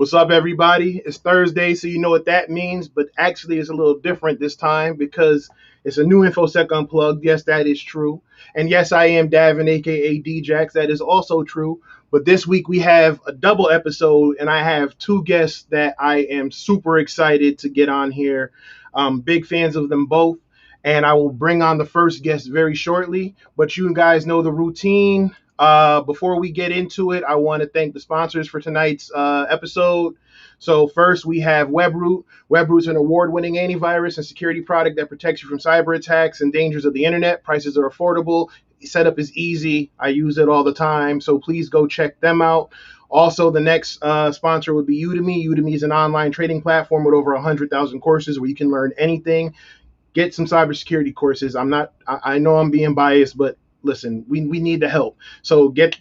What's up, everybody? It's Thursday, so you know what that means, but actually it's a little different this time because it's a new InfoSec Unplugged. Yes, that is true. And yes, I am Davin, a.k.a. DJax. That is also true. But this week we have a double episode, and I have two guests that I am super excited to get on here. Big fans of them both. And I will bring on the first guest very shortly. But you guys know the routine. Before we get into it, I want to thank the sponsors for tonight's episode. So first, we have WebRoot. WebRoot's an award-winning antivirus and security product that protects you from cyber attacks and dangers of the internet. Prices are affordable. Setup is easy. I use it all the time. So please go check them out. Also, the next sponsor would be Udemy. Udemy is an online trading platform with over 100,000 courses where you can learn anything. Get some cybersecurity courses. I know I'm being biased, but listen, we need the help. So get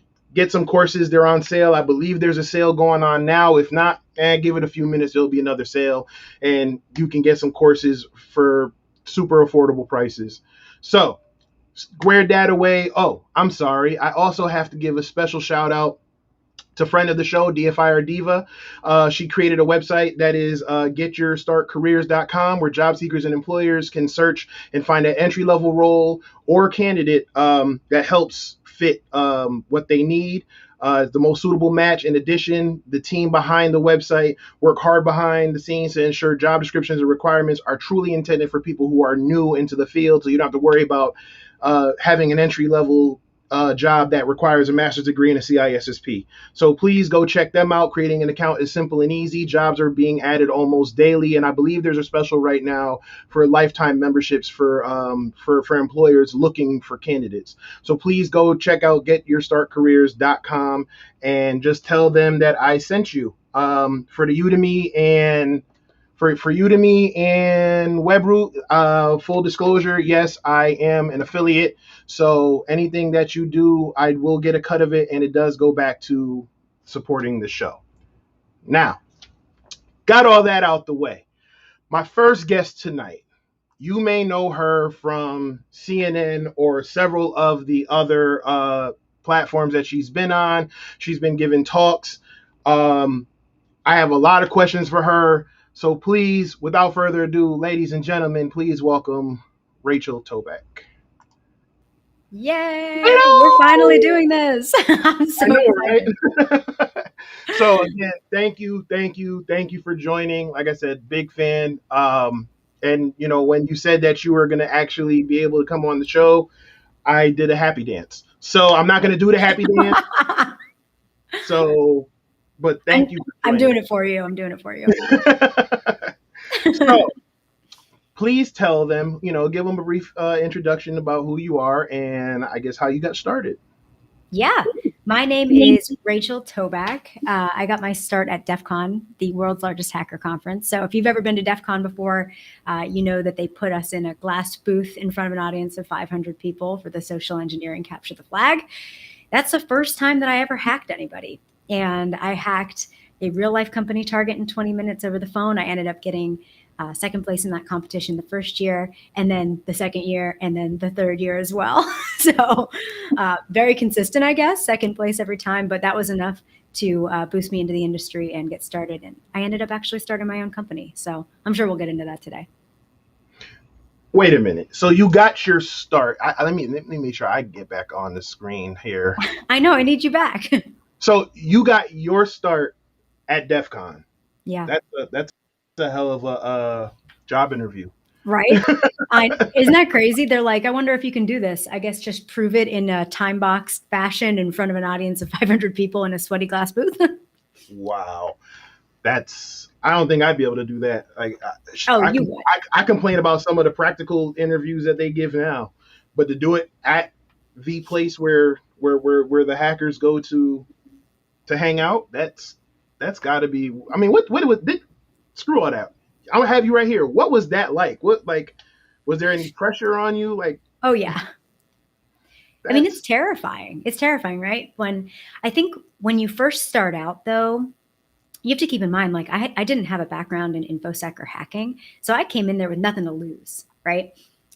some courses. They're on sale. I believe there's a sale going on now. If not, give it a few minutes. There'll be another sale, and you can get some courses for super affordable prices. So squared that away. Oh, I'm sorry. I also have to give a special shout out to friend of the show, DFIR Diva. She created a website that is getyourstartcareers.com, where job seekers and employers can search and find an entry-level role or candidate that helps fit what they need. The most suitable match. In addition, the team behind the website work hard behind the scenes to ensure job descriptions and requirements are truly intended for people who are new into the field, so you don't have to worry about having an entry-level job that requires a master's degree and a CISSP. So please go check them out. Creating an account is simple and easy. Jobs are being added almost daily, and I believe there's a special right now for lifetime memberships for employers looking for candidates. So please go check out getyourstartcareers.com and just tell them that I sent you. For the Udemy and For Udemy and WebRoot, full disclosure, yes, I am an affiliate. So anything that you do, I will get a cut of it, and it does go back to supporting the show. Now, got all that out the way. My first guest tonight, you may know her from CNN or several of the other platforms that she's been on. She's been giving talks. I have a lot of questions for her. So please, without further ado, ladies and gentlemen, please welcome Rachel Tobac. Yay! We're finally doing this. I'm so excited. Right? So again, thank you for joining. Like I said, big fan. And you know, when you said that you were going to actually be able to come on the show, I did a happy dance. So I'm not going to do the happy dance. So. But thank you. I'm doing it for you. So please tell them, give them a brief introduction about who you are and I guess how you got started. Yeah. My name is Rachel Tobac. I got my start at DefCon, the world's largest hacker conference. So if you've ever been to DefCon before, you know that they put us in a glass booth in front of an audience of 500 people for the social engineering Capture the Flag. That's the first time that I ever hacked anybody. And I hacked a real life company target in 20 minutes over the phone. I ended up getting second place in that competition the first year, and then the second year, and then the third year as well. So very consistent, I guess, second place every time. But that was enough to boost me into the industry and get started. And I ended up actually starting my own company. So I'm sure we'll get into that today. Wait a minute. So you got your start. Let me make sure I get back on the screen here. I know. I need you back. So you got your start at DefCon. Yeah. That's a hell of a job interview. Right? Isn't that crazy? They're like, I wonder if you can do this. I guess just prove it in a time box fashion in front of an audience of 500 people in a sweaty glass booth. Wow. I don't think I'd be able to do that. Would. I complain about some of the practical interviews that they give now, but to do it at the place where the hackers go to hang out, that's got to be. I mean, what screw all that. I'm gonna have you right here. What was that like? Was there any pressure on you? Oh yeah. I mean, it's terrifying. It's terrifying, right? When you first start out, though, you have to keep in mind, like I didn't have a background in InfoSec or hacking, so I came in there with nothing to lose, right?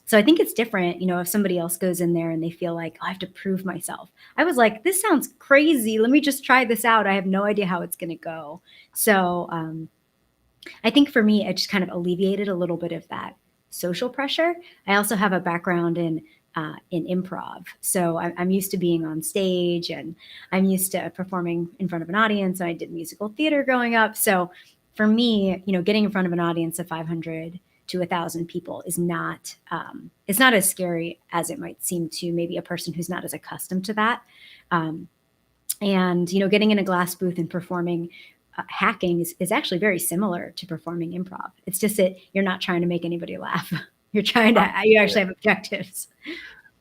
So I think it's different, if somebody else goes in there and they feel like, oh, I have to prove myself. I was like, this sounds crazy. Let me just try this out. I have no idea how it's going to go. So I think for me, it just kind of alleviated a little bit of that social pressure. I also have a background in improv, so I'm used to being on stage, and I'm used to performing in front of an audience. And I did musical theater growing up, so for me, getting in front of an audience of 500 to 1,000 people is not it's not as scary as it might seem to maybe a person who's not as accustomed to that. And getting in a glass booth and performing hacking is actually very similar to performing improv. It's just that you're not trying to make anybody laugh. You actually have objectives.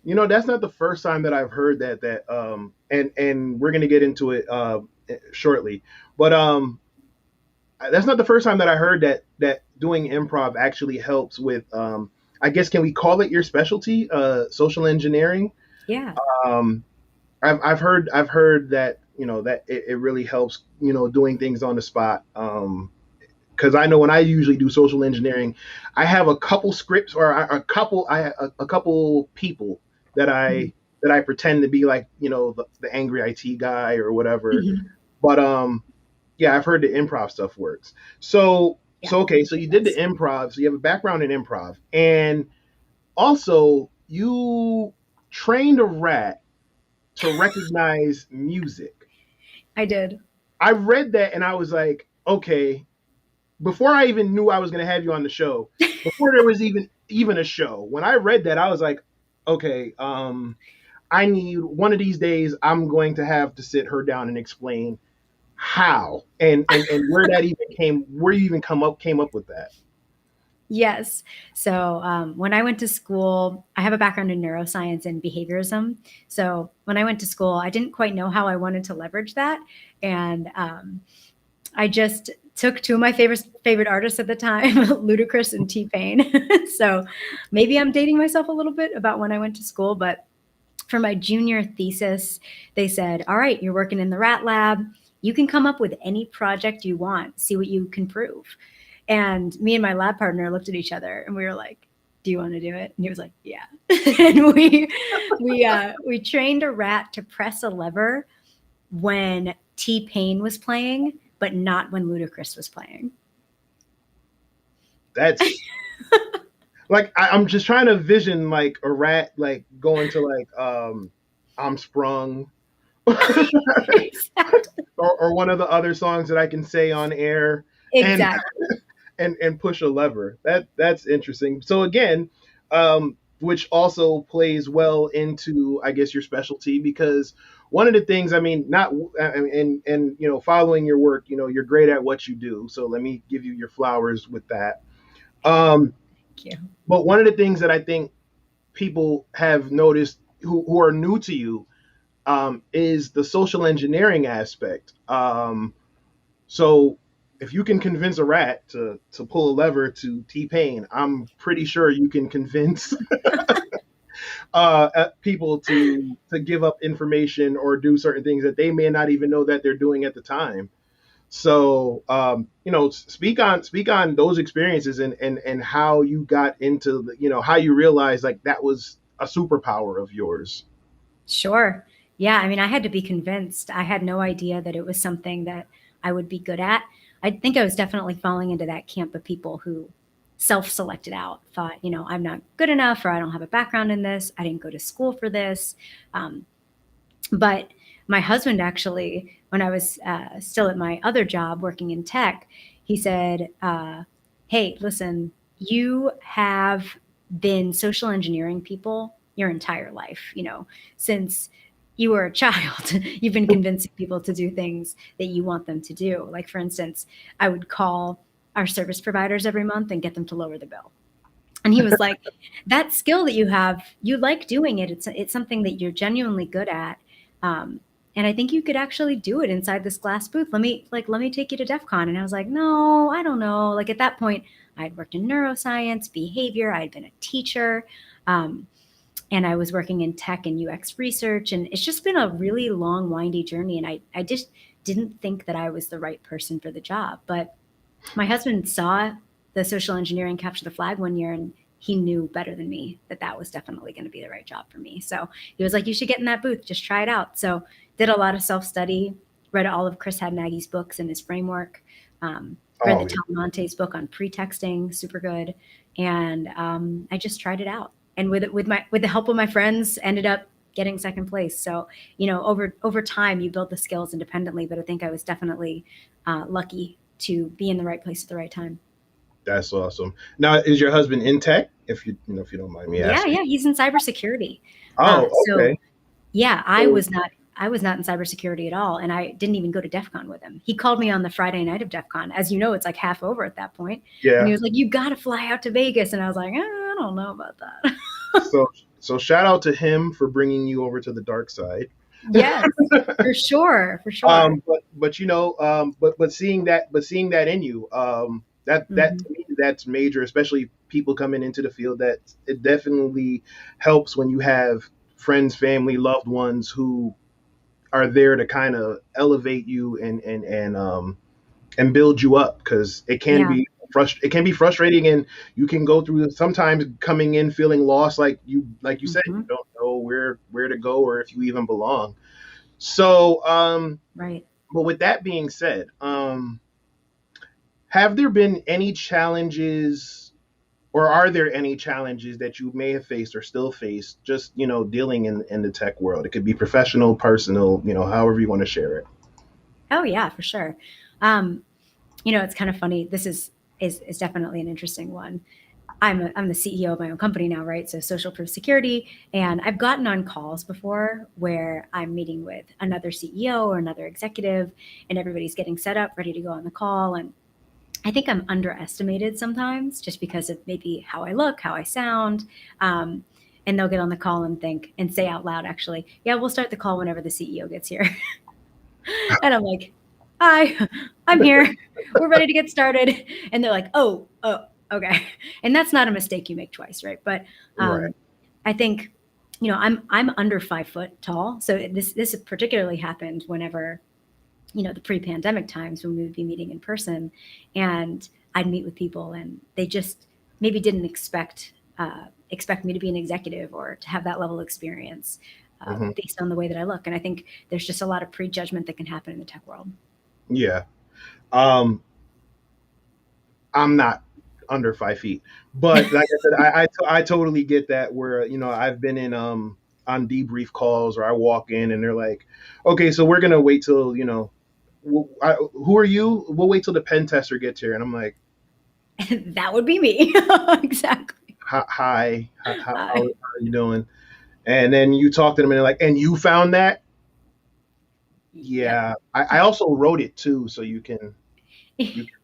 That's not the first time that I've heard and we're going to get into it shortly. But that's not the first time that I heard that doing improv actually helps with I guess, can we call it your specialty, social engineering? Yeah. I've heard that that it really helps doing things on the spot. Because I know when I usually do social engineering, I have a couple scripts or a couple people that I pretend to be, like, the angry IT guy or whatever. Mm-hmm. But yeah, I've heard the improv stuff works. So Yeah, okay, so you did the improv, so you have a background in improv, and also you trained a rat to recognize music. I did. I read that and I was like, okay, before I even knew I was going to have you on the show, before there was even a show, when I read that, I was like, okay, I need one of these days, I'm going to have to sit her down and explain how and where that where you even came up with that. Yes. So when I went to school, I have a background in neuroscience and behaviorism. So when I went to school, I didn't quite know how I wanted to leverage that. And I just took two of my favorite artists at the time, Ludacris and T-Pain. So maybe I'm dating myself a little bit about when I went to school, but for my junior thesis, they said, all right, you're working in the rat lab. You can come up with any project you want, see what you can prove. And me and my lab partner looked at each other and we were like, do you want to do it? And he was like, yeah. And we trained a rat to press a lever when T-Pain was playing, but not when Ludacris was playing. That's like, I'm just trying to vision, like, a rat, like, going to, like, I'm Sprung. Exactly. or one of the other songs that I can say on air. Exactly. And push a lever. That's interesting. So again, which also plays well into, I guess, your specialty, because one of the things, I mean, not and following your work, you're great at what you do. So let me give you your flowers with that. Thank you. But one of the things that I think people have noticed who are new to you is the social engineering aspect. So if you can convince a rat to pull a lever to T-Pain, I'm pretty sure you can convince people to give up information or do certain things that they may not even know that they're doing at the time. So speak on those experiences and how you got into how you realized, like, that was a superpower of yours. Sure. Yeah. I mean, I had to be convinced. I had no idea that it was something that I would be good at. I think I was definitely falling into that camp of people who self-selected out, thought, I'm not good enough, or I don't have a background in this. I didn't go to school for this. But my husband actually, when I was still at my other job working in tech, he said, hey, listen, you have been social engineering people your entire life, since you were a child. You've been convincing people to do things that you want them to do. Like, for instance, I would call our service providers every month and get them to lower the bill. And he was like, that skill that you have, you like doing it. It's something that you're genuinely good at. And I think you could actually do it inside this glass booth. Let me take you to DefCon. And I was like, no, I don't know. Like, at that point, I'd worked in neuroscience, behavior. I'd been a teacher. And I was working in tech and UX research. And it's just been a really long, windy journey. And I just didn't think that I was the right person for the job. But my husband saw the social engineering capture the flag one year, and he knew better than me that that was definitely going to be the right job for me. So he was like, you should get in that booth, just try it out. So did a lot of self-study, read all of Chris Hadnagy's books and his framework, read the yeah. Tom Monte's book on pretexting, super good. And I just tried it out. And with the help of my friends, ended up getting second place. So, over time you build the skills independently, but I think I was definitely lucky to be in the right place at the right time. That's awesome. Now, is your husband in tech? If you don't mind me Yeah, asking. yeah, he's in cybersecurity. Oh, So okay. yeah, So, I was not in cybersecurity at all, and I didn't even go to DefCon with him. He called me on the Friday night of DefCon. As you know, it's like half over at that point, and he yeah. was like, "You got to fly out to Vegas," and I was like, I don't know about that." So so shout out to him for bringing you over to the dark side. Yes, for sure, for sure. But seeing that in you, that Hmm. to me, that's major, especially people coming into the field. That it definitely helps when you have friends, family, loved ones who are there to kind of elevate you and build you up, because Yeah. it can be frustrating, and you can go through sometimes coming in feeling lost, like you said, you Hmm. don't know where to go or if you even belong. So Right. but with that being said, have there been any challenges, or are there any challenges that you may have faced or still face, just dealing in the tech world? It could be professional, personal, however you want to share it. Oh yeah, for sure. Um, it's kind of funny. This is definitely an interesting one. I'm the CEO of my own company now, right? So social proof security. And I've gotten on calls before where I'm meeting with another CEO or another executive, and everybody's getting set up, ready to go on the call. And I think I'm underestimated sometimes just because of maybe how I look, how I sound. Um, and they'll get on the call and think and say out loud, actually, yeah, we'll start the call whenever the CEO gets here. And I'm like, hi, I'm here. We're ready to get started. And they're like, oh, okay. And that's not a mistake you make twice, right? But Right. um, I think, I'm under 5 foot tall. So this particularly happened whenever, the pre-pandemic times when we would be meeting in person, and I'd meet with people and they just maybe didn't expect me to be an executive or to have that level of experience Hmm. based on the way that I look. And I think there's just a lot of prejudgment that can happen in the tech world. Yeah. um I'm not under 5 feet, but like I said, I totally get that. Where I've been in on debrief calls, or I walk in and they're like, okay, so we're gonna wait till who are you? We'll wait till the pen tester gets here, and I'm like, That would be me. Exactly. hi, how Uh, are you doing? And then you talk to them, and they're like, and you found that? yep. Yeah, I also wrote it too, so you can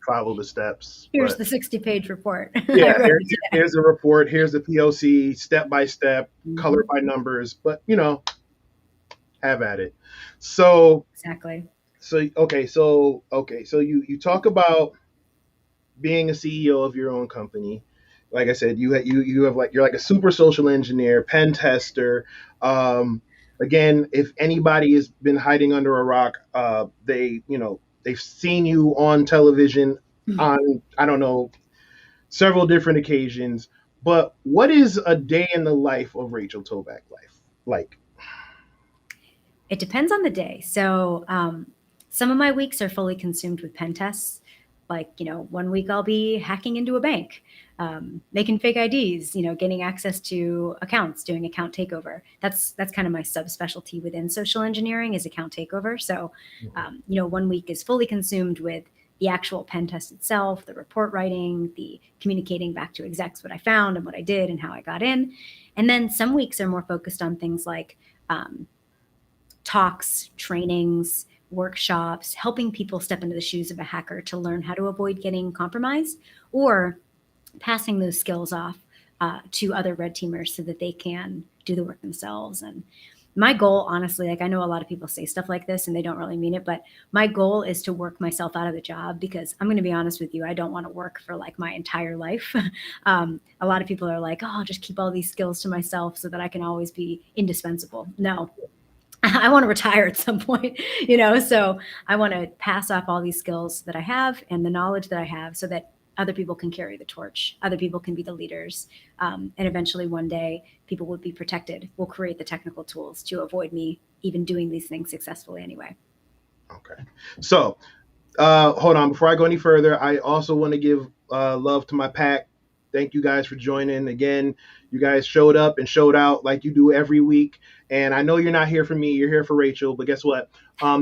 follow the steps, Here's but. the 60-page report. I Yeah, wrote it today. here's a report, here's the POC, step by step, color Hmm. by numbers, but have at it. So, Exactly. so you talk about being a CEO of your own company. Like I said, you have, like, you're like a super social engineer, pen tester. Um, Again, if anybody has been hiding under a rock, they've seen you on television on, I don't know, several different occasions. But what is a day in the life of Rachel Tobac life like? It depends on the day. So some of my weeks are fully consumed with pen tests. Like, one week I'll be hacking into a bank, making fake IDs, getting access to accounts, doing account takeover. That's kind of my subspecialty within social engineering is account takeover. So, one week is fully consumed with the actual pen test itself, the report writing, the communicating back to execs what I found and what I did and how I got in. And then some weeks are more focused on things like talks, trainings, workshops, helping people step into the shoes of a hacker to learn how to avoid getting compromised, or passing those skills off to other red teamers so that they can do the work themselves. And my goal, honestly, like I know a lot of people say stuff like this and they don't really mean it, but my goal is to work myself out of the job because I'm going to be honest with you, I don't want to work for like my entire life. A lot of people are like, oh, I'll just keep all these skills to myself so that I can always be indispensable. No, I want to retire at some point, so I want to pass off all these skills that I have and the knowledge that I have so that other people can carry the torch. Other people can be the leaders. And eventually one day people would be protected. We'll create the technical tools to avoid me even doing these things successfully anyway. Okay. So hold on. Before I go any further, I also want to give love to my pack. Thank you guys for joining. Again, you guys showed up and showed out like you do every week. And I know you're not here for me. You're here for Rachel. But guess what?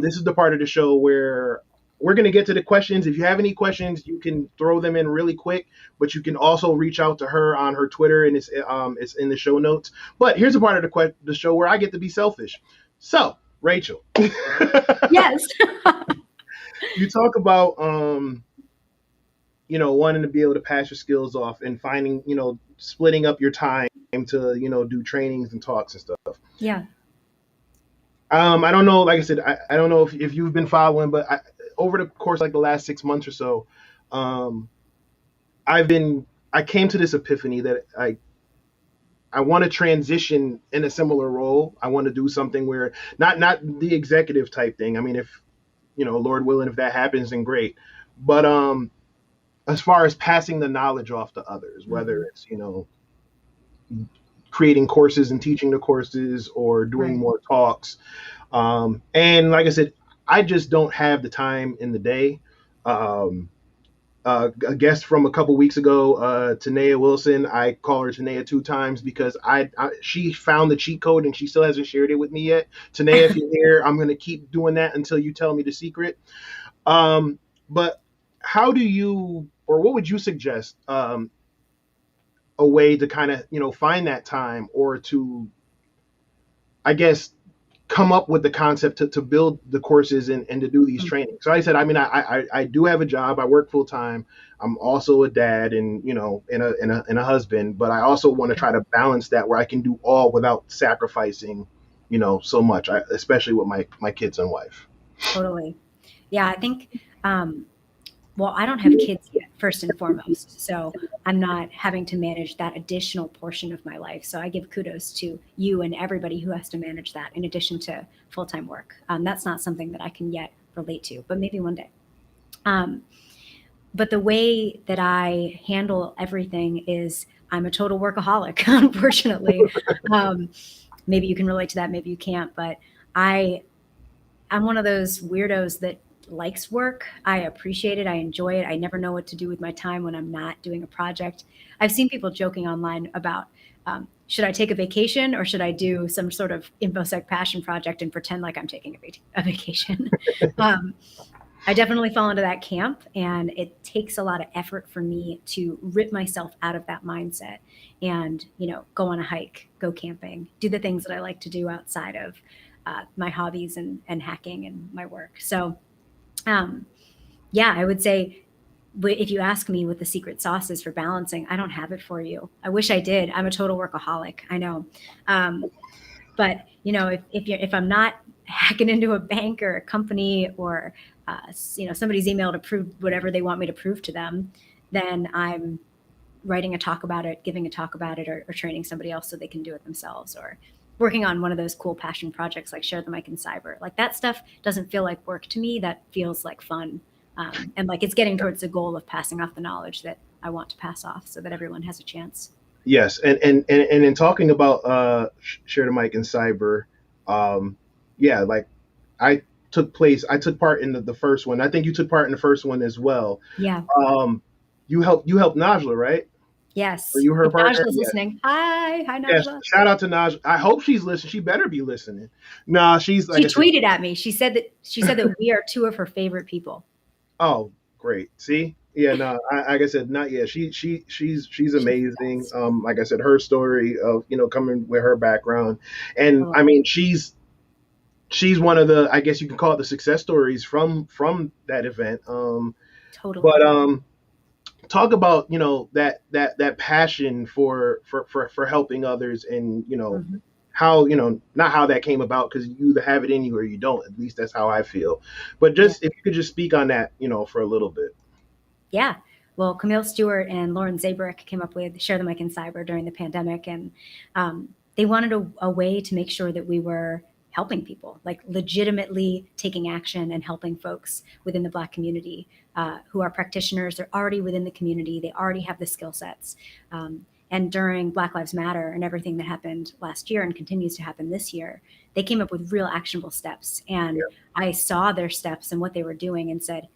This is the part of the show where we're going to get to the questions. If you have any questions, you can throw them in really quick. But you can also reach out to her on her Twitter, and it's in the show notes. But here's a part of the show where I get to be selfish. So, Rachel. Yes. You talk about wanting to be able to pass your skills off and finding, splitting up your time to, do trainings and talks and stuff. Yeah. I don't know, like I said, I don't know if you've been following, but over the course like the last 6 months or so, I came to this epiphany that I want to transition in a similar role. I want to do something where not the executive type thing. I mean, if Lord willing, if that happens, then great. But as far as passing the knowledge off to others, whether it's creating courses and teaching the courses or doing more talks, and like I said, I just don't have the time in the day. A guest from a couple weeks ago, Tanea Wilson. I call her Tanea 2 times because she found the cheat code and she still hasn't shared it with me yet. Tanea, if you're here, I'm going to keep doing that until you tell me the secret. But how do you, or what would you suggest, a way to kind of, find that time or to, I guess, come up with the concept to build the courses and to do these trainings. So I said, I mean, I do have a job. I work full time. I'm also a dad and, and a husband, but I also want to try to balance that where I can do all without sacrificing, so much, especially with my kids and wife. Totally. Yeah. I think, well, I don't have kids yet, first and foremost. So I'm not having to manage that additional portion of my life. So I give kudos to you and everybody who has to manage that in addition to full-time work. That's not something that I can yet relate to, but maybe one day. But the way that I handle everything is I'm a total workaholic, unfortunately. Maybe you can relate to that, maybe you can't, but I'm one of those weirdos that likes work. I appreciate it. I enjoy it. I never know what to do with my time when I'm not doing a project. I've seen people joking online about, should I take a vacation or should I do some sort of InfoSec passion project and pretend like I'm taking a vacation? I definitely fall into that camp, and it takes a lot of effort for me to rip myself out of that mindset and, go on a hike, go camping, do the things that I like to do outside of my hobbies and hacking and my work. So I would say if you ask me what the secret sauce is for balancing, I don't have it for you. I wish I did. I'm a total workaholic. I know. But if I'm not hacking into a bank or a company or, somebody's email to prove whatever they want me to prove to them, then I'm writing a talk about it, giving a talk about it, or training somebody else so they can do it themselves, or working on one of those cool passion projects like SharetheMicInCyber. Like that stuff doesn't feel like work to me. That feels like fun. And like it's getting towards the goal of passing off the knowledge that I want to pass off so that everyone has a chance. Yes. And in talking about SharetheMicInCyber, like I took part in the first one. I think you took part in the first one as well. Yeah. You helped Najla, right? Yes. Are you her partner? Najla's listening. Hi, Najla. Yes. Shout out to Najla. I hope she's listening. She better be listening. Nah, she's like. She tweeted at me. She said that we are 2 of her favorite people. Oh, great. See? Yeah, no, like I said, not yet. She's amazing. Like I said, her story of, coming with her background. And I mean, she's one of the, I guess you can call it the success stories from that event. Totally. But talk about that passion for helping others and how not how that came about, because you either have it in you or you don't. At least that's how I feel. But just if you could just speak on that for a little bit. Yeah. Well, Camille Stewart and Lauren Zabarick came up with SharetheMicInCyber during the pandemic, and they wanted a way to make sure that we were helping people, like legitimately taking action and helping folks within the Black community who are practitioners. They're already within the community. They already have the skill sets. And during Black Lives Matter and everything that happened last year and continues to happen this year, they came up with real actionable steps. And I saw their steps and what they were doing and said,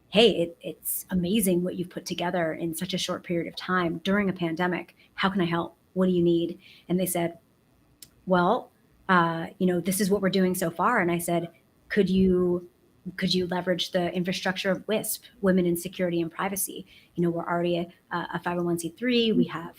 hey, it's amazing what you've put together in such a short period of time during a pandemic. How can I help? What do you need? And they said, well, this is what we're doing so far. And I said, could you leverage the infrastructure of WISP, Women in Security and Privacy? We're already a 501c3. We have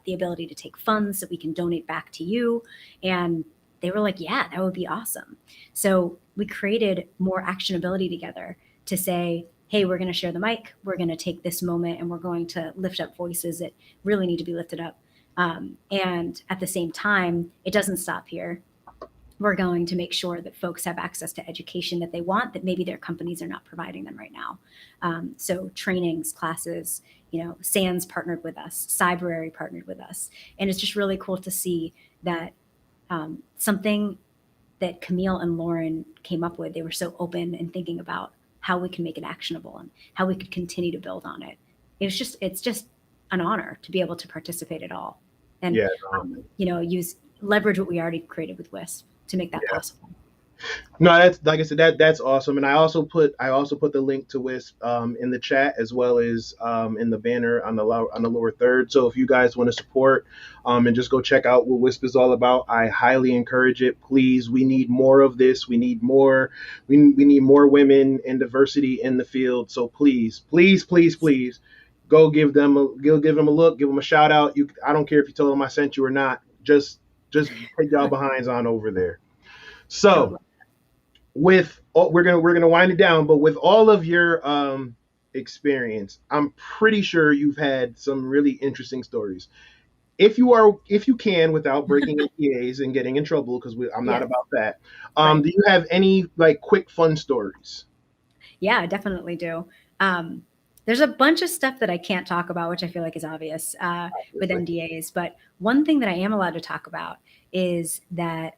the ability to take funds that we can donate back to you. And they were like, yeah, that would be awesome. So we created more actionability together to say, hey, we're going to share the mic. We're going to take this moment and we're going to lift up voices that really need to be lifted up. And at the same time, it doesn't stop here. We're going to make sure that folks have access to education that they want, that maybe their companies are not providing them right now. So trainings, classes, SANS partnered with us, Cyberary partnered with us. And it's just really cool to see that something that Camille and Lauren came up with, they were so open and thinking about how we can make it actionable and how we could continue to build on it. It's just an honor to be able to participate at all. And, leverage what we already created with WISP to make that possible. No, that's, like I said, that's awesome. And I also put the link to WISP in the chat, as well as in the banner on the lower third. So if you guys want to support and just go check out what WISP is all about, I highly encourage it. Please, we need more of this. We need more. We need more women and diversity in the field. So please, please, please, please, go give them a look, give them a shout out. I don't care if you told them I sent you or not. Just take y'all behinds on over there. So we're gonna wind it down, but with all of your experience, I'm pretty sure you've had some really interesting stories. If you can, without breaking NDAs and getting in trouble, because I'm not about that. Right. Do you have any quick fun stories? Yeah, I definitely do. There's a bunch of stuff that I can't talk about, which I feel like is obvious with NDAs. But one thing that I am allowed to talk about is that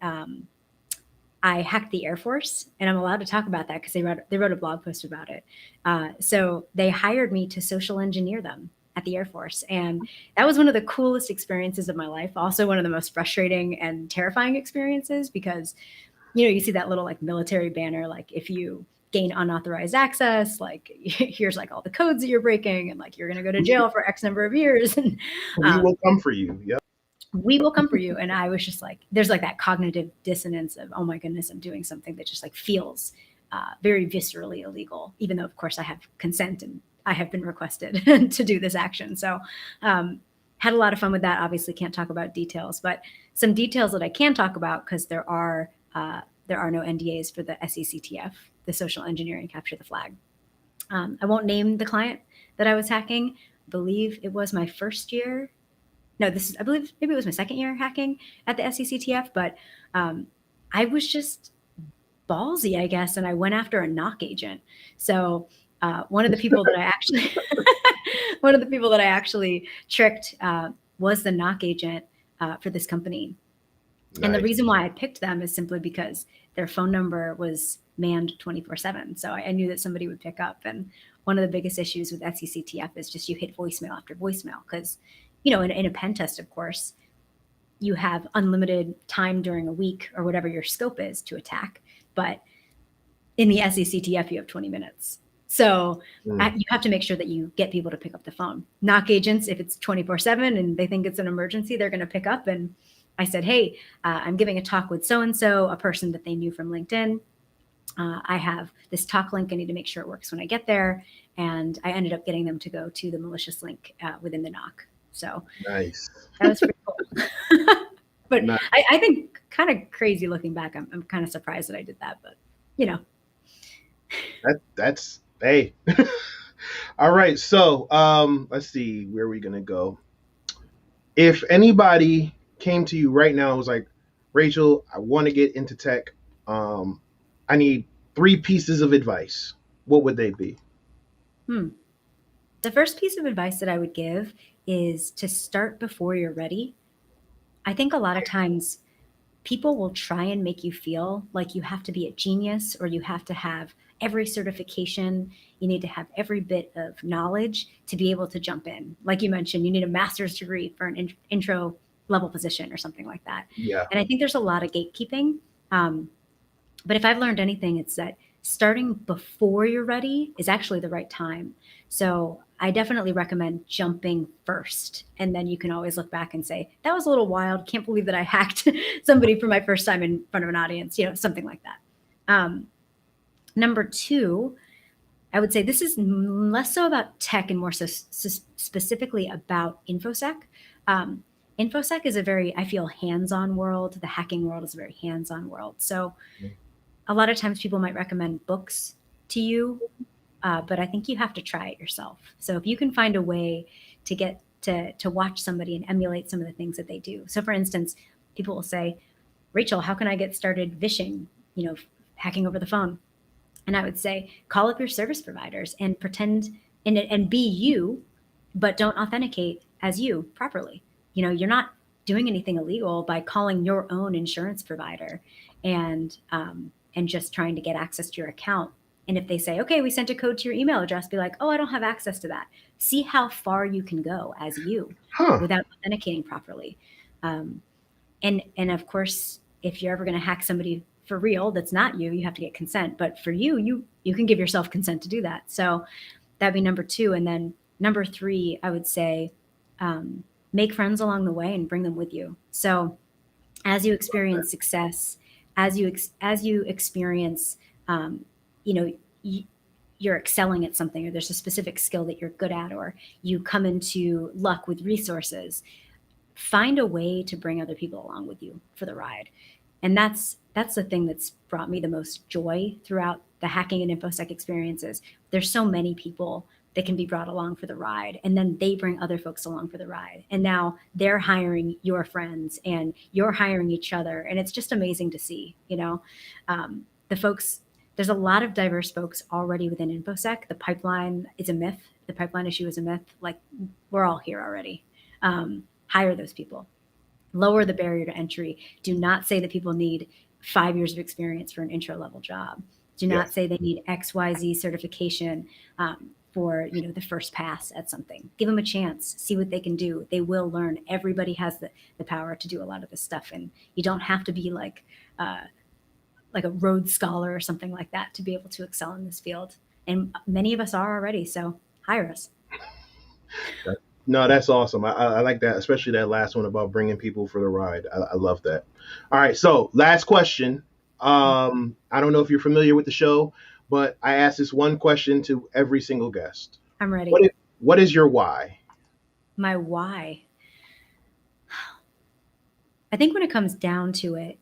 I hacked the Air Force, and I'm allowed to talk about that because they wrote a blog post about it. So they hired me to social engineer them at the Air Force, and that was one of the coolest experiences of my life. Also, one of the most frustrating and terrifying experiences because, you see that little military banner, if you gain unauthorized access, here's all the codes that you're breaking, and you're going to go to jail for X number of years. And we will come for you. Yep. We will come for you. And I was just there's that cognitive dissonance of, oh my goodness, I'm doing something that just feels very viscerally illegal, even though of course I have consent and I have been requested to do this action. So had a lot of fun with that. Obviously can't talk about details, but some details that I can talk about, because there are no NDAs for the SECTF, the social engineering capture the flag. I won't name the client that I was hacking. I believe it was my first year. No, I believe maybe it was my second year hacking at the SECTF, but I was just ballsy, I guess, and I went after a knock agent. So one of the people that I actually tricked was the knock agent for this company. Nice. And the reason why I picked them is simply because their phone number was manned 24/7. So I knew that somebody would pick up. And one of the biggest issues with SECTF is just you hit voicemail after voicemail because, in a pen test, of course, you have unlimited time during a week or whatever your scope is to attack. But in the SECTF, you have 20 minutes. So you have to make sure that you get people to pick up the phone. Knock agents, if it's 24/7 and they think it's an emergency, they're going to pick up. And I said, hey, I'm giving a talk with so-and-so, a person that they knew from LinkedIn. I have this talk link. I need to make sure it works when I get there. And I ended up getting them to go to the malicious link within the knock. So nice. That was pretty cool. But nice. I think kind of crazy looking back. I'm kind of surprised that I did that, but that's hey. All right. So let's see, where are we gonna go? If anybody came to you right now and was like, Rachel, I want to get into tech. I need 3 pieces of advice. What would they be? The first piece of advice that I would give is to start before you're ready. I think a lot of times people will try and make you feel like you have to be a genius or you have to have every certification. You need to have every bit of knowledge to be able to jump in. Like you mentioned, you need a master's degree for an intro level position or something like that. Yeah. And I think there's a lot of gatekeeping. But if I've learned anything, it's that starting before you're ready is actually the right time. So I definitely recommend jumping first. And then you can always look back and say, that was a little wild. Can't believe that I hacked somebody for my first time in front of an audience, something like that. Number two, I would say this is less so about tech and more so specifically about InfoSec. InfoSec is a very, I feel, hands-on world. The hacking world is a very hands-on world. So a lot of times people might recommend books to you, but I think you have to try it yourself. So if you can find a way to get to watch somebody and emulate some of the things that they do. So for instance, people will say, Rachel, how can I get started vishing, hacking over the phone? And I would say, call up your service providers and pretend and be you, but don't authenticate as you properly. You're not doing anything illegal by calling your own insurance provider and just trying to get access to your account. And if they say, okay, we sent a code to your email address, be like, oh, I don't have access to that. See how far you can go as you without authenticating properly. And of course, if you're ever going to hack somebody for real that's not you, you have to get consent. But for you can give yourself consent to do that. So that'd be number two. And then number three, I would say make friends along the way and bring them with you. So as you experience success, as you experience, you're excelling at something, or there's a specific skill that you're good at, or you come into luck with resources, find a way to bring other people along with you for the ride. And that's the thing that's brought me the most joy throughout the hacking and InfoSec experiences. There's so many people that can be brought along for the ride, and then they bring other folks along for the ride. And now they're hiring your friends and you're hiring each other. And it's just amazing to see, the folks, there's a lot of diverse folks already within InfoSec. The pipeline is a myth. The pipeline issue is a myth. Like, we're all here already. Hire those people. Lower the barrier to entry. Do not say that people need 5 years of experience for an intro level job. Do not say they need XYZ certification for the first pass at something. Give them a chance. See what they can do. They will learn. Everybody has the power to do a lot of this stuff, and you don't have to be like a Rhodes Scholar or something like that to be able to excel in this field. And many of us are already. So hire us. No, that's awesome. I like that, especially that last one about bringing people for the ride. I love that. All right, so last question. I don't know if you're familiar with the show, but I ask this one question to every single guest. I'm ready. What is your why? My why? I think when it comes down to it,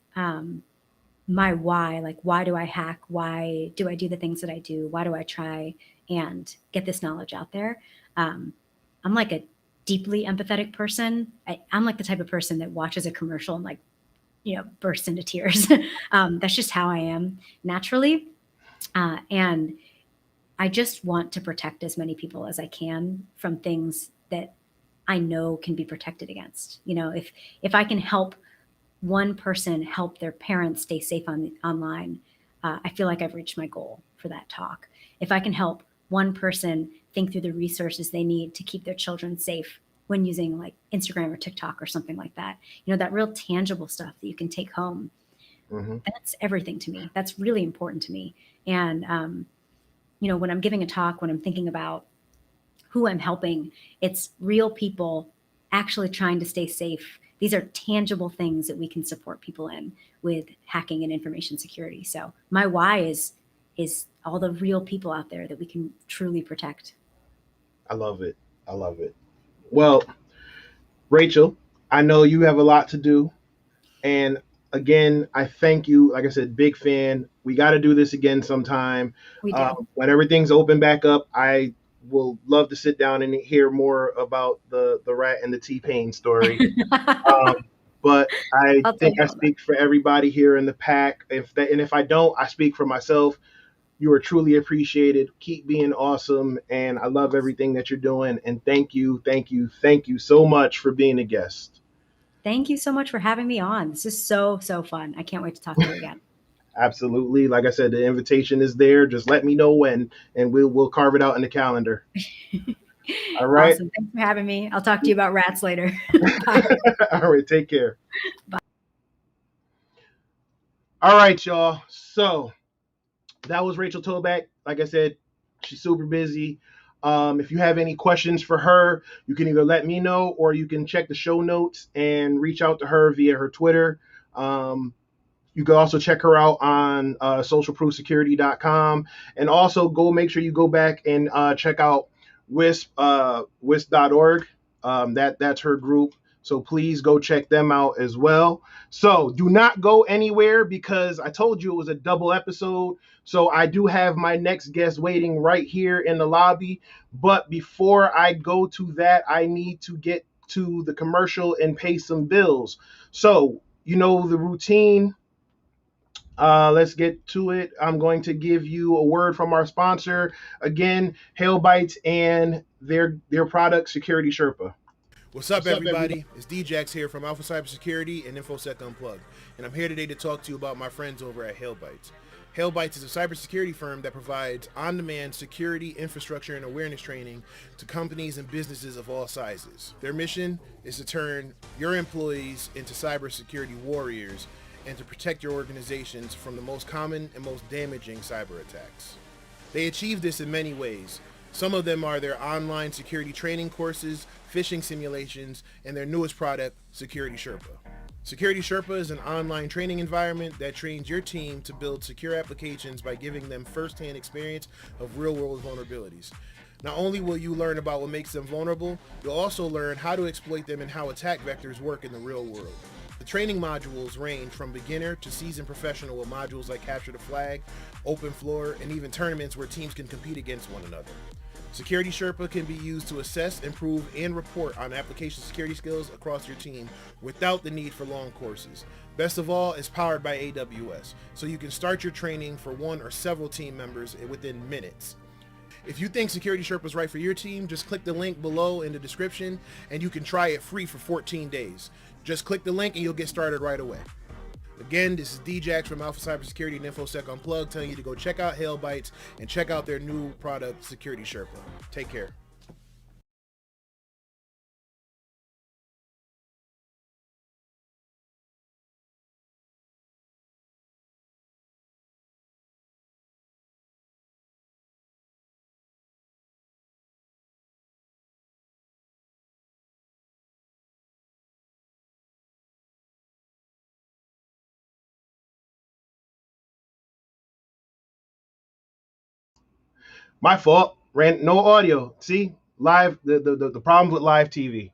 my why, like, why do I hack? Why do I do the things that I do? Why do I try and get this knowledge out there? I'm like a deeply empathetic person. I'm like the type of person that watches a commercial and bursts into tears. That's just how I am naturally. And I just want to protect as many people as I can from things that I know can be protected against. If I can help one person help their parents stay safe online, I feel like I've reached my goal for that talk. If I can help one person think through the resources they need to keep their children safe when using like Instagram or TikTok or something like that, that real tangible stuff that you can take home. That's everything to me. That's really important to me. And, when I'm giving a talk, when I'm thinking about who I'm helping, it's real people actually trying to stay safe. These are tangible things that we can support people in with hacking and information security. So my why is all the real people out there that we can truly protect. I love it. I love it. Well, Rachel, I know you have a lot to do. And again, I thank you. Like I said, big fan. We got to do this again sometime. We do. When everything's open back up, I will love to sit down and hear more about the rat and the T-Pain story. But I think I speak for everybody here in the pack. If I don't, I speak for myself. You are truly appreciated. Keep being awesome. And I love everything that you're doing. And thank you so much for being a guest. Thank you so much for having me on. This is so, so fun. I can't wait to talk to you again. Absolutely. Like I said, the invitation is there. Just let me know when, and we'll carve it out in the calendar. All right. Awesome. Thanks for having me. I'll talk to you about rats later. Bye. All right. Take care. Bye. All right, y'all. So that was Rachel Tobac. Like I said, she's super busy. If you have any questions for her, you can either let me know or you can check the show notes and reach out to her via her Twitter. You can also check her out on socialproofsecurity.com, and also make sure you go back and check out wisp.org. That's her group. So please go check them out as well. So do not go anywhere because I told you it was a double episode. So I do have my next guest waiting right here in the lobby. But before I go to that, I need to get to the commercial and pay some bills. So, you know the routine. Let's get to it. I'm going to give you a word from our sponsor. Again, HailBytes and their product, Security Sherpa. What's up, everybody? It's DJax here from Alpha Cybersecurity and InfoSec Unplugged, and I'm here today to talk to you about my friends over at HailBytes. HailBytes is a cybersecurity firm that provides on-demand security, infrastructure, and awareness training to companies and businesses of all sizes. Their mission is to turn your employees into cybersecurity warriors and to protect your organizations from the most common and most damaging cyber attacks. They achieve this in many ways. Some of them are their online security training courses, phishing simulations, and their newest product, Security Sherpa. Security Sherpa is an online training environment that trains your team to build secure applications by giving them first-hand experience of real-world vulnerabilities. Not only will you learn about what makes them vulnerable, you'll also learn how to exploit them and how attack vectors work in the real world. The training modules range from beginner to seasoned professional with modules like Capture the Flag, Open Floor, and even tournaments where teams can compete against one another. Security Sherpa can be used to assess, improve, and report on application security skills across your team without the need for long courses. Best of all, it's powered by AWS, so you can start your training for one or several team members within minutes. If you think Security Sherpa is right for your team, just click the link below in the description and you can try it free for 14 days. Just click the link and you'll get started right away. Again, this is DJax from Alpha Cybersecurity and InfoSec Unplugged telling you to go check out HailBytes and check out their new product, Security Sherpa. Take care. My fault. Ran no audio. See, live the problem with live TV.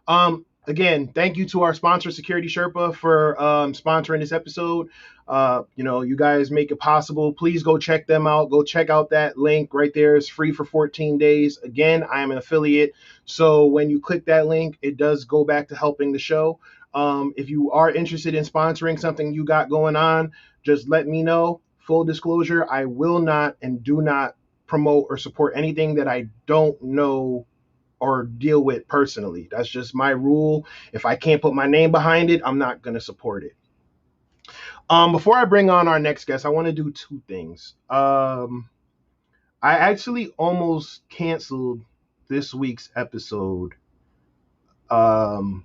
Again, thank you to our sponsor, Security Sherpa, for sponsoring this episode. You guys make it possible. Please go check them out. Go check out that link right there. It's free for 14 days. Again, I am an affiliate, so when you click that link, it does go back to helping the show. If you are interested in sponsoring something you got going on, just let me know. Full disclosure, I will not and do not promote or support anything that I don't know or deal with personally. That's just my rule. If I can't put my name behind it, I'm not going to support it. Before I bring on our next guest, I want to do two things. I actually almost canceled this week's episode, even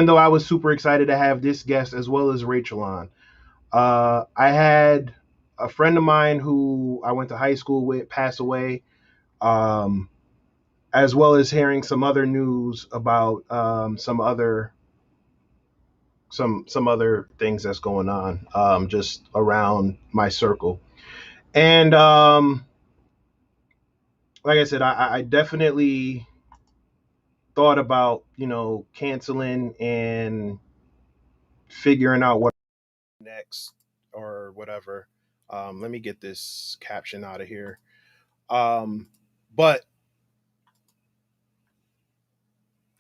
though I was super excited to have this guest as well as Rachel on. I had a friend of mine who I went to high school with pass away, as well as hearing some other news about some other things that's going on just around my circle. And like I said, I definitely thought about canceling and figuring out what next or whatever. Let me get this caption out of here. But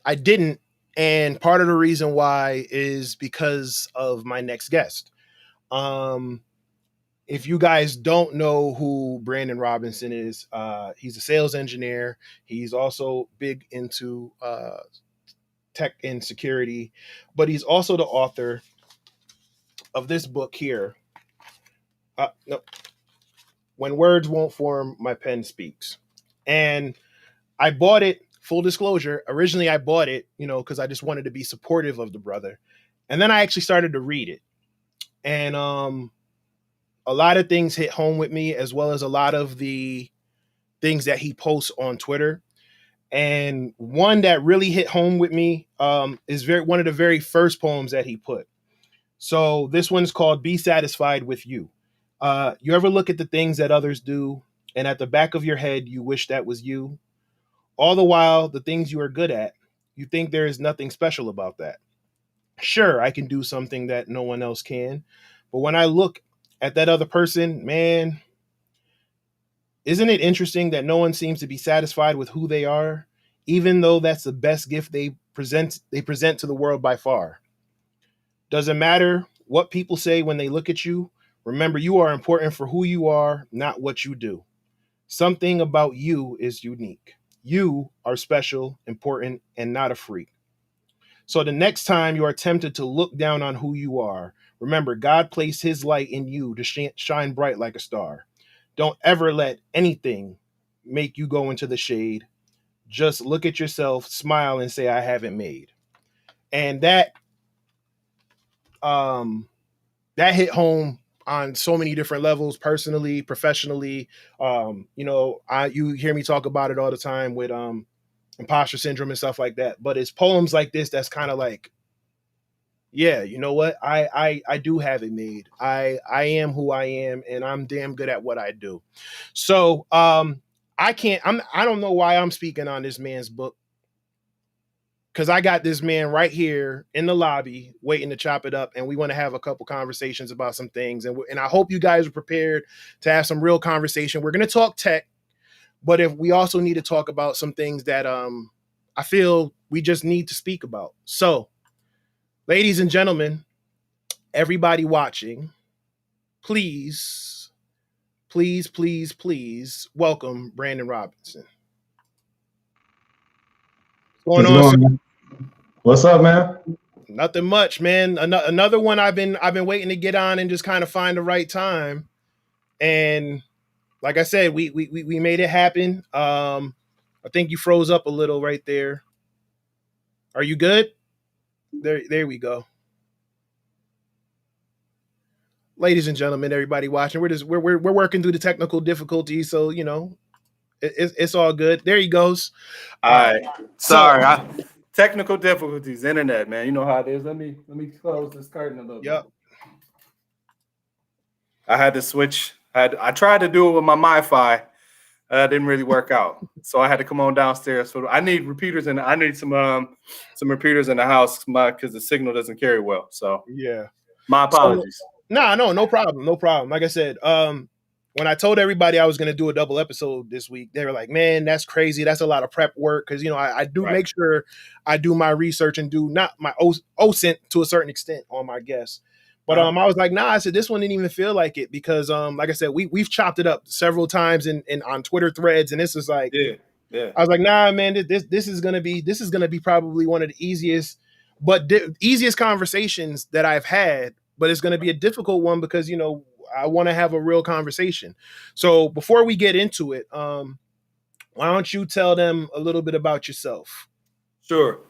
I didn't, and part of the reason why is because of my next guest. If you guys don't know who Brandon Robinson is, he's a sales engineer. He's also big into tech and security, but he's also the author of this book here. No, When Words Won't Form, My Pen Speaks. And I bought it, full disclosure. Originally, I bought it, because I just wanted to be supportive of the brother. And then I actually started to read it. And a lot of things hit home with me, as well as a lot of the things that he posts on Twitter. And one that really hit home with me is one of the very first poems that he put. So this one's called Be Satisfied with You. You ever look at the things that others do, and at the back of your head, you wish that was you? All the while, the things you are good at, you think there is nothing special about that. Sure, I can do something that no one else can. But when I look at that other person, man, isn't it interesting that no one seems to be satisfied with who they are, even though that's the best gift they present to the world by far? Doesn't matter what people say when they look at you. Remember, you are important for who you are, not what you do. Something about you is unique. You are special, important, and not a freak. So the next time you are tempted to look down on who you are, remember, God placed his light in you to shine bright like a star. Don't ever let anything make you go into the shade. Just look at yourself, smile, and say, I haven't made. And that hit home on so many different levels, personally, professionally. You hear me talk about it all the time with imposter syndrome and stuff like that. But it's poems like this that's kind of like, yeah, you know what? I do have it made. I am who I am, and I'm damn good at what I do. So I don't know why I'm speaking on this man's book, because I got this man right here in the lobby waiting to chop it up, and we want to have a couple conversations about some things. And I hope you guys are prepared to have some real conversation. We're going to talk tech, but if we also need to talk about some things that I feel we just need to speak about. So, ladies and gentlemen, everybody watching, please, please, please, please welcome Brandon Robinson. What's going on, man? What's up, man? Nothing much, man. Another one I've been waiting to get on and just kind of find the right time. And like I said, we made it happen. I think you froze up a little right there. Are you good? There we go. Ladies and gentlemen, everybody watching, we're working through the technical difficulties, so it's all good. There he goes. All right. Sorry, technical difficulties, internet, man. You know how it is. Let me close this curtain a little bit. I had to switch. I tried to do it with my MiFi. Didn't really work out, so I had to come on downstairs. So I need repeaters, and I need some repeaters in the house because the signal doesn't carry well. So yeah, my apologies. No problem. Like I said, when I told everybody I was going to do a double episode this week, they were like, man, that's crazy. That's a lot of prep work. Cause I do make sure I do my research and do not my OSINT to a certain extent on my guests. But I was like, nah, I said, this one didn't even feel like it because like I said, we've chopped it up several times in on Twitter threads. And this is like, I was like, nah, man, this is going to be probably one of the easiest conversations that I've had, but it's going to be a difficult one because, I want to have a real conversation. So before we get into it, why don't you tell them a little bit about yourself? Sure.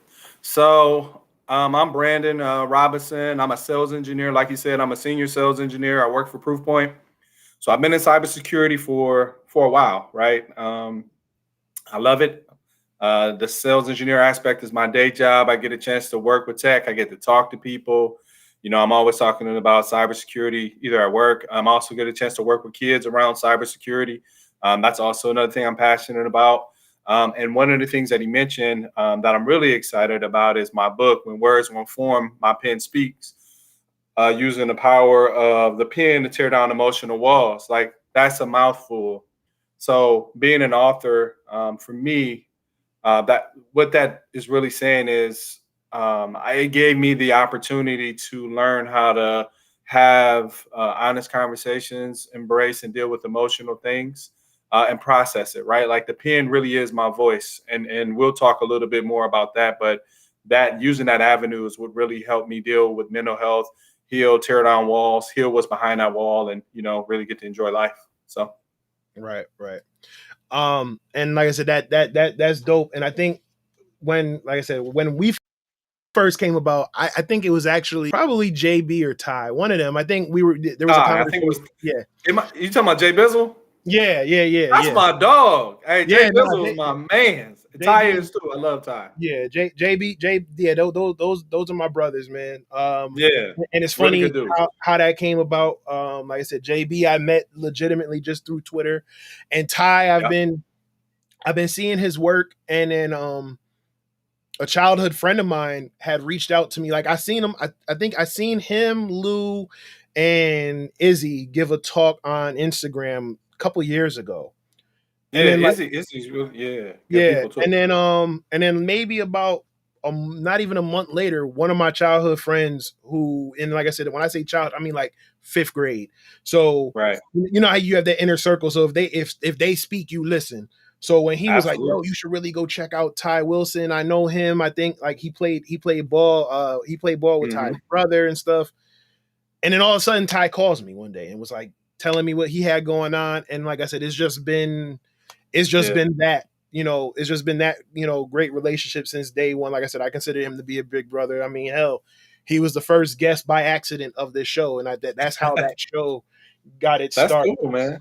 So I'm Brandon Robinson. I'm a sales engineer. Like you said, I'm a senior sales engineer. I work for Proofpoint. So I've been in cybersecurity for a while, right? I love it. The sales engineer aspect is my day job. I get a chance to work with tech. I get to talk to people. I'm always talking about cybersecurity, either at work. I'm also get a chance to work with kids around cybersecurity. That's also another thing I'm passionate about. And one of the things that he mentioned that I'm really excited about is my book, When Words Won't Form, My Pen Speaks, using the power of the pen to tear down emotional walls. Like, that's a mouthful. So being an author, for me, that what that is really saying is, it gave me the opportunity to learn how to have honest conversations, embrace and deal with emotional things, and process it, right? Like, the pen really is my voice. And we'll talk a little bit more about that. But that using that avenue is what really helped me deal with mental health, heal, tear down walls, heal what's behind that wall, and really get to enjoy life. So Right. And like I said, that's dope. And I think when we first came about, I think it was actually probably JB or Ty, one of them. I think there was a I think conversation. it was. Yeah. You talking about Jay Bizzle? Yeah. That's my dog. Hey, Jay Bizzle is my man. Ty is too. I love Ty. Yeah, JB. Yeah, those are my brothers, man. Yeah, and it's really funny good dudes. how that came about. Like I said, JB I met legitimately just through Twitter, and Ty I've been seeing his work, and then a childhood friend of mine had reached out to me. Like I seen him. I think I seen him, Lou, and Izzy give a talk on Instagram a couple years ago. And then Izzy's really people too. And then maybe about not even a month later, one of my childhood friends who, and like I said, when I say child, I mean like 5th grade. So right, you know how you have that inner circle. So if they speak, you listen. So when he was like, "Yo, you should really go check out Ty Wilson," I know him. I think like he played ball. He played ball with Ty's brother and stuff. And then all of a sudden, Ty calls me one day and was like telling me what he had going on. And like I said, it's just been that, it's just been that, great relationship since day one. Like I said, I consider him to be a big brother. I mean, hell, he was the first guest by accident of this show. And that's how that show got its start. That's cool, man.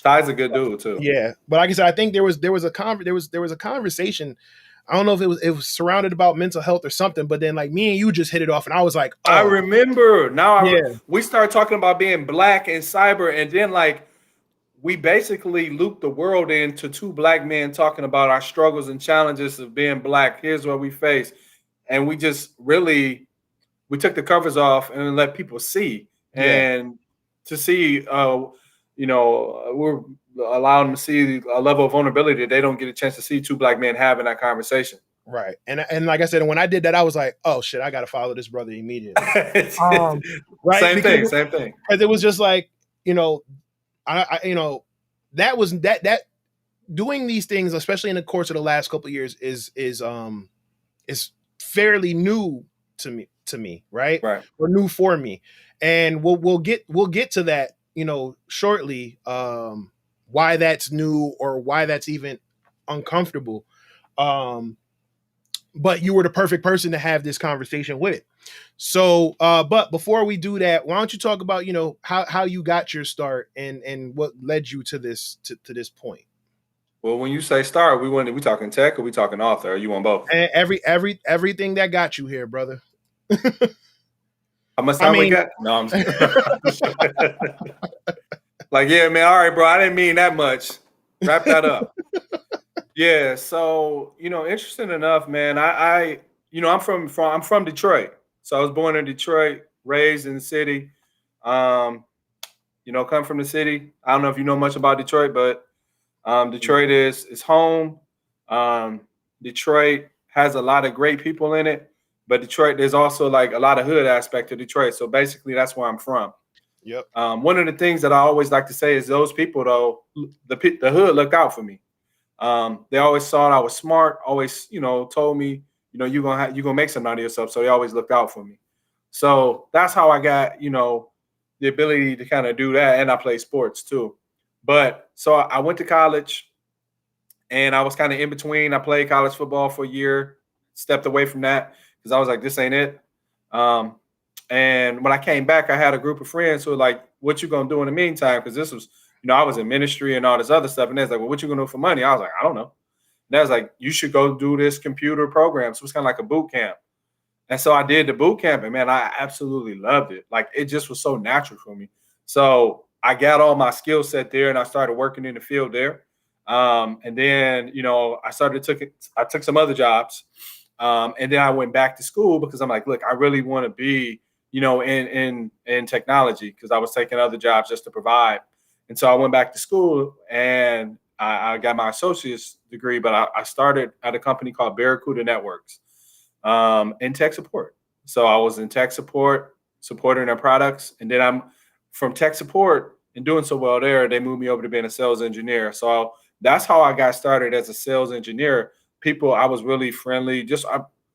Ty's a good dude too. Yeah. But like I said, I think there was a conversation. I don't know if it was surrounded about mental health or something, but then like me and you just hit it off, and I was like, I remember. Now we started talking about being black in cyber, and then like we basically looped the world into 2 black men talking about our struggles and challenges of being black. Here's what we face, and we just really took the covers off and let people see, and to see, we're allowing them to see a level of vulnerability that they don't get a chance to see 2 black men having that conversation. Right. And like I said, when I did that, I was like, oh shit, I got to follow this brother immediately. Right. Same thing. Because it was just like, I that was that doing these things, especially in the course of the last couple of years, is fairly new to me, right? Right. Or new for me. And we'll get to that, shortly, why that's new or why that's even uncomfortable. But you were the perfect person to have this conversation with. So, but before we do that, why don't you talk about, how you got your start and what led you to this point? Well, when you say start, we talking tech or we talking author? Or you want both? And everything that got you here, brother. How much time we got? No, I'm just like, yeah, man. All right, bro. I didn't mean that much. Wrap that up. Yeah. So, interesting enough, man. I'm from Detroit. So I was born in Detroit, raised in the city. Come from the city. I don't know if you know much about Detroit, but Detroit is home. Detroit has a lot of great people in it. But Detroit, there's also like a lot of hood aspect to Detroit. So basically, that's where I'm from. Yep. One of the things that I always like to say is those people, though, the hood looked out for me. They always thought I was smart. Always, told me, you're gonna make something out of yourself. So they always looked out for me. So that's how I got, the ability to kind of do that. And I play sports too. But so I went to college, and I was kind of in between. I played college football for a year, stepped away from that, because I was like, this ain't it. And when I came back, I had a group of friends who were like, what you going to do in the meantime? Because this was, I was in ministry and all this other stuff. And they're like, well, what you going to do for money? I was like, I don't know. And they was like, you should go do this computer program. So it was kind of like a boot camp. And so I did the boot camp, and man, I absolutely loved it. Like, it just was so natural for me. So I got all my skill set there, and I started working in the field there. And then, I took some other jobs. And then I went back to school because I'm like, look, I really want to be, in technology, because I was taking other jobs just to provide. And so I went back to school, and I got my associate's degree, but I started at a company called Barracuda Networks in tech support. So I was in tech support, supporting their products. And then I'm from tech support and doing so well there, they moved me over to being a sales engineer. So that's how I got started as a sales engineer. People, I was really friendly.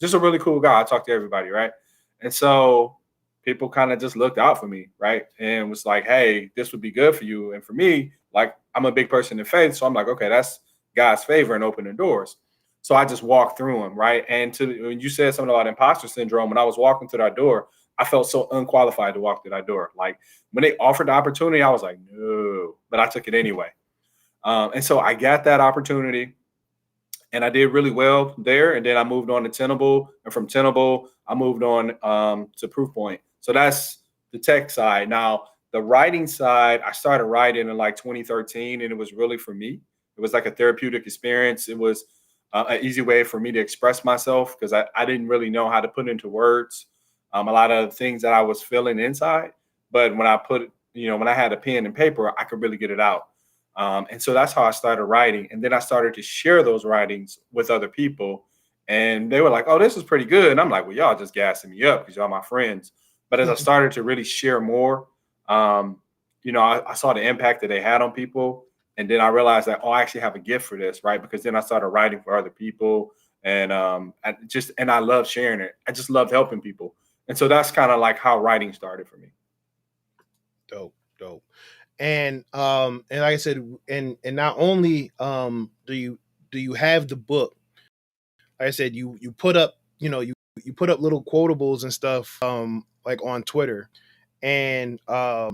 just a really cool guy. I talked to everybody, right? And so people kind of just looked out for me, right? And was like, hey, this would be good for you. And for me, like, I'm a big person in faith. So I'm like, okay, that's God's favor and opening doors. So I just walked through them, right? And when you said something about imposter syndrome, when I was walking through that door, I felt so unqualified to walk through that door. Like when they offered the opportunity, I was like, no, but I took it anyway. And so I got that opportunity and I did really well there. And then I moved on to Tenable, and from Tenable, I moved on to Proofpoint. So that's the tech side. Now, the writing side, I started writing in like 2013, and it was really for me. It was like a therapeutic experience. It was an easy way for me to express myself because I didn't really know how to put into words a lot of things that I was feeling inside. But when when I had a pen and paper, I could really get it out. And so that's how I started writing. And then I started to share those writings with other people. And they were like, oh, this is pretty good. And I'm like, well, y'all just gassing me up because y'all my friends. But as I started to really share more, I saw the impact that they had on people. And then I realized that, oh, I actually have a gift for this, right? Because then I started writing for other people. And I love sharing it. I just loved helping people. And so that's kind of like how writing started for me. Dope. And like I said, and not only do you have the book, like I said, you put up, you put up little quotables and stuff like on Twitter. And the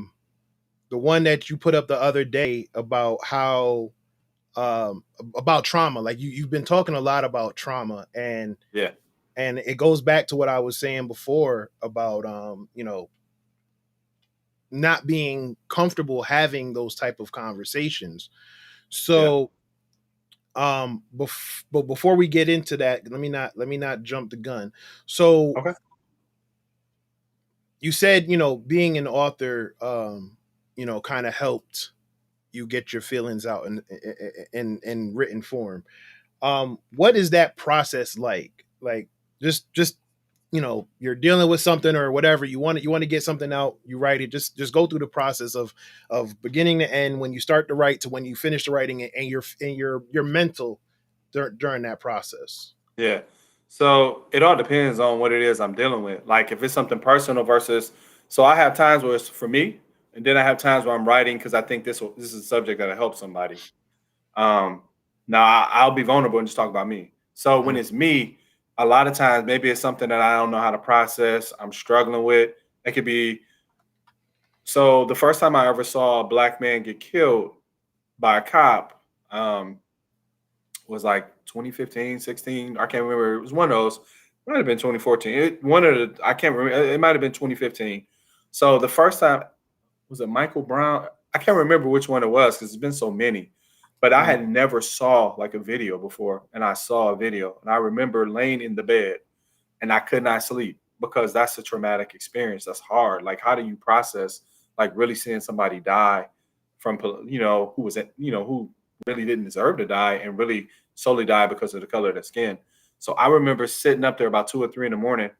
one that you put up the other day about how about trauma, like you've been talking a lot about trauma, and Yeah. and it goes back to what I was saying before about not being comfortable having those type of conversations. So but before we get into that, let me not jump the gun. So Okay. you said, being an author kind of helped you get your feelings out in written form. What is that process like? Like just you're dealing with something or whatever, you want to get something out, you write it. Just go through the process of beginning to end, when you start to write to when you finish the writing, and your mental during that process. Yeah. So it all depends on what it is I'm dealing with. Like if it's something personal versus, so I have times where it's for me, and then I have times where I'm writing because I think this is a subject that'll help somebody. Um, Now I'll be vulnerable and just talk about me. So when it's me, a lot of times maybe it's something that I don't know how to process. I'm struggling with. It could be. So the first time I ever saw a black man get killed by a cop, was like 2015, 16. I can't remember. It was one of those. It might have been 2014. I can't remember. It might have been 2015. So the first time, was it Michael Brown? I can't remember which one it was because it's been so many. But I had never saw like a video before, and I saw a video, and I remember laying in the bed, and I could not sleep because that's a traumatic experience. That's hard. Like, how do you process like really seeing somebody die from who was who really didn't deserve to die and really solely die because of the color of their skin? So I remember sitting up there about 2 or 3 in the morning,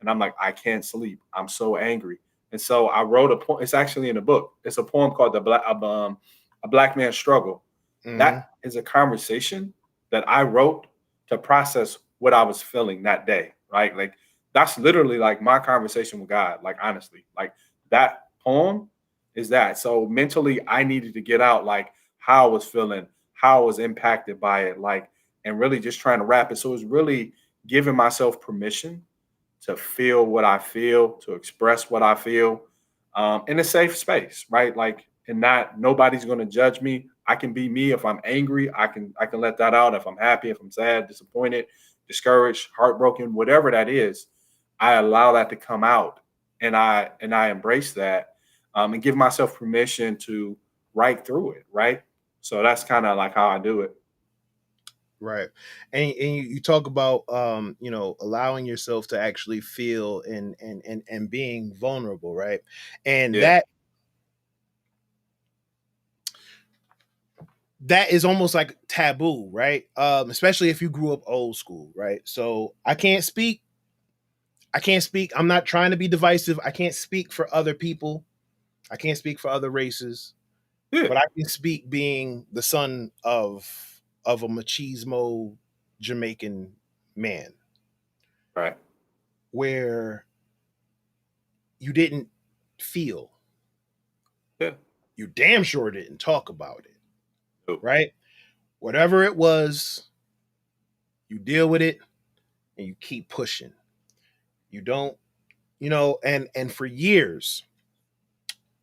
and I'm like, I can't sleep. I'm so angry. And so I wrote a poem. It's actually in a book. It's a poem called A Black Man's Struggle. That is a conversation that I wrote to process what I was feeling that day, right? Like that's literally like my conversation with God, like honestly. Like that poem is that. So mentally I needed to get out like how I was feeling, how I was impacted by it, like, and really just trying to wrap it. So it's really giving myself permission to feel what I feel, to express what I feel, in a safe space, right? Like, and not nobody's going to judge me. I can be me. If I'm angry, I can let that out. If I'm happy, if I'm sad, disappointed, discouraged, heartbroken, whatever that is, I allow that to come out, and I embrace that, and give myself permission to write through it, right? So that's kind of like how I do it. Right. And you talk about allowing yourself to actually feel and being vulnerable, right? And Yeah. that is almost like taboo, right? Especially if you grew up old school, right? So I can't speak. I'm not trying to be divisive. I can't speak for other people. I can't speak for other races, Yeah. but I can speak being the son of a machismo Jamaican man. Right. where you didn't feel. Yeah. You damn sure didn't talk about it, Nope. right? Whatever it was, you deal with it and you keep pushing. You don't, and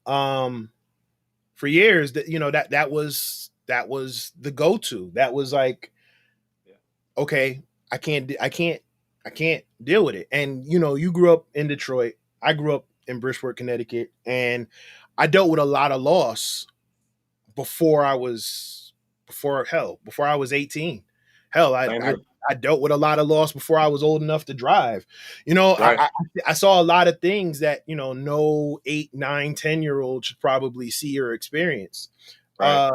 um, for years that was the go-to. That was like, Yeah. okay, I can't deal with it. And you grew up in Detroit. I grew up in Bridgeport, Connecticut, and I dealt with a lot of loss before before I was 18. Hell, I, Same I here. I dealt with a lot of loss before I was old enough to drive. You know, Right. I saw a lot of things that no 8, 9, 10-year-old should probably see or experience. Right.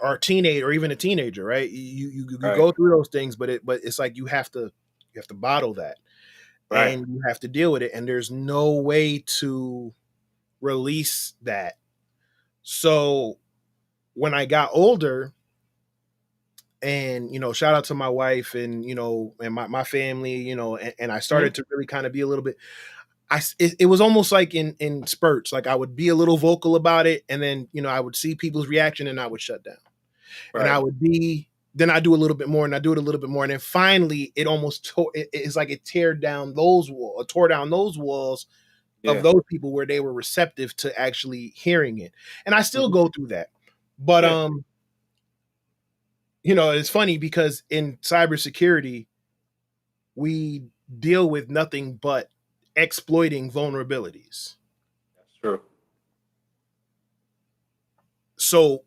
Or teenager, or even a teenager, right? You Right. go through those things, but it's like you have to bottle that, Right. and you have to deal with it, and there's no way to release that. So when I got older, and shout out to my wife, and and my family, and I Mhm. started to really kind of be a little bit, it was almost like in spurts. Like I would be a little vocal about it, and then I would see people's reaction and I would shut down. And I Right. would be then I do a little bit more, and I do it a little bit more, and then finally it almost it's like it tore down those walls of Yeah. those people where they were receptive to actually hearing it. And I still Mhm. go through that. But Yeah. it's funny because in cybersecurity we deal with nothing but exploiting vulnerabilities. That's true. So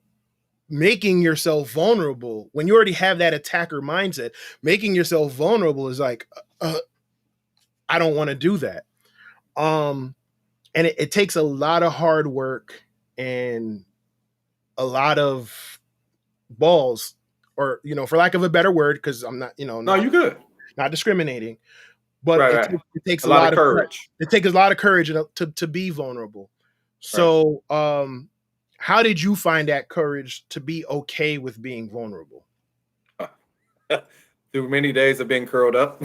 making yourself vulnerable, when you already have that attacker mindset, making yourself vulnerable is like, I don't want to do that. And it takes a lot of hard work and a lot of balls, or for lack of a better word, because I'm not, No, you good. not discriminating, but Right. it, Right. takes it takes A a lot of lot of courage. it takes a lot of courage to be vulnerable. Right. So, how did you find that courage to be okay with being vulnerable? Through many days of being curled up.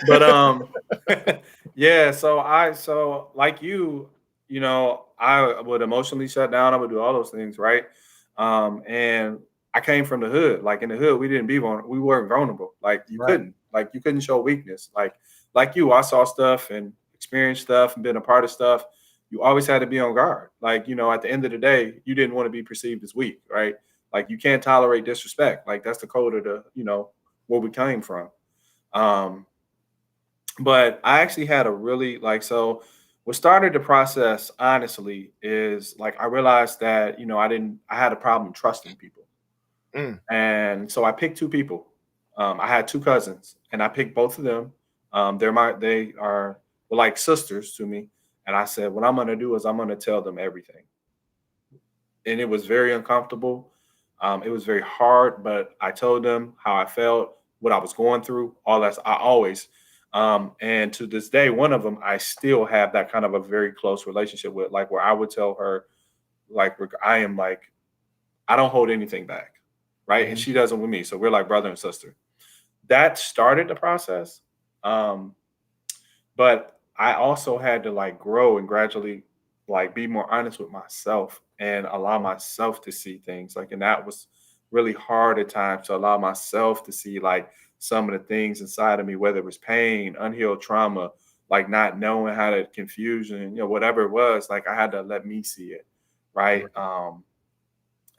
But yeah, so like I would emotionally shut down. I would do all those things, right? And I came from the hood. Like in the hood, we didn't be vulnerable. We weren't vulnerable. Right. Like you couldn't show weakness. Like you, I saw stuff and experienced stuff and been a part of stuff. You always had to be on guard. At the end of the day, you didn't want to be perceived as weak, right? Like you can't tolerate disrespect. Like that's the code of where we came from. Um, but I actually had a really what started the process honestly is like I realized that I had a problem trusting people. Mm. And so I picked two people. I had two cousins and I picked both of them. They are were like sisters to me. And I said, what I'm gonna do is I'm gonna tell them everything. And it was very uncomfortable. It was very hard, but I told them how I felt, what I was going through, all that. I always, and to this day, one of them I still have that kind of a very close relationship with, like where I would tell her, like I am like I don't hold anything back, right, and Mhm. she doesn't with me, so we're like brother and sister. That started the process, um, but I also had to like grow and gradually like be more honest with myself and allow myself to see things and that was really hard at times to allow myself to see like some of the things inside of me, whether it was pain, unhealed trauma, like not knowing how to confusion, whatever it was, like I had to let me see it. Right. Right.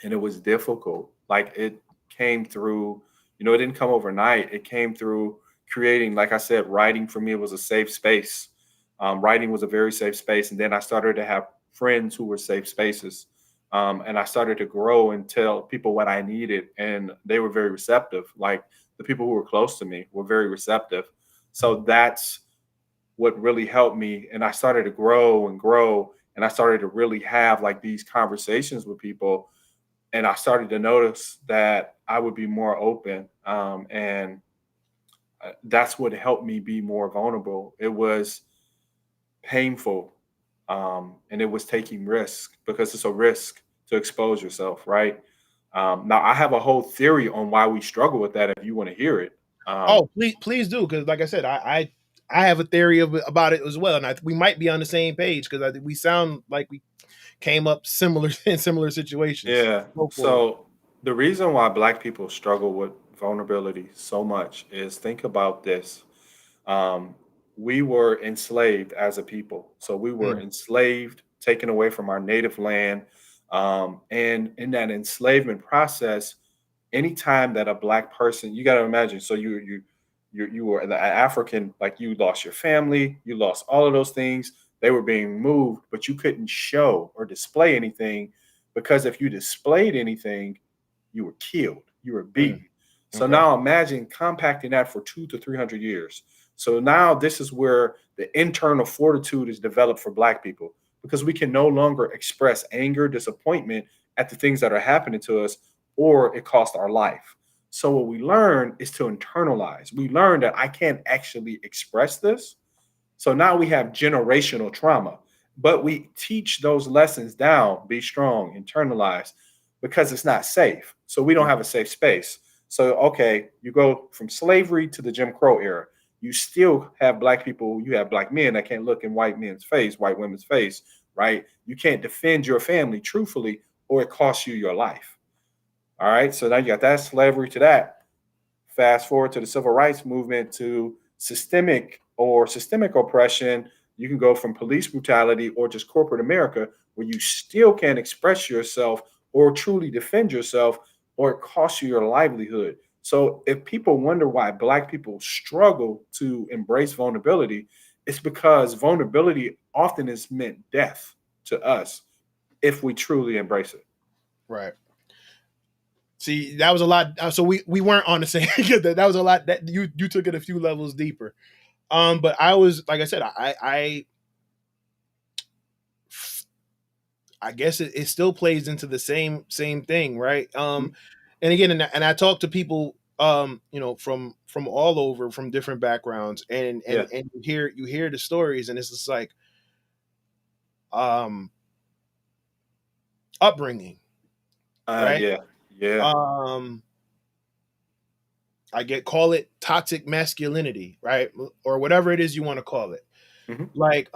And it was difficult. Like it came through, it didn't come overnight. It came through creating, like I said, writing for me was a safe space. Writing was a very safe space. And then I started to have friends who were safe spaces. And I started to grow and tell people what I needed. And they were very receptive. Like the people who were close to me were very receptive. So that's what really helped me. And I started to grow and grow. And I started to really have like these conversations with people, and I started to notice that I would be more open. And that's what helped me be more vulnerable. It was painful, and it was taking risk because it's a risk to expose yourself, right? Now, I have a whole theory on why we struggle with that if you want to hear it. Oh, please do, because like I said, I have a theory about it as well, and we might be on the same page because I think we sound like we came up similar in similar situations. Yeah. Go for it. So the reason why Black people struggle with vulnerability so much is, think about this. Um, we were enslaved as a people. So we were Mm, enslaved, taken away from our native land. And in that enslavement process, anytime that a Black person, you got to imagine, so you were the African, like you lost your family, you lost all of those things. They were being moved, but you couldn't show or display anything, because if you displayed anything, you were killed, you were mm, beaten. So okay. now imagine compacting that for 200 to 300 years. So now this is where the internal fortitude is developed for Black people, because we can no longer express anger, disappointment at the things that are happening to us, or it cost our life. So what we learn is to internalize. We learn that I can't actually express this. So now we have generational trauma, but we teach those lessons down: be strong, internalize, because it's not safe. So we don't have a safe space. So, okay, you go from slavery to the Jim Crow era. You still have Black people, you have Black men that can't look in white men's face, white women's face, right? You can't defend your family truthfully, or it costs you your life. All right. So now you got that slavery to that. Fast forward to the civil rights movement, to systemic oppression. You can go from police brutality or just corporate America, where you still can't express yourself or truly defend yourself, or it costs you your livelihood. So if people wonder why Black people struggle to embrace vulnerability, it's because vulnerability often is meant death to us if we truly embrace it. Right. See, that was a lot. So we weren't on the same. That was a lot. That you took it a few levels deeper. But I was, like I said, I guess it still plays into the same thing, right? And again, and I talk to people, from all over, from different backgrounds, and Yeah. you hear the stories, and it's just like, um, upbringing, right? Yeah. Yeah. Um, call it toxic masculinity, right, or whatever it is you want to call it. Hmm. Like,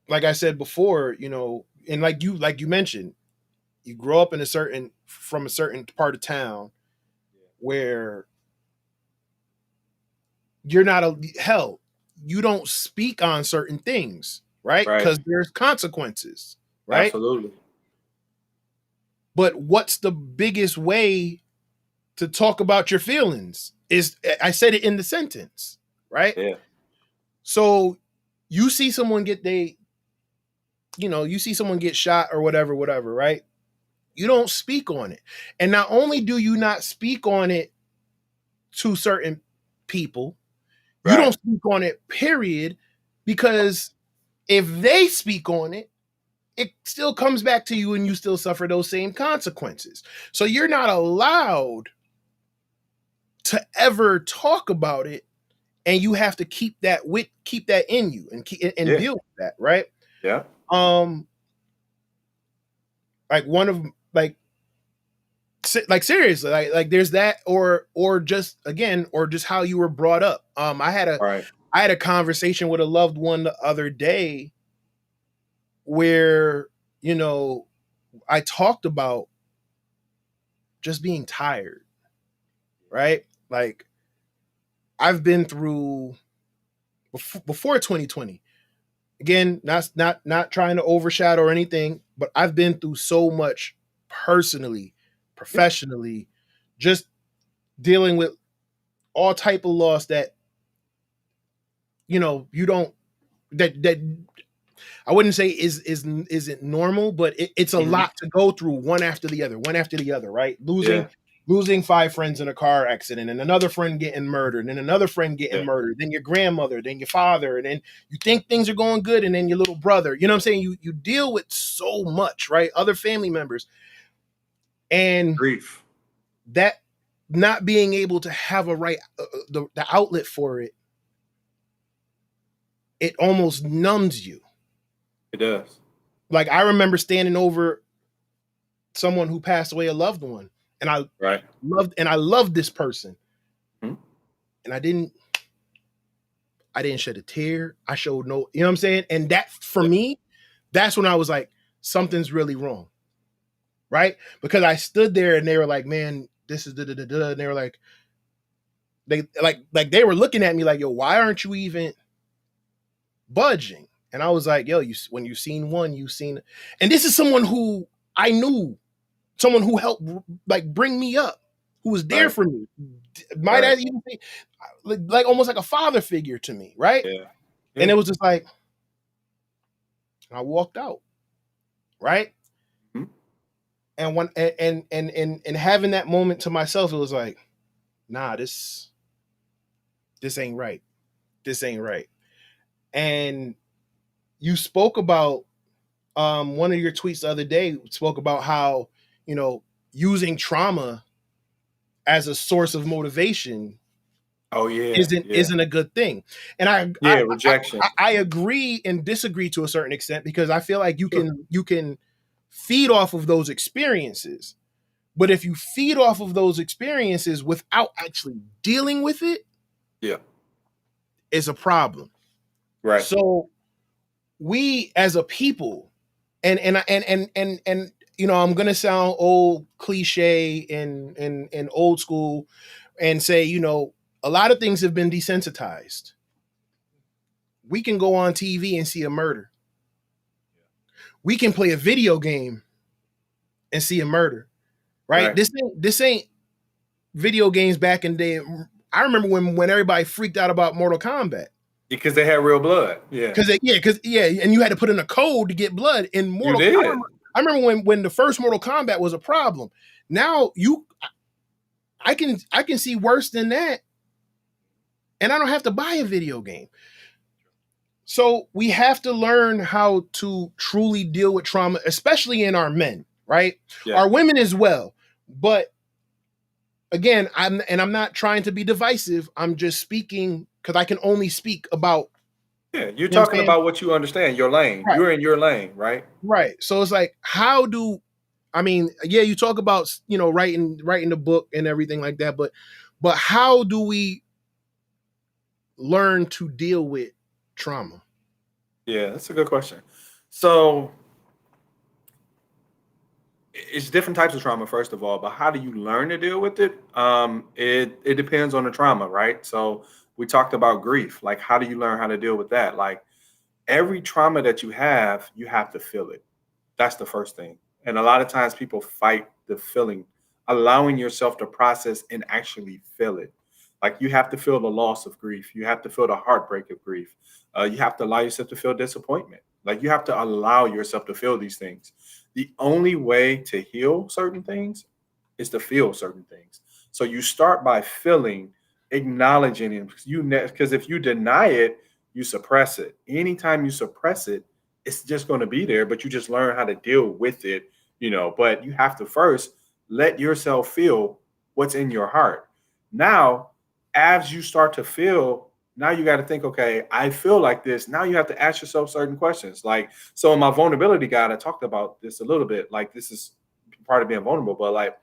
like I said before, and like you mentioned, you grow up from a certain part of town where you're not hell, you don't speak on certain things, right? Right. Because there's consequences, right? Absolutely. But what's the biggest way to talk about your feelings? Is, I said it in the sentence, right? Yeah. So you see someone you see someone get shot or whatever, right? You don't speak on it. And not only do you not speak on it to certain people, you don't Right. speak on it, period, because if they speak on it, it still comes back to you and you still suffer those same consequences. So you're not allowed to ever talk about it, and you have to keep that in you and Yeah. deal with that, right? Yeah. Um like one of like seriously, like there's that, or just again, or just how you were brought up. Right. I had a conversation with a loved one the other day where, you know, I talked about just being tired, right? Like, I've been through before 2020. Again, not trying to overshadow or anything, but I've been through so much personally, Yeah. professionally, just dealing with all type of loss that, you don't, that I wouldn't say isn't normal, but it's a Hmm. lot to go through, one after the other, right? Yeah. Losing 5 friends in a car accident, and another friend getting murdered, and another friend getting Yeah. murdered, then your grandmother, then your father, and then you think things are going good, and then your little brother. You know what I'm saying? You deal with so much, right? Other family members, and Grief. that not being able to have a right the outlet for it, it almost numbs you. It does. Like, I remember standing over someone who passed away, a loved one, and I Right. loved this person, Hmm. and I didn't shed a tear. I showed no, you know what I'm saying? And that for me, that's when I was like, something's really wrong. Right? Because I stood there and they were like, man, this is da da da da. And they were like, they were looking at me like, yo, why aren't you even budging? And I was like, yo, when you've seen one, you've seen, and this is someone who I knew, someone who helped like bring me up, who was there Right. for me. Might I even say, like almost like a father figure to me, right? Yeah. And it was just like, I walked out, right? Hmm. And when and having that moment to myself, it was like, nah, this ain't right. This ain't right. And you spoke about one of your tweets the other day spoke about how, you know, using trauma as a source of motivation Oh yeah. isn't a good thing. And Rejection. I agree and disagree to a certain extent, because I feel like Sure. you can feed off of those experiences. But if you feed off of those experiences without actually dealing with it, Yeah. it's a problem. Right. So we as a people, and you know, I'm gonna sound old, cliche, and old school, and say, you know, a lot of things have been desensitized. We can go on TV and see a murder. We can play a video game and see a murder. Right? Right. This ain't video games back in the day. I remember when everybody freaked out about Mortal Kombat. Because they had real blood. Yeah. Because and you had to put in a code to get blood in Mortal. You did. I remember when the first Mortal Kombat was a problem. Now I can see worse than that, and I don't have to buy a video game. So we have to learn how to truly deal with trauma, especially in our men, right? Yeah. Our women as well. But again, I'm not trying to be divisive. I'm just speaking because I can only speak about. Yeah, you're talking about what you understand, your lane. Right. You're in your lane, right? Right. So it's like, you talk about, you know, writing the book and everything like that, but how do we learn to deal with trauma? Yeah, that's a good question. So it's different types of trauma, first of all, but how do you learn to deal with it? It depends on the trauma, right? So we talked about grief. Like, how do you learn how to deal with that? Like, every trauma that you have to feel it. That's the first thing. And a lot of times people fight the feeling, allowing yourself to process and actually feel it. Like, you have to feel the loss of grief. You have to feel the heartbreak of grief. You have to allow yourself to feel disappointment. Like, you have to allow yourself to feel these things. The only way to heal certain things is to feel certain things. So you start by feeling, acknowledging it, because if you deny it, you suppress it. Anytime you suppress it, it's just going to be there, but you just learn how to deal with it, you know. But you have to first let yourself feel what's in your heart. Now, as you start to feel, now you got to think, okay, I feel like this. Now you have to ask yourself certain questions. Like, so in my vulnerability guide, I talked about this a little bit. Like, this is part of being vulnerable, but like,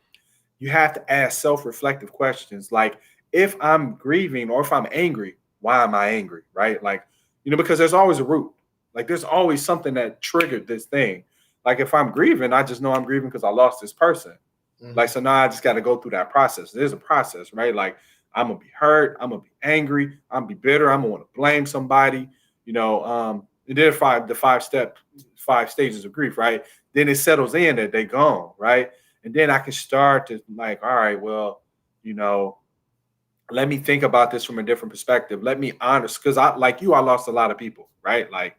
you have to ask self-reflective questions. Like, if I'm grieving or if I'm angry, why am I angry? Right? Like, you know, because there's always a root. Like, there's always something that triggered this thing. Like, if I'm grieving, I just know I'm grieving because I lost this person. Mm-hmm. Like, so now I just got to go through that process. There's a process, right? Like, I'm going to be hurt. I'm going to be angry. I'm going to be bitter. I'm going to want to blame somebody, you know. And then the five stages of grief, right? Then it settles in that they're gone, right? And then I can start to like, all right, well, you know, let me think about this from a different perspective. Let me honest, because I lost a lot of people, right? Like,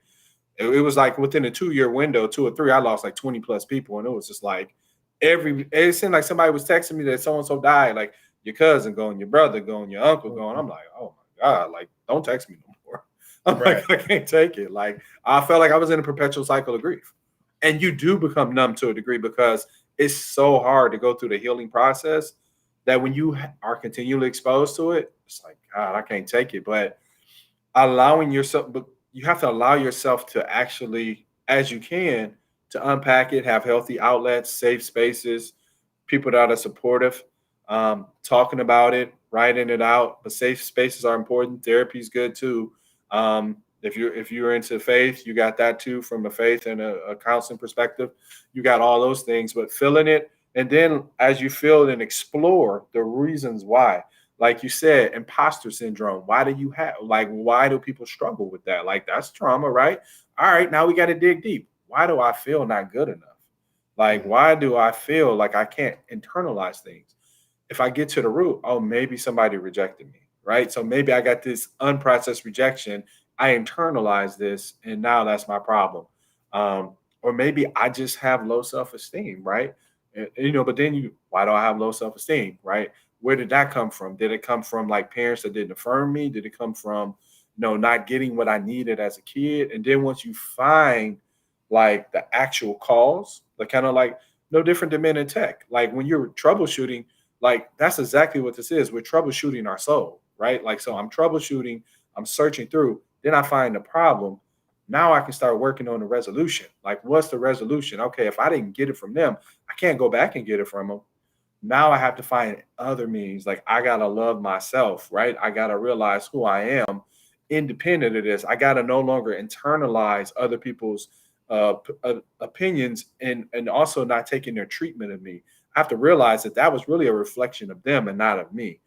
it was like within a 2-year window, 2 or 3, I lost like 20 plus people. And it was just like it seemed like somebody was texting me that so-and-so died, like your cousin going, your brother going, your uncle going. I'm like, oh my God, like, don't text me no more. I'm like, I can't take it. Like, I felt like I was in a perpetual cycle of grief. And you do become numb to a degree because it's so hard to go through the healing process that when you are continually exposed to it, it's like, God, I can't take it. But you have to allow yourself to actually, as you can, to unpack it, have healthy outlets, safe spaces, people that are supportive, talking about it, writing it out. But safe spaces are important. Therapy is good too. If you're into faith, you got that too from a faith and a counseling perspective. You got all those things, but feeling it, and then as you feel it and explore the reasons why. Like you said, imposter syndrome. Why do you have like why do people struggle with that? Like that's trauma, right? All right, now we got to dig deep. Why do I feel not good enough? Like, why do I feel like I can't internalize things? If I get to the root, oh, maybe somebody rejected me, right? So maybe I got this unprocessed rejection. I internalized this, and now that's my problem. Or maybe I just have low self esteem, right? But then why do I have low self esteem, right? Where did that come from? Did it come from like parents that didn't affirm me? Did it come from, not getting what I needed as a kid? And then once you find like the actual cause, like kind of like no different than men in tech. Like when you're troubleshooting, like that's exactly what this is. We're troubleshooting our soul, right? Like, so I'm troubleshooting, I'm searching through, then I find the problem. Now I can start working on the resolution. Like, what's the resolution? Okay, if I didn't get it from them, I can't go back and get it from them. Now I have to find other means. Like, I got to love myself, right? I got to realize who I am independent of this. I got to no longer internalize other people's opinions and also not taking their treatment of me. I have to realize that was really a reflection of them and not of me.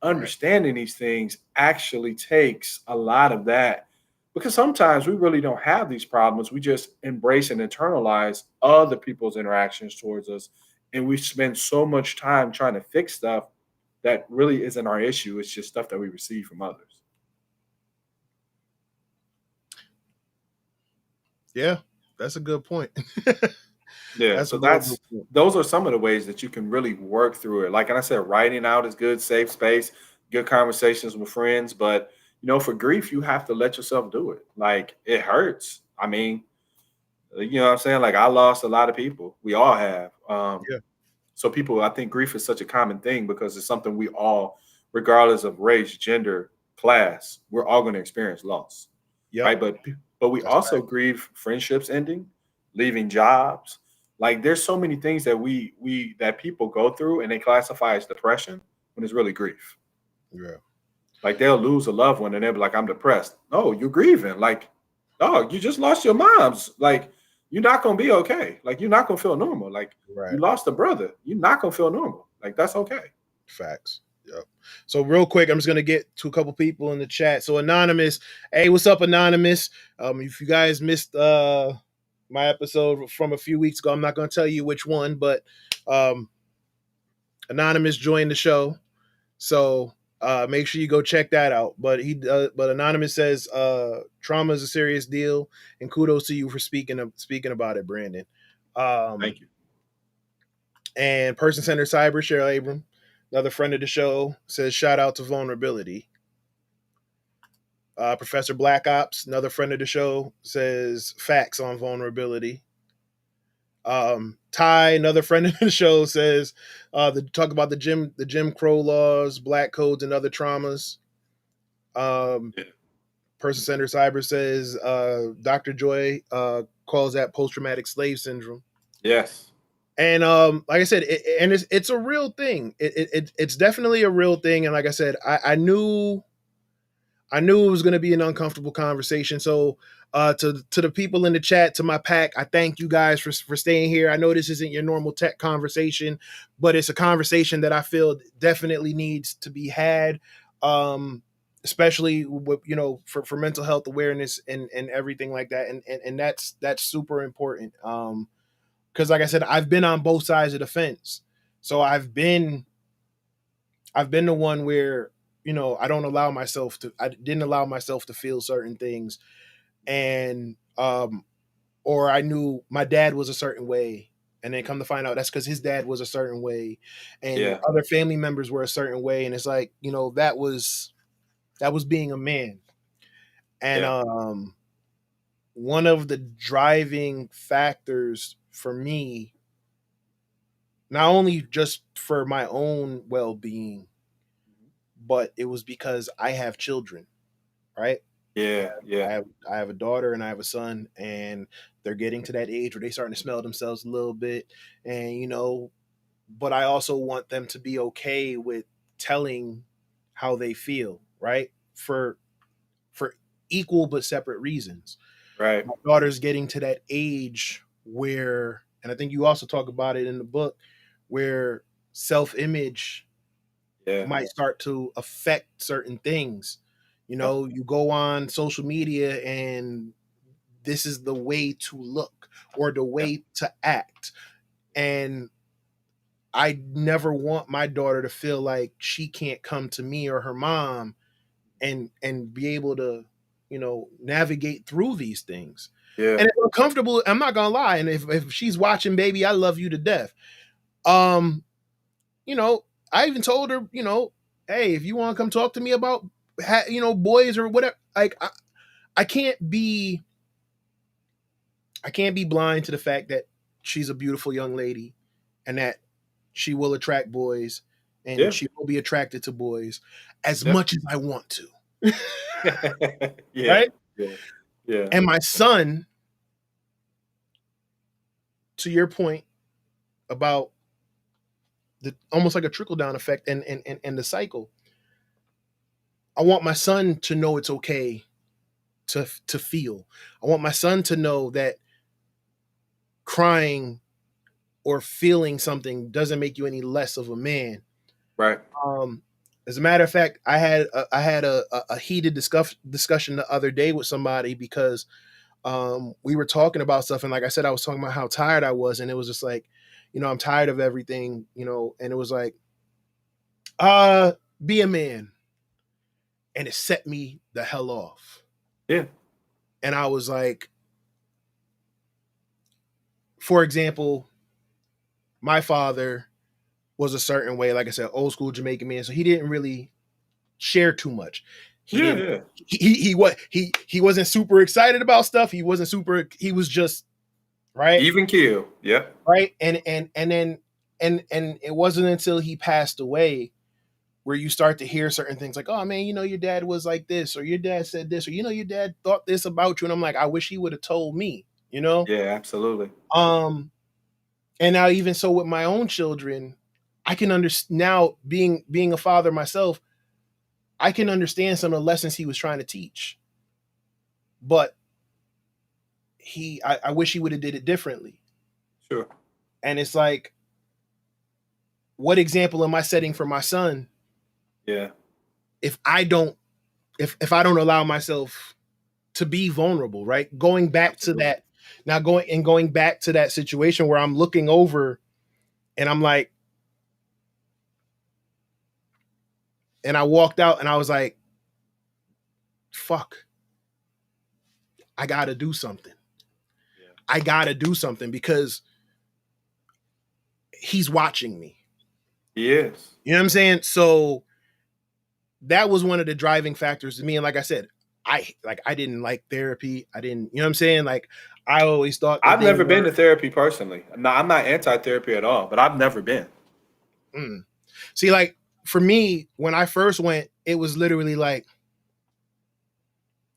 Understanding these things actually takes a lot of that, because sometimes we really don't have these problems. We just embrace and internalize other people's interactions towards us. And we spend so much time trying to fix stuff that really isn't our issue. It's just stuff that we receive from others. Yeah, that's a good point. Yeah, so those are some of the ways that you can really work through it. Like I said, writing out is good, safe space, good conversations with friends. But for grief, you have to let yourself do it. Like, it hurts. I mean, you know what I'm saying? Like, I lost a lot of people. We all have. Yeah. So I think grief is such a common thing because it's something we all, regardless of race, gender, class, we're all going to experience loss. Yep. Right. But we also grieve friendships ending, leaving jobs. Like, there's so many things that that people go through and they classify as depression when it's really grief. Yeah. Like, they'll lose a loved one and they'll be like, I'm depressed. No, you're grieving. Like, dog, you just lost your mom's. Like, you're not going to be okay. Like, you're not going to feel normal. Like, you lost a brother. You're not going to feel normal. Like, that's okay. Facts. Yep. So real quick, I'm just going to get to a couple people in the chat. So Anonymous, hey, what's up, Anonymous? If you guys missed my episode from a few weeks ago, I'm not going to tell you which one, but Anonymous joined the show. So make sure you go check that out. But Anonymous says trauma is a serious deal, and kudos to you for speaking about it, Brandon. Thank you. And Person Centered Cyber, Cheryl Abram, another friend of the show, says shout out to vulnerability. Professor Black Ops, another friend of the show, says facts on vulnerability. Ty, another friend of the show, says talk about the Jim Crow laws, black codes, and other traumas. Person Centered Cyber says Dr. Joy calls that post-traumatic slave syndrome. Yes. And like I said, it's a real thing. It's definitely a real thing. And like I said, I knew it was going to be an uncomfortable conversation. So to the people in the chat, to my pack, I thank you guys for staying here. I know this isn't your normal tech conversation, but it's a conversation that I feel definitely needs to be had, especially with, for mental health awareness and everything like that. And that's super important. Because like I said, I've been on both sides of the fence. So I've been the one where, I didn't allow myself to feel certain things. And, or I knew my dad was a certain way. And then come to find out that's because his dad was a certain way. And other family members were a certain way. And it's like, that was being a man. And, one of the driving factors for me, not only just for my own well-being, but it was because I have children, right? Yeah. I have a daughter and I have a son, and they're getting to that age where they're starting to smell themselves a little bit. And, but I also want them to be okay with telling how they feel, right? For equal but separate reasons. Right. My daughter's getting to that age where, and I think you also talk about it in the book, where self-image Yeah. might start to affect certain things. You know, you go on social media and this is the way to look or the way to act. And I never want my daughter to feel like she can't come to me or her mom and be able to, you know, navigate through these things. Yeah. And it's uncomfortable, I'm not gonna lie. And if she's watching, baby, I love you to death. You know, I even told her, you know, hey, if you want to come talk to me about, you know, boys or whatever, like I can't be blind to the fact that she's a beautiful young lady and that she will attract boys and Yeah. she will be attracted to boys as Yeah. much as I want to. Yeah. Right? Yeah. Yeah. And my son, to your point about the almost like a trickle down effect and the cycle, I want my son to know it's okay to feel. I want my son to know that crying or feeling something doesn't make you any less of a man. Right. As a matter of fact, I had a heated discussion the other day with somebody because we were talking about stuff, and like I said, I was talking about how tired I was, and it was just like, you know, I'm tired of everything, you know, and it was like, be a man, and it set me the hell off. Yeah. And I was like, for example, my father was a certain way, like I said, old school Jamaican man, so he didn't really share too much. He Yeah. didn't. Yeah. He wasn't super excited about stuff. He was just right. Even kill. Yeah. Right. And then it wasn't until he passed away where you start to hear certain things like, oh man, you know, your dad was like this, or your dad said this, or you know, your dad thought this about you. And I'm like, I wish he would have told me, you know? Yeah, absolutely. And now even so with my own children, I can understand now being a father myself, I can understand some of the lessons he was trying to teach. But I wish he would have did it differently. Sure. And it's like, what example am I setting for my son? Yeah. If I don't allow myself to be vulnerable, right? Going back to that, now going back to that situation where I'm looking over and I'm like, and I walked out and I was like, fuck, I gotta do something. Yeah. I gotta do something because he's watching me. Yes. You know what I'm saying? So that was one of the driving factors to me. And like I said, I didn't like therapy. I didn't, you know what I'm saying? Like I always thought I've never been to therapy personally. No, I'm not anti-therapy at all, but I've never been. See, like for me, when I first went, it was literally like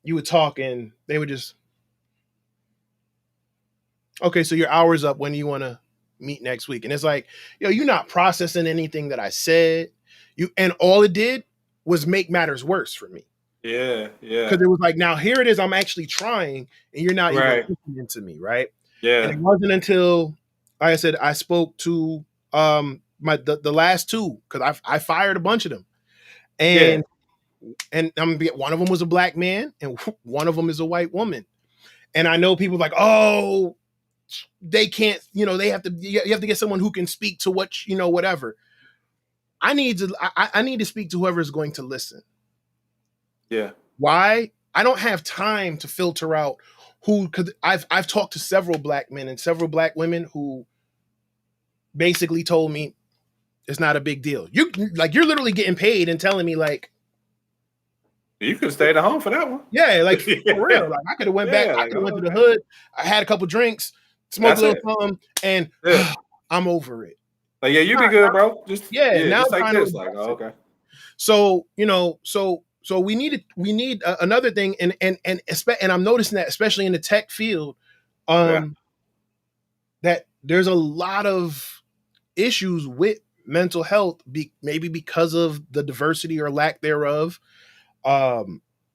you would talk and they would just, okay, so your hour's up. When do you want to meet next week? And it's like, yo, you're not processing anything that I said. And all it did was make matters worse for me. Yeah, yeah. Because it was like, now here it is, I'm actually trying, and you're not Right. even listening to me, right? Yeah. And it wasn't until, like I said, I spoke to the last two, because I fired a bunch of them, and one of them was a black man, and one of them is a white woman, and I know people like, oh, they can't, you know, you have to get someone who can speak to what, you know, whatever. I need to speak to whoever is going to listen. Yeah. Why? I don't have time to filter out who, because I've talked to several black men and several black women who basically told me it's not a big deal. You're literally getting paid and telling me like, you could have stayed at home for that one. Yeah, like for real. Like I could have went back. I could have went to the hood. I had a couple drinks, smoked a little something, and I'm over it. Like, yeah, you be good, bro. Just now just like this. Like, oh, okay. So you know, so we need another thing, and I'm noticing that especially in the tech field, that there's a lot of issues with mental health, maybe because of the diversity or lack thereof,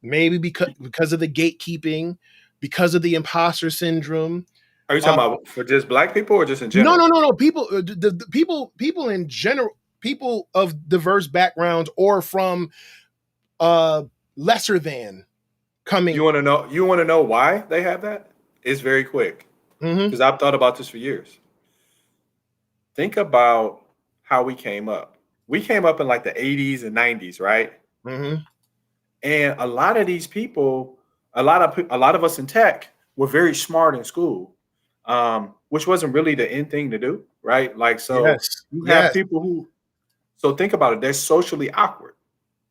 maybe because of the gatekeeping, because of the imposter syndrome. Are you talking about for just black people or just in No, general? no. People, the people in general, people of diverse backgrounds or from lesser than coming. You want to know? You want to know why they have that? It's very quick because I've thought about this for years. Think about how we came up. We came up in like the 80s and 90s, right? And a lot of these people, a lot of us in tech were very smart in school, which wasn't really the end thing to do, right? Like, so Yes, you have yes. people who, so think about it, they're socially awkward.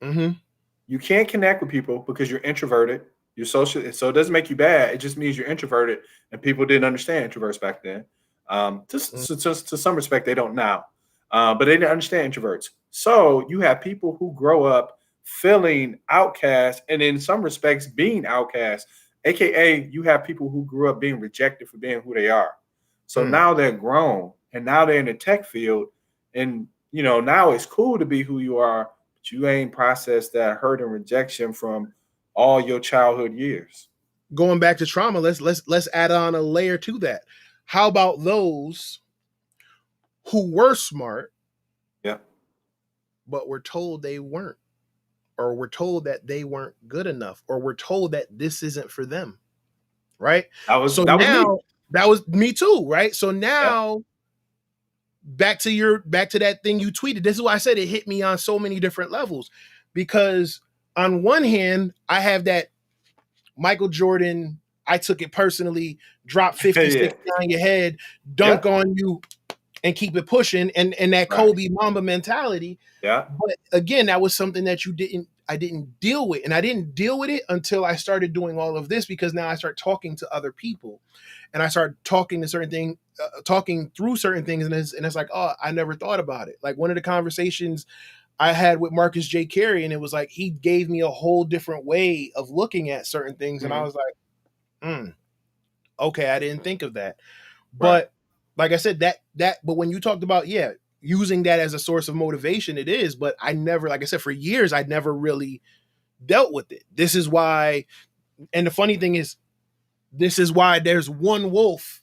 You can't connect with people because you're introverted. You're social, so it doesn't make you bad. It just means you're introverted, and people didn't understand introverts back then. To some respect, they don't now, but they didn't understand introverts. So you have people who grow up feeling outcast, and in some respects, being outcast. AKA, you have people who grew up being rejected for being who they are. So now they're grown, and now they're in the tech field, and now it's cool to be who you are. You ain't processed that hurt and rejection from all your childhood years. Going back to trauma, let's add on a layer to that. How about those who were smart, Yeah, but were told they weren't, or were told that they weren't good enough, or were told that this isn't for them, right? that was So me. now that was me too, right? So Yeah. now back to that thing you tweeted. This is why I said it hit me on so many different levels, because on one hand, I have that Michael Jordan, I took it personally, drop 50, Yeah. 60 on your head, dunk on you, and keep it pushing, and that Kobe Mamba mentality. Yeah. But again, that was something that I didn't deal with. And I didn't deal with it until I started doing all of this, because now I start talking to other people, and I start talking through certain things, and it's like, oh, I never thought about it. Like one of the conversations I had with Marcus J. Carey, and it was like he gave me a whole different way of looking at certain things, and I was like, okay, I didn't think of that. But like I said, but when you talked about using that as a source of motivation, it is. But I never, like I said, for years, I never really dealt with it. This is why, and the funny thing is, this is why there's one wolf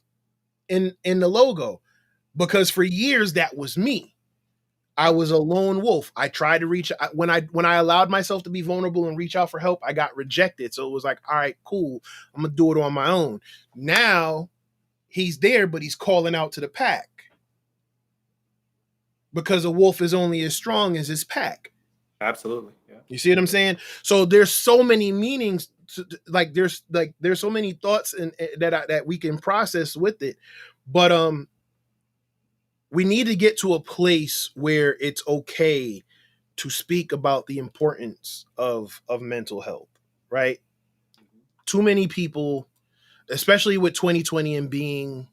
in the logo, because for years that was me. I was a lone wolf. I tried to reach when I allowed myself to be vulnerable and reach out for help, I got rejected. So it was like, all right, cool. I'm gonna do it on my own. Now he's there, but he's calling out to the pack, because a wolf is only as strong as his pack. Absolutely. Yeah. You see what I'm saying? So there's so many meanings. There's so many thoughts that we can process with it, but we need to get to a place where it's okay to speak about the importance of mental health, right? Too many people, especially with 2020 and being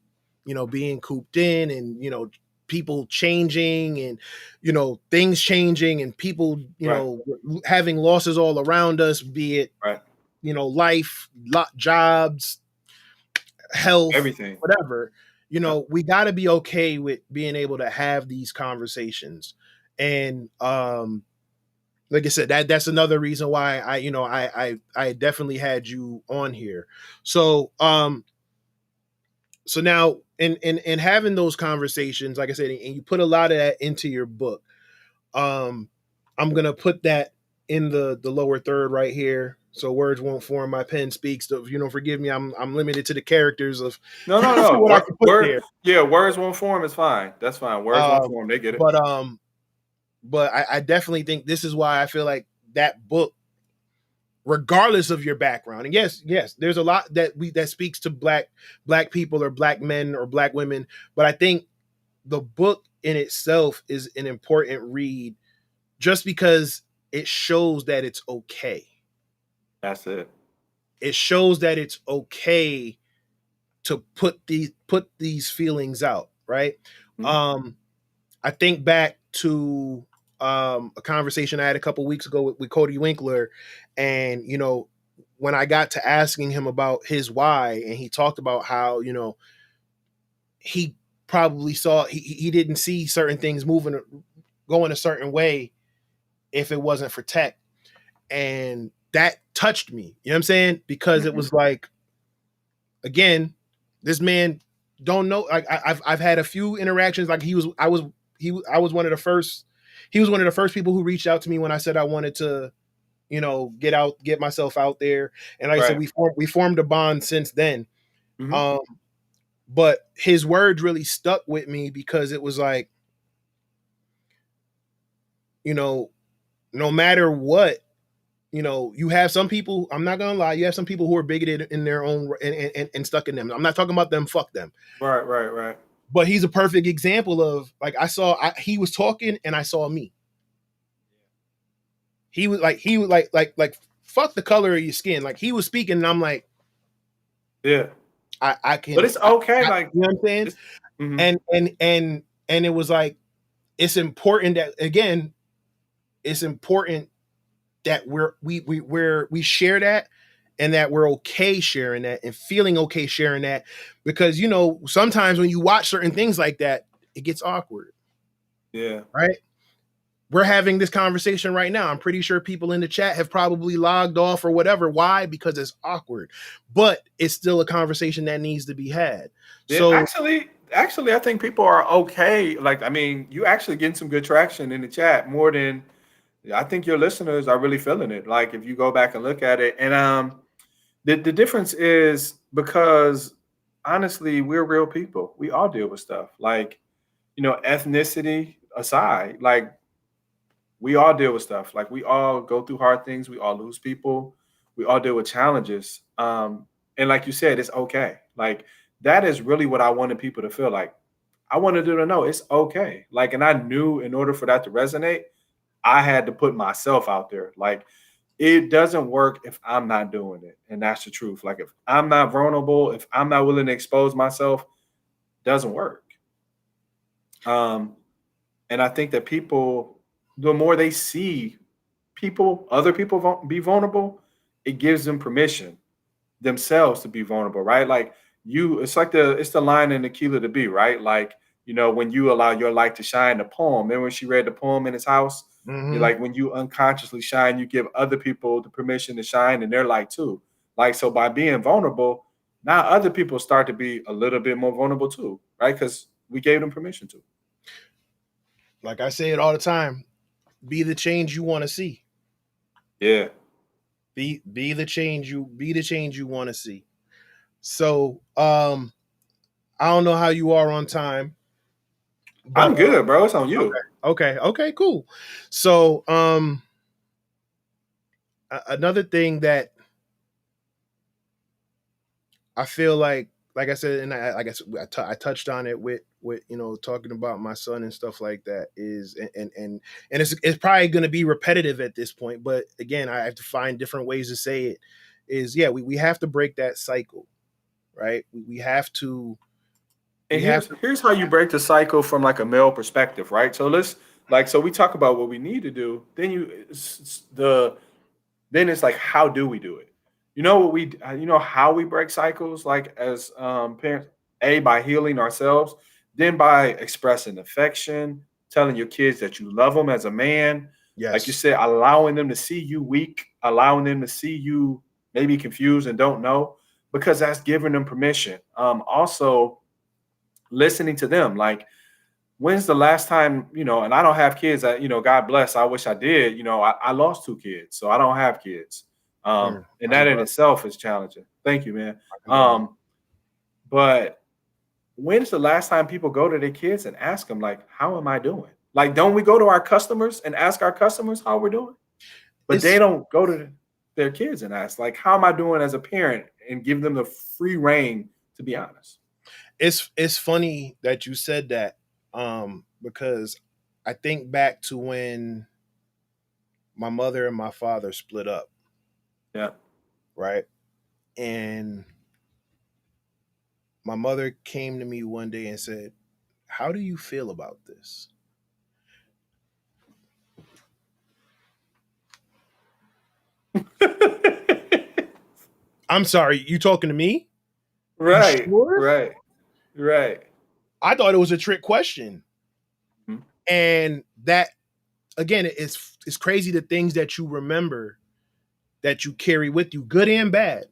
cooped in, and people changing, and things changing, and people having losses all around us, be it life, jobs, health, everything, whatever. We got to be okay with being able to have these conversations. And like I said, that's another reason why I definitely had you on here. So so now in having those conversations, like I said, and you put a lot of that into your book. I'm gonna put that in the lower third right here. So words won't form, my pen speaks. So, forgive me, I'm limited to the characters of no. what I can put there. Yeah, words won't form is fine. That's fine. Words won't form. They get it. But I definitely think this is why I feel like that book, regardless of your background, and yes, there's a lot that speaks to black people, or black men, or black women, but I think the book in itself is an important read, just because it shows that it's okay. That's it. It shows that it's okay to put these feelings out, right? I think back to a conversation I had a couple weeks ago with Cody Winkler, and when I got to asking him about his why, and he talked about how he probably saw he didn't see certain things going a certain way if it wasn't for tech. And that touched me. You know what I'm saying? Because it was like, again, this man don't know. Like I've had a few interactions. Like I was one of the first. He was one of the first people who reached out to me when I said I wanted to, get myself out there. And like I said, we formed a bond since then. But his words really stuck with me because it was like, no matter what, you have some people, I'm not gonna lie, you have some people who are bigoted in their own and stuck in them. I'm not talking about them, fuck them. Right. But he's a perfect example of, like, he was talking and I saw me. He was like fuck the color of your skin. Like, he was speaking and I'm like, yeah, I can, but it's okay. like, you know what I'm saying? And it was like, it's important that, again, it's important that we share that, and that we're okay sharing that and feeling okay sharing that, because sometimes when you watch certain things like that, it gets awkward. Yeah. Right. We're having this conversation right now. I'm pretty sure people in the chat have probably logged off or whatever. Why? Because it's awkward, but it's still a conversation that needs to be had. Yeah, So actually, I think people are okay. Like, I mean, you actually getting some good traction in the chat more than I think your listeners are really feeling it. Like, if you go back and look at it, and the difference is because honestly, we're real people. We all deal with stuff. Like, ethnicity aside, like, we all deal with stuff. Like, we all go through hard things. We all lose people. We all deal with challenges. And like you said, it's okay. Like, that is really what I wanted people to feel like. I wanted them to know it's okay. Like, and I knew in order for that to resonate, I had to put myself out there. Like, it doesn't work if I'm not doing it. And that's the truth. Like, if I'm not vulnerable, if I'm not willing to expose myself, it doesn't work. And I think that people, the more they see other people be vulnerable, it gives them permission themselves to be vulnerable, right? Like, it's the line in Aquila to be, right? Like, when you allow your light to shine, the poem. Remember when she read the poem in his house? You're like, when you unconsciously shine, you give other people the permission to shine in their light too. Like, so by being vulnerable, now other people start to be a little bit more vulnerable too, right? Because we gave them permission to. like I say it all the time, be the change you want to see. Yeah. Be the change you want to see. So, I don't know how you are on time. But, I'm good, bro. It's on you. Okay, cool. So, another thing that I feel like I said, and I guess I touched on it with talking about my son and stuff like that, is, and it's probably going to be repetitive at this point, but again, I have to find different ways to say it. Is, yeah, we have to break that cycle, right? We have to. And here's how you break the cycle from like a male perspective, right? So so we talk about what we need to do. Then it's like, how do we do it? How we break cycles, like, as parents, by healing ourselves, then by expressing affection, telling your kids that you love them as a man. Yes. Like you said, allowing them to see you weak, allowing them to see you maybe confused and don't know, because that's giving them permission. Also, listening to them. Like, when's the last time, and I don't have kids, God bless, I wish I did. I lost 2 kids, so I don't have kids. And that in itself is challenging. Thank you, man. But when's the last time people go to their kids and ask them, like, how am I doing? Like, don't we go to our customers and ask our customers how we're doing? But they don't go to their kids and ask, like, how am I doing as a parent, and give them the free reign to be honest. It's funny that you said that, because I think back to when my mother and my father split up. Yeah. Right. And my mother came to me one day and said, "How do you feel about this?" I'm sorry, you talking to me? Right. Sure? Right. I thought it was a trick question. Mhm. And that, again, it's crazy the things that you remember that you carry with you, good and bad.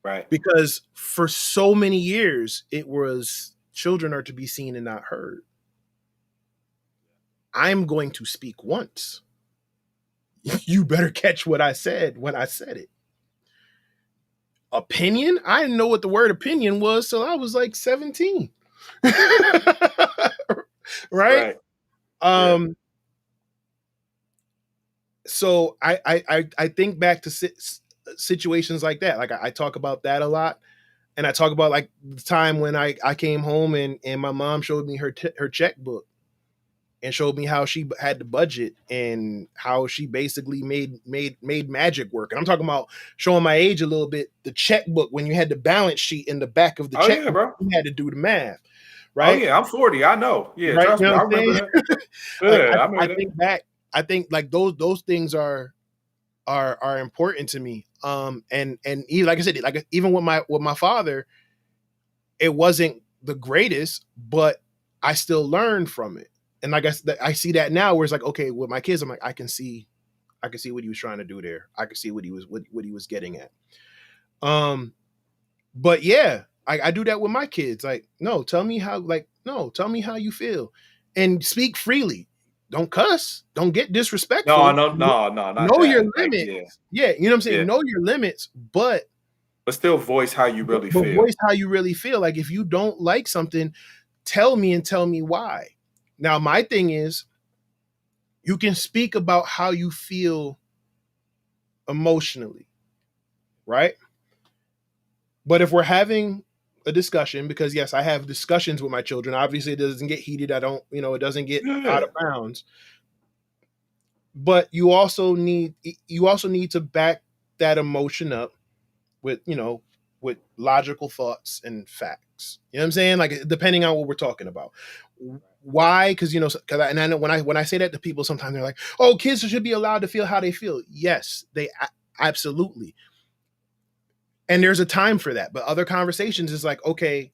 Right. Because for so many years, it was children are to be seen and not heard. I'm going to speak once. You better catch what I said when I said it. Opinion? I didn't know what the word opinion was till I was like 17. Right? Yeah. So I think back to situations like that. Like I talk about that a lot. And I talk about like the time when I came home and my mom showed me her checkbook and showed me how she had the budget and how she basically made magic work. And I'm talking about showing my age a little bit. The checkbook, when you had the balance sheet in the back of the Oh, yeah, checkbook, bro. you had to do the math, Oh, right? yeah, I'm 40. I know. Yeah, Right? trust You me. know I what I'm remember saying? that. Like Yeah, I I remember that. think back. I think like those things are important to me. And even, like I said, like even with my father, it wasn't the greatest, but I still learned from it. And like I see that now, where it's like, okay, with my kids, I'm like, I can see what he was trying to do there. I can see what he was getting at. But yeah, I do that with my kids. Like, no, tell me how. Like, no, tell me how you feel, and speak freely. Don't cuss. Don't get disrespectful. No, not Know your that. Like, limits. yeah, Yeah, you know what I'm saying. yeah. Know your limits, but But still voice how you really voice feel. how you really feel. Like if you don't like something, tell me and tell me why. Now, my thing is, you can speak about how you feel emotionally, right? But if we're having a discussion, because yes, I have discussions with my children. Obviously, it doesn't get heated. I don't, it doesn't get out Yeah. of bounds. But you also need to back that emotion up with, with logical thoughts and facts. You know what I'm saying? Like depending on what we're talking about. Why? Because and I know when I say that to people, sometimes they're like, "Oh, kids should be allowed to feel how they feel." Yes, they absolutely. And there's a time for that. But other conversations is like, okay,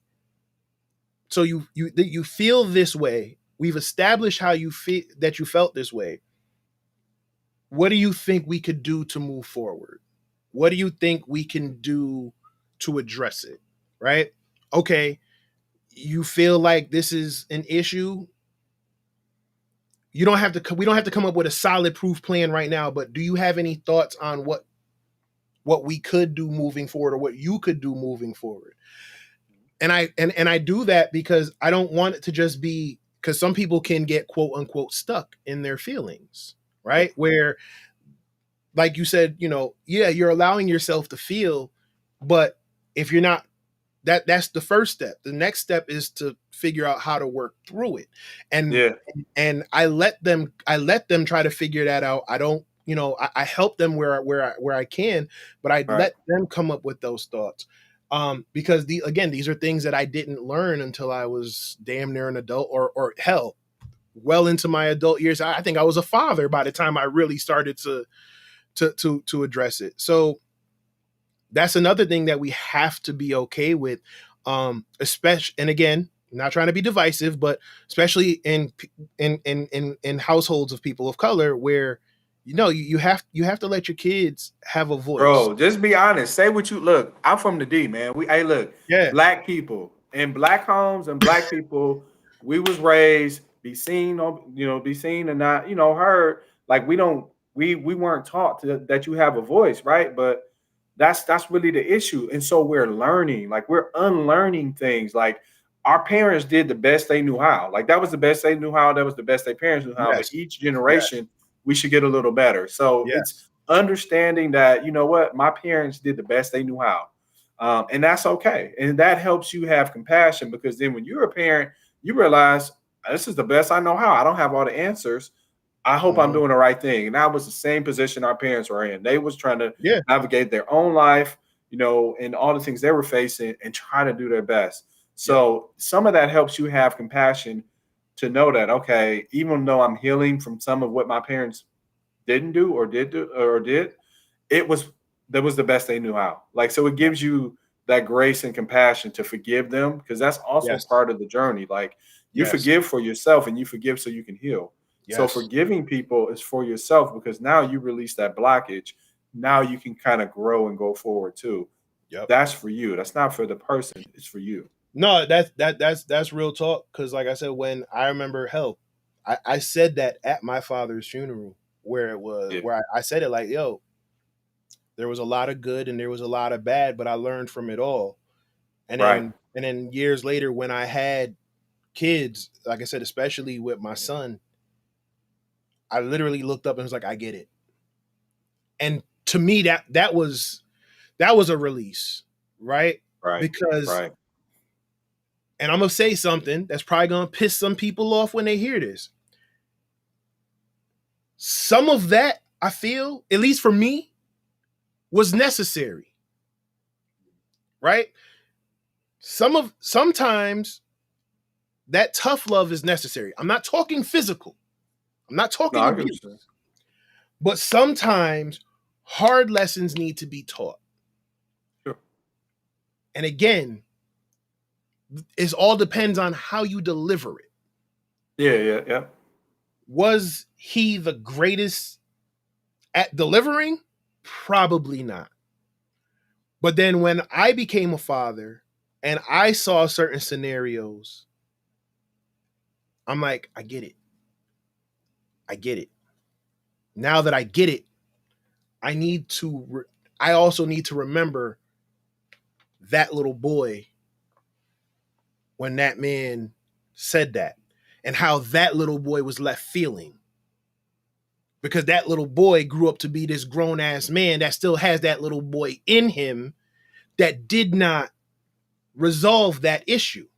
so you feel this way. We've established how you feel, that you felt this way. What do you think we could do to move forward? What do you think we can do to address it? Right? Okay, you feel like this is an issue. We don't have to come up with a solid proof plan right now, but do you have any thoughts on what we could do moving forward, or what you could do moving forward? And I do that because I don't want it to just be, because some people can get quote unquote stuck in their feelings, right? Where, like you said, yeah, you're allowing yourself to feel, but if you're not, that's the first step. The next step is to figure out how to work through it. And Yeah. and I let them try to figure that out. I don't, I help them where I can, but I Right. let them come up with those thoughts. Because these are things that I didn't learn until I was damn near an adult, or hell, well into my adult years. I think I was a father by the time I really started to address it. So that's another thing that we have to be okay with, especially, and again, not trying to be divisive, but especially in households of people of color, where you have to let your kids have a voice. Bro, just be honest. Say what you look. I'm from the D, man. Hey, look, Yeah, black people in black homes and black people, we was raised be seen on, be seen and not, heard. Like we weren't taught that you have a voice, right? But that's really the issue. And so we're learning, like we're unlearning things. Like our parents did the best they knew how. Like that was the best they knew how. That was the best their parents knew how. But yes, each yes, generation, we should get a little better. So it's yes, understanding that, what, my parents did the best they knew how. And that's okay. And that helps you have compassion, because then when you're a parent, you realize this is the best I know how. I don't have all the answers. I hope I'm mhm, doing the right thing. And that was the same position our parents were in. They was trying to yeah, navigate their own life, and all the things they were facing, and try to do their best. yep, So some of that helps you have compassion to know that, okay, even though I'm healing from some of what my parents didn't do, it was that was the best they knew how. Like, so it gives you that grace and compassion to forgive them, because that's also Yes. part of the journey. Like, you Yes. forgive for yourself and you forgive so you can heal. So Yes. forgiving people is for yourself, because now you release that blockage. Now you can kind of grow and go forward too. Yep. That's for you. That's not for the person. It's for you. No, that's real talk. Because like I said, when I remember Help, I said that at my father's funeral, where it was Yeah. where I said it like, yo, there was a lot of good and there was a lot of bad, but I learned from it all. And Right. then years later, when I had kids, like I said, especially with my son, I literally looked up and was like, I get it. And to me, that was a release, right? Right. Because, Right. and I'm gonna say something that's probably gonna piss some people off when they hear this. Some of that, I feel, at least for me, was necessary, right? Sometimes that tough love is necessary. I'm not talking physical. I'm not No, talking I get abuse. what you're saying. But sometimes hard lessons need to be taught. Sure. And again, it all depends on how you deliver it. Yeah. Was he the greatest at delivering? Probably not. But then when I became a father and I saw certain scenarios, I'm like, I get it. I get it. Now that I get it, I also need to remember that little boy when that man said that and how that little boy was left feeling. Because that little boy grew up to be this grown ass man that still has that little boy in him that did not resolve that issue.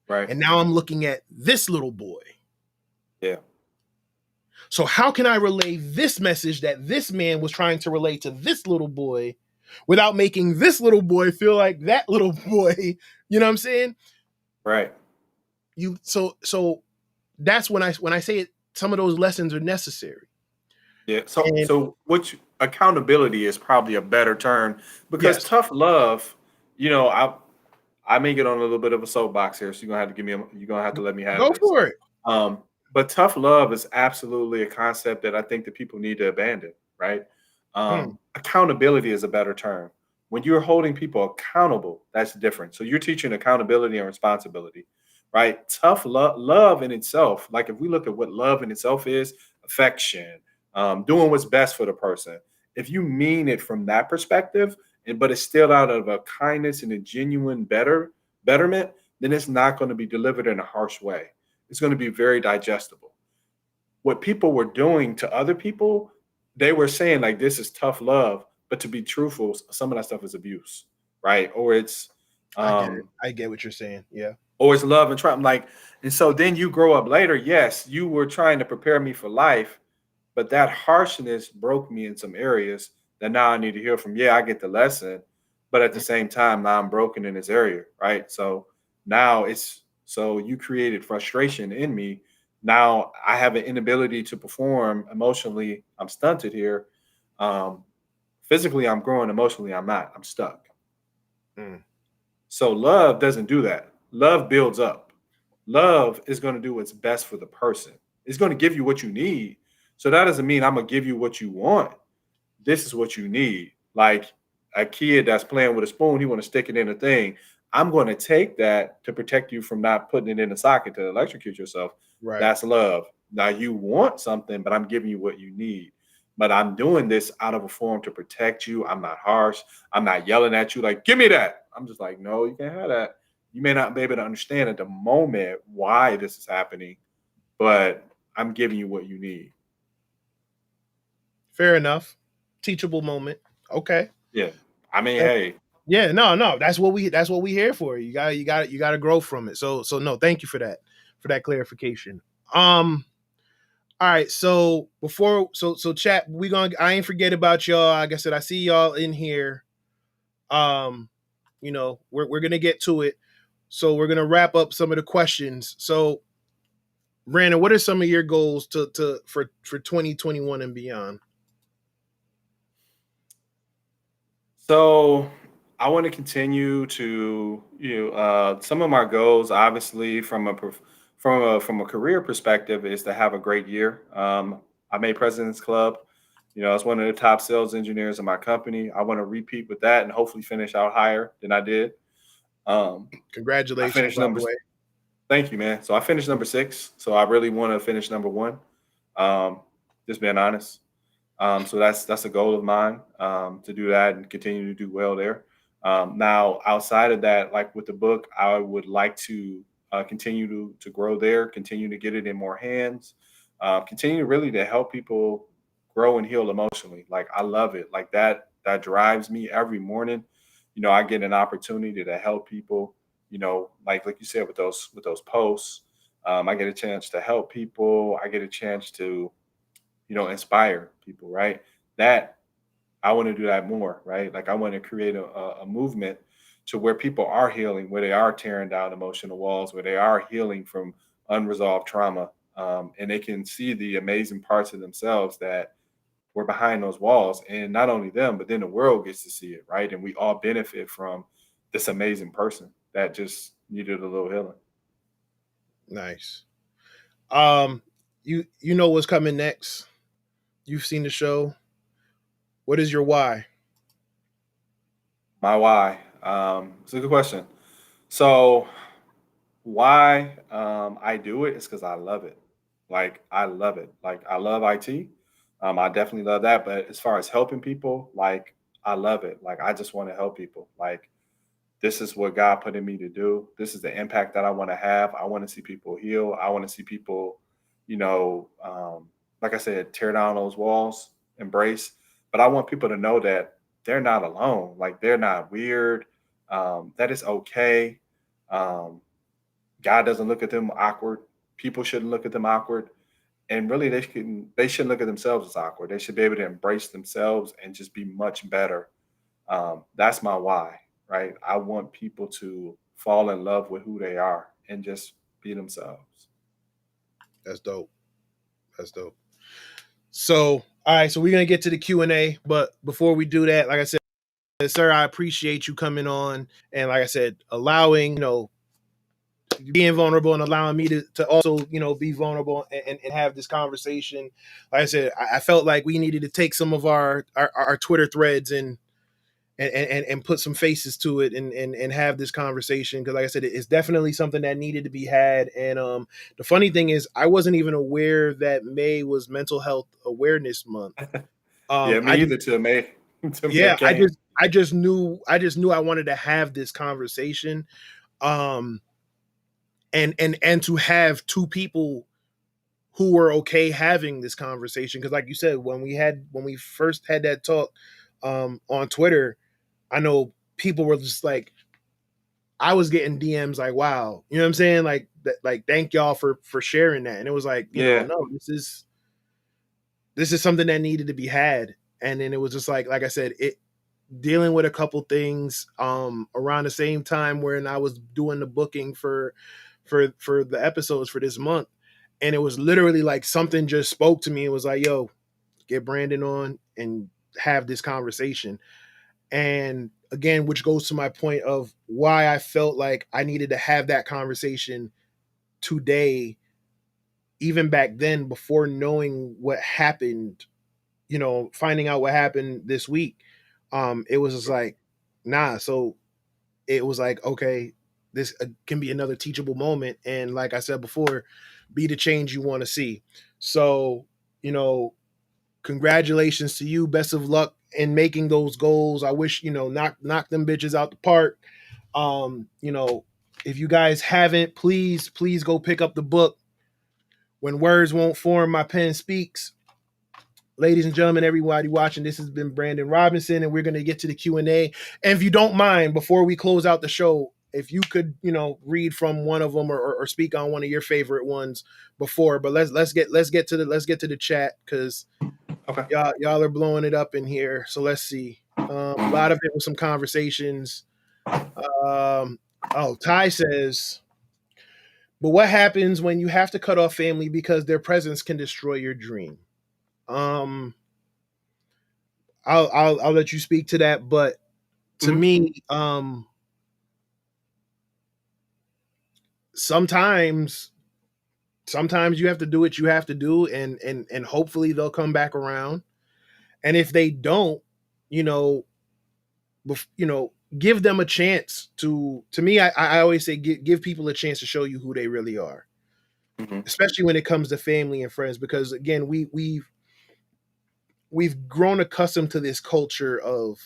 Right. And now I'm looking at this little boy. Yeah. So how can I relay this message that this man was trying to relay to this little boy without making this little boy feel like that little boy? You know what I'm saying? Right. So that's when I say it, some of those lessons are necessary. Yeah. And Accountability is probably a better term, because yes, tough love, I may get on a little bit of a soapbox here, so you're gonna have to let me have go this. for it. But tough love is absolutely a concept that I think that people need to abandon, right? Accountability is a better term. When you're holding people accountable, that's different. So you're teaching accountability and responsibility, right? Tough love in itself, like if we look at what love in itself is, affection, doing what's best for the person. If you mean it from that perspective, but it's still out of a kindness and a genuine betterment, then it's not going to be delivered in a harsh way. It's going to be very digestible. What people were doing to other people, they were saying like, this is tough love, but to be truthful, some of that stuff is abuse, right? Or it's I get it. I get what you're saying. Yeah. or it's love and try. Like, and so then you grow up later. Yes, you were trying to prepare me for life, but that harshness broke me in some areas that now I need to hear from. Yeah, I get the lesson, but at the same time, now I'm broken in this area, right? So now so you created frustration in me. Now I have an inability to perform emotionally. I'm stunted here. Um, Physically, I'm growing. Emotionally, I'm not. I'm stuck. Mm. So love doesn't do that. Love builds up. Love is going to do what's best for the person. It's going to give you what you need. So that doesn't mean I'm going to give you what you want. This is what you need. Like a kid that's playing with a spoon, he want to stick it in a thing. I'm going to take that to protect you from not putting it in the socket to electrocute yourself. Right. That's love. Now you want something, but I'm giving you what you need. But I'm doing this out of a form to protect you. I'm not harsh. I'm not yelling at you like, give me that. I'm just like, no, you can't have that. You may not be able to understand at the moment why this is happening, but I'm giving you what you need. Fair enough. Teachable moment. Okay. Yeah. I mean, hey. Yeah, no. That's what we here for. You got to grow from it. So no, thank you for that clarification. All right, so chat, I ain't forget about y'all. Like I said, I see y'all in here. We're gonna get to it. So we're gonna wrap up some of the questions. So Brandon, what are some of your goals for 2021 and beyond? So I want to continue to some of my goals, obviously from a career perspective, is to have a great year. I made President's Club. I was one of the top sales engineers in my company. I want to repeat with that and hopefully finish out higher than I did. I Congratulations, finished by the way. Thank you, man. So I finished number 6. So I really want to finish number 1. Just being honest. So that's a goal of mine, to do that and continue to do well there. Now, outside of that, like with the book, I would like to continue to grow there, continue to get it in more hands, continue really to help people grow and heal emotionally. Like I love it. Like that drives me every morning. I get an opportunity to help people. Like you said, with those posts, I get a chance to help people. I get a chance to inspire people, right? That I want to do that more, right? Like I want to create a movement to where people are healing, where they are tearing down emotional walls, where they are healing from unresolved trauma, and they can see the amazing parts of themselves that were behind those walls. And not only them, but then the world gets to see it, right? And we all benefit from this amazing person that just needed a little healing. Nice. You know what's coming next. You've seen the show. What is your why? My why? It's a good question. So why I do it is because I love it. Like I love it. Like I love IT. I definitely love that. But as far as helping people, like I love it. Like I just want to help people. Like this is what God put in me to do. This is the impact that I want to have. I want to see people heal. I want to see people, you know, like I said, tear down those walls, embrace. But I want people to know that they're not alone. Like they're not weird. That is okay. Um, God doesn't look at them awkward. People shouldn't look at them awkward. And really they shouldn't look at themselves as awkward. They should be able to embrace themselves and just be much better. That's my why, right? I want people to fall in love with who they are and just be themselves. That's dope. That's dope. So, all right, so we're gonna get to the Q&A, but before we do that, like I said, sir, I appreciate you coming on and like I said, allowing, being vulnerable and allowing me to also, be vulnerable and have this conversation. Like I said, I felt like we needed to take some of our Twitter threads and put some faces to it and have this conversation because like I said, it's definitely something that needed to be had. And the funny thing is I wasn't even aware that May was Mental Health Awareness Month. Yeah, me I just, either to May. To May yeah, came. I just knew I wanted to have this conversation. Um and to have two people who were okay having this conversation because like you said when we first had that talk on Twitter, I know people were just like, I was getting DMs like, wow, you know what I'm saying? Like that, like thank y'all for sharing that. And it was like, Yeah. no, this is something that needed to be had. And then it was just like I said, it dealing with a couple things around the same time when I was doing the booking for the episodes for this month. And it was literally like something just spoke to me. It was like, yo, get Brandon on and have this conversation. And again, which goes to my point of why I felt like I needed to have that conversation today, even back then, before knowing what happened, finding out what happened this week. It was just like, nah. So it was like, okay, this can be another teachable moment. And like I said before, be the change you want to see. So, congratulations to you. Best of luck in making those goals. I wish, knock them bitches out the park. If you guys haven't, please go pick up the book. When Words Won't Form, My Pen Speaks. Ladies and gentlemen, everybody watching, this has been Brandon Robinson, and we're going to get to the Q&A. And if you don't mind, before we close out the show, if you could, read from one of them or speak on one of your favorite ones before, but let's get to the chat because Okay. y'all are blowing it up in here. So let's see. A lot of it was some conversations. Ty says, but what happens when you have to cut off family because their presence can destroy your dream? I'll let you speak to that, but to me, sometimes you have to do what you have to do, and hopefully they'll come back around. And if they don't, you know, give them a chance to me. I always say give people a chance to show you who they really are, especially when it comes to family and friends, because again, we've grown accustomed to this culture of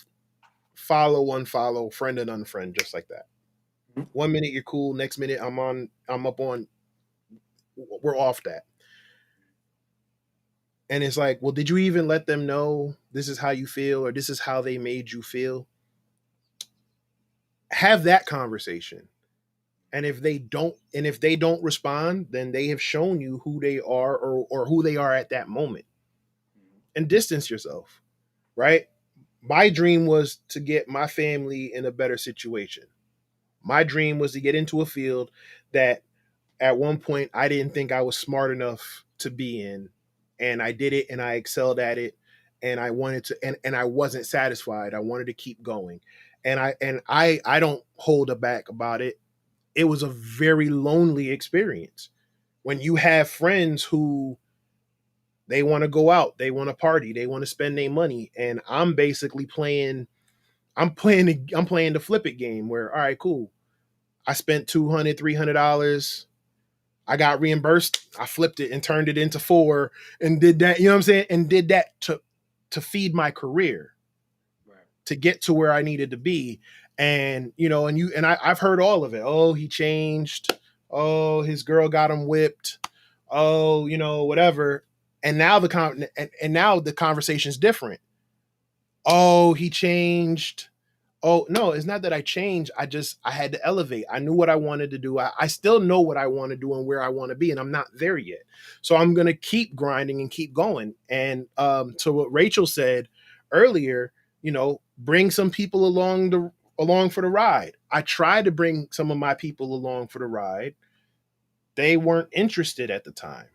follow, unfollow, friend and unfriend, just like that. 1 minute you're cool, next minute I'm up on, we're off that. And it's like, well, did you even let them know this is how you feel, or this is how they made you feel? Have that conversation. And if they don't respond, then they have shown you who they are, or who they are at that moment. And distance yourself, right? My dream was to get my family in a better situation. My dream was to get into a field that at one point I didn't think I was smart enough to be in, and I did it and I excelled at it, and I wanted to, and I wasn't satisfied. I wanted to keep going. And I don't hold back about it. It was a very lonely experience when you have friends who they want to go out, they want to party, they want to spend their money, and I'm basically I'm playing the flip it game where, all right, cool. I spent $200, $300. I got reimbursed. I flipped it and turned it into 4 and did that. You know what I'm saying? And did that to feed my career, right, to get to where I needed to be. And I've heard all of it. Oh, he changed. Oh, his girl got him whipped. Oh, whatever. And now the conversation's different. Oh, he changed. Oh, no, it's not that I changed. I had to elevate. I knew what I wanted to do. I still know what I want to do and where I want to be, and I'm not there yet. So I'm going to keep grinding and keep going. And to what Rachel said earlier, bring some people along for the ride. I tried to bring some of my people along for the ride. They weren't interested at the time.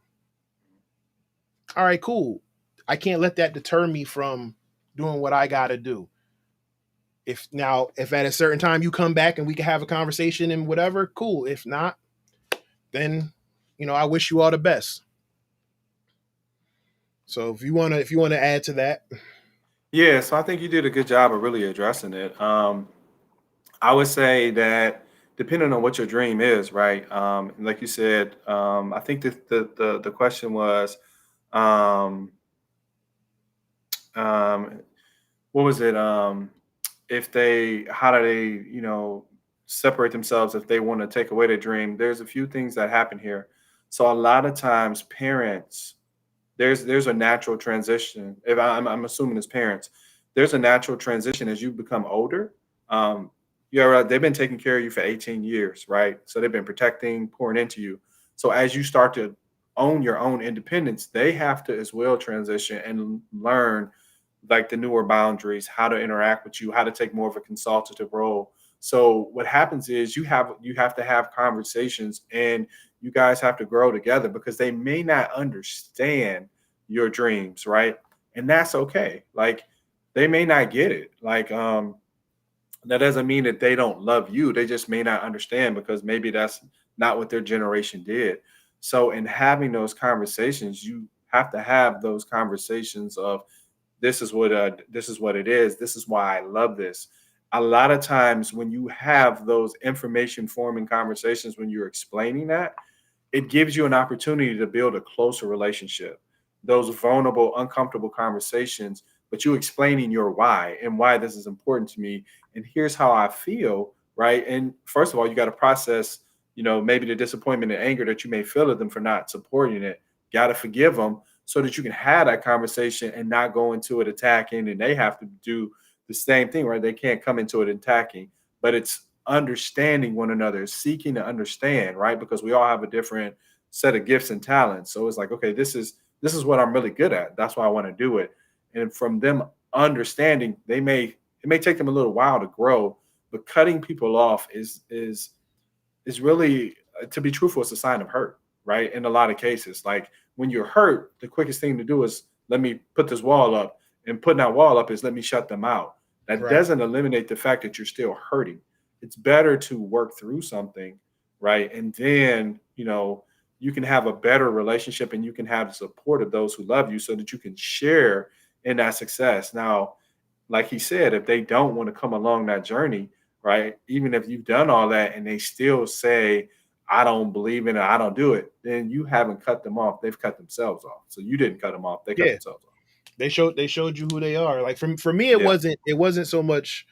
All right, cool. I can't let that deter me from doing what I got to do. If at a certain time you come back and we can have a conversation and whatever, cool. If not, then I wish you all the best. So if you wanna add to that. Yeah, so I think you did a good job of really addressing it. I would say that depending on what your dream is, right? Like you said, I think the question was, um, what was it? How do they, separate themselves if they want to take away their dream? There's a few things that happen here. So a lot of times, parents, there's a natural transition. If I'm assuming as parents, there's a natural transition as you become older. They've been taking care of you for 18 years, right? So they've been protecting, pouring into you. So as you start to own your own independence, they have to as well transition and learn like the newer boundaries, how to interact with you, how to take more of a consultative role. So what happens is you have to have conversations, and you guys have to grow together because they may not understand your dreams, right? And that's okay. Like they may not get it. Like that doesn't mean that they don't love you. They just may not understand because maybe that's not what their generation did. So in having those conversations, you have to have those conversations of this is what it is. This is why I love this. A lot of times when you have those information forming conversations, when you're explaining that, it gives you an opportunity to build a closer relationship. Those vulnerable, uncomfortable conversations, but you explaining your why and why this is important to me. And here's how I feel, right? And first of all, you got to process, maybe the disappointment and anger that you may feel at them for not supporting it. Got to forgive them so that you can have that conversation and not go into it attacking, and they have to do the same thing, right? They can't come into it attacking, but it's understanding one another, seeking to understand, right? Because we all have a different set of gifts and talents. So it's like, okay, this is what I'm really good at. That's why I want to do it. And from them understanding, it may take them a little while to grow, but cutting people off is really, to be truthful, it's a sign of hurt, right? In a lot of cases, like when you're hurt, the quickest thing to do is let me put this wall up, and putting that wall up is let me shut them out. That Right. doesn't eliminate the fact that you're still hurting. It's better to work through something, right? And then, you can have a better relationship and you can have the support of those who love you so that you can share in that success. Now, like he said, if they don't want to come along that journey, right? Even if you've done all that and they still say, I don't believe in it, I don't do it, then you haven't cut them off. They've cut themselves off. So you didn't cut them off. They cut Yeah. themselves off. They showed you who they are. Like for me, Yeah. it wasn't so much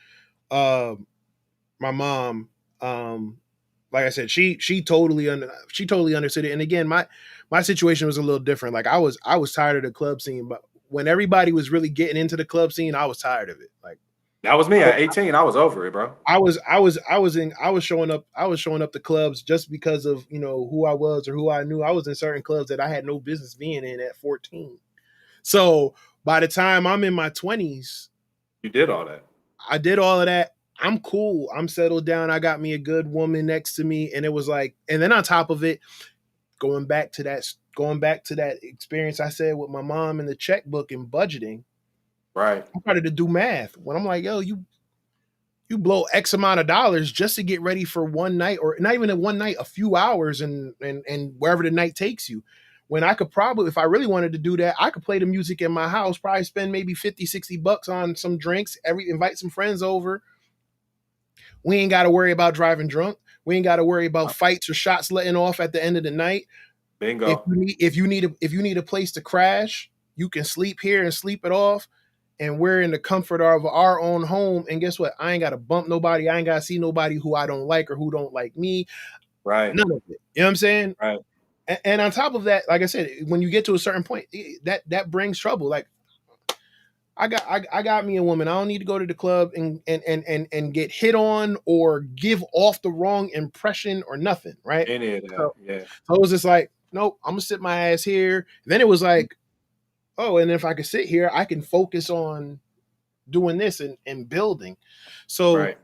my mom. Like I said, she totally understood it. And again, my situation was a little different. Like I was tired of the club scene, but when everybody was really getting into the club scene, I was tired of it. Like That was me at 18. I was over it, bro. I was showing up to clubs just because of, who I was or who I knew. I was in certain clubs that I had no business being in at 14. So by the time I'm in my 20s, You did all that. I did all of that. I'm cool. I'm settled down. I got me a good woman next to me. And it was like, and then on top of it, going back to that experience I said with my mom and the checkbook and budgeting, Right. I started to do math. When I'm like, yo, you blow X amount of dollars just to get ready for one night, or not even a one night, a few hours and wherever the night takes you. When I could probably, if I really wanted to do that, I could play the music in my house, probably spend maybe $50-$60 on some drinks, invite some friends over. We ain't got to worry about driving drunk. We ain't got to worry about fights or shots letting off at the end of the night. Bingo. If you need a place to crash, you can sleep here and sleep it off. And we're in the comfort of our own home. And guess what? I ain't got to bump nobody. I ain't got to see nobody who I don't like or who don't like me. Right. None of it. You know what I'm saying? Right. And on top of that, like I said, when you get to a certain point, that brings trouble. Like I got me a woman. I don't need to go to the club and get hit on or give off the wrong impression or nothing, right? Any of that. Yeah. So it was just like, nope, I'm gonna sit my ass here. And then it was like, oh, and if I could sit here, I can focus on doing this and building. So, Right.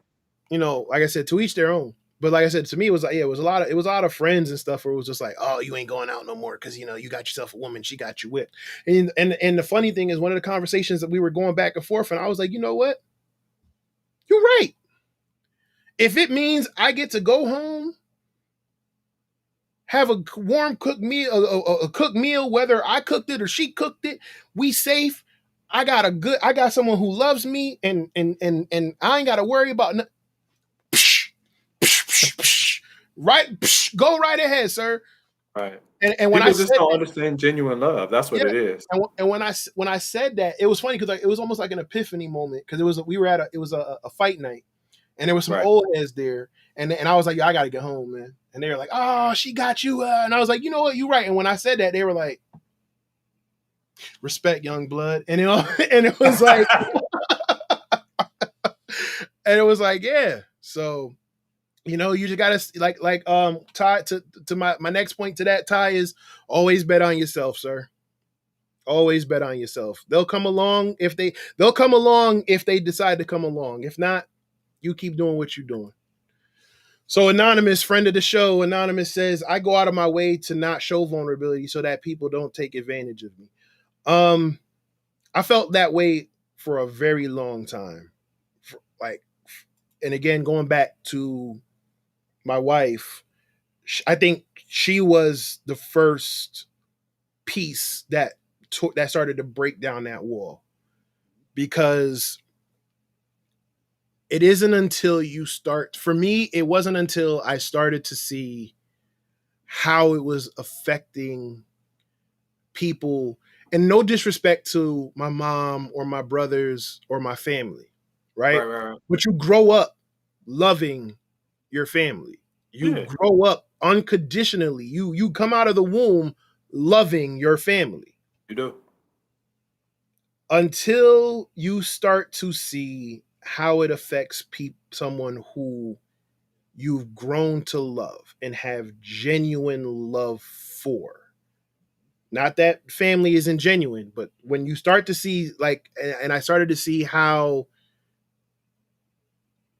Like I said, to each their own. But like I said, to me, it was like, yeah, it was a lot of friends and stuff where it was just like, oh, you ain't going out no more because you got yourself a woman, she got you whipped. And the funny thing is, one of the conversations that we were going back and forth, and I was like, you know what? You're right. If it means I get to go home, have a warm cooked meal, a cooked meal, whether I cooked it or she cooked it, we safe. I got someone who loves me, and I ain't got to worry about. Right, go right ahead, sir. Right. And when people I just don't understand genuine love. That's what it is. And when I said that, it was funny because it was almost like an epiphany moment because we were at a fight night, and there was some old heads there, and I was like, yo, I gotta get home, man. And they were like, oh, she got you, and I was like, you know what, you're right. And when I said that, they were like, respect, young blood, and and it was like, and it was like, yeah, so. You just gotta like Ty to my next point to that, Ty, is always bet on yourself, sir. Always bet on yourself. They'll come along if they decide to come along. If not, you keep doing what you're doing. So Anonymous, friend of the show, Anonymous says, I go out of my way to not show vulnerability so that people don't take advantage of me. I felt that way for a very long time. And again, going back to my wife, I think she was the first piece that started to break down that wall, because it isn't until you start. For me, it wasn't until I started to see how it was affecting people, and no disrespect to my mom or my brothers or my family, right? But you grow up loving your family. You grow up unconditionally. You come out of the womb loving your family. You do. Until you start to see how it affects someone who you've grown to love and have genuine love for. Not that family isn't genuine, but when you start to see, and I started to see how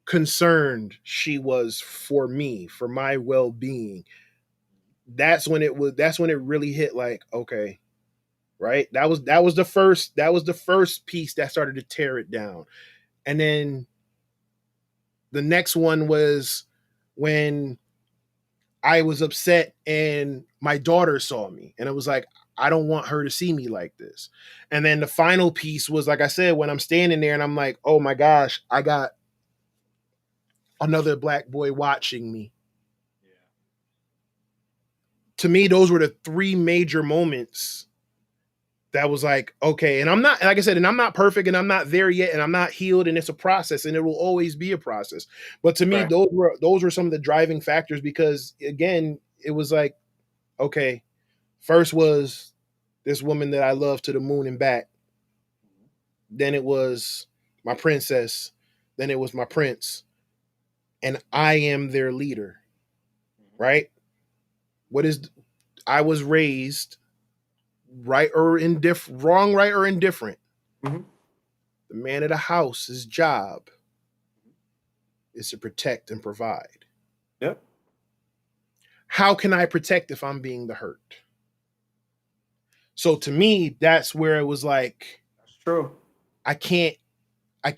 concerned she was for me, for my well-being, that's when it really hit, like, okay, right? That was the first piece that started to tear it down. And then the next one was when I was upset and my daughter saw me, and it was like, I don't want her to see me like this. And then the final piece was, like I said, when I'm standing there and I'm like, oh my gosh, I got another black boy watching me. Yeah. To me, those were the three major moments that was like, okay. And I'm not, like I said, and I'm not perfect and I'm not there yet and I'm not healed, and it's a process and it will always be a process. But to me, Right. those were some of the driving factors, because again, it was like, okay, first was this woman that I love to the moon and back. Then it was my princess. Then it was my prince. And I am their leader, right? I was raised right or indifferent, wrong, right, or indifferent. Mm-hmm. The man of the house's job is to protect and provide. Yep. How can I protect if I'm being the hurt? So to me, that's where it was like, That's true. I can't. I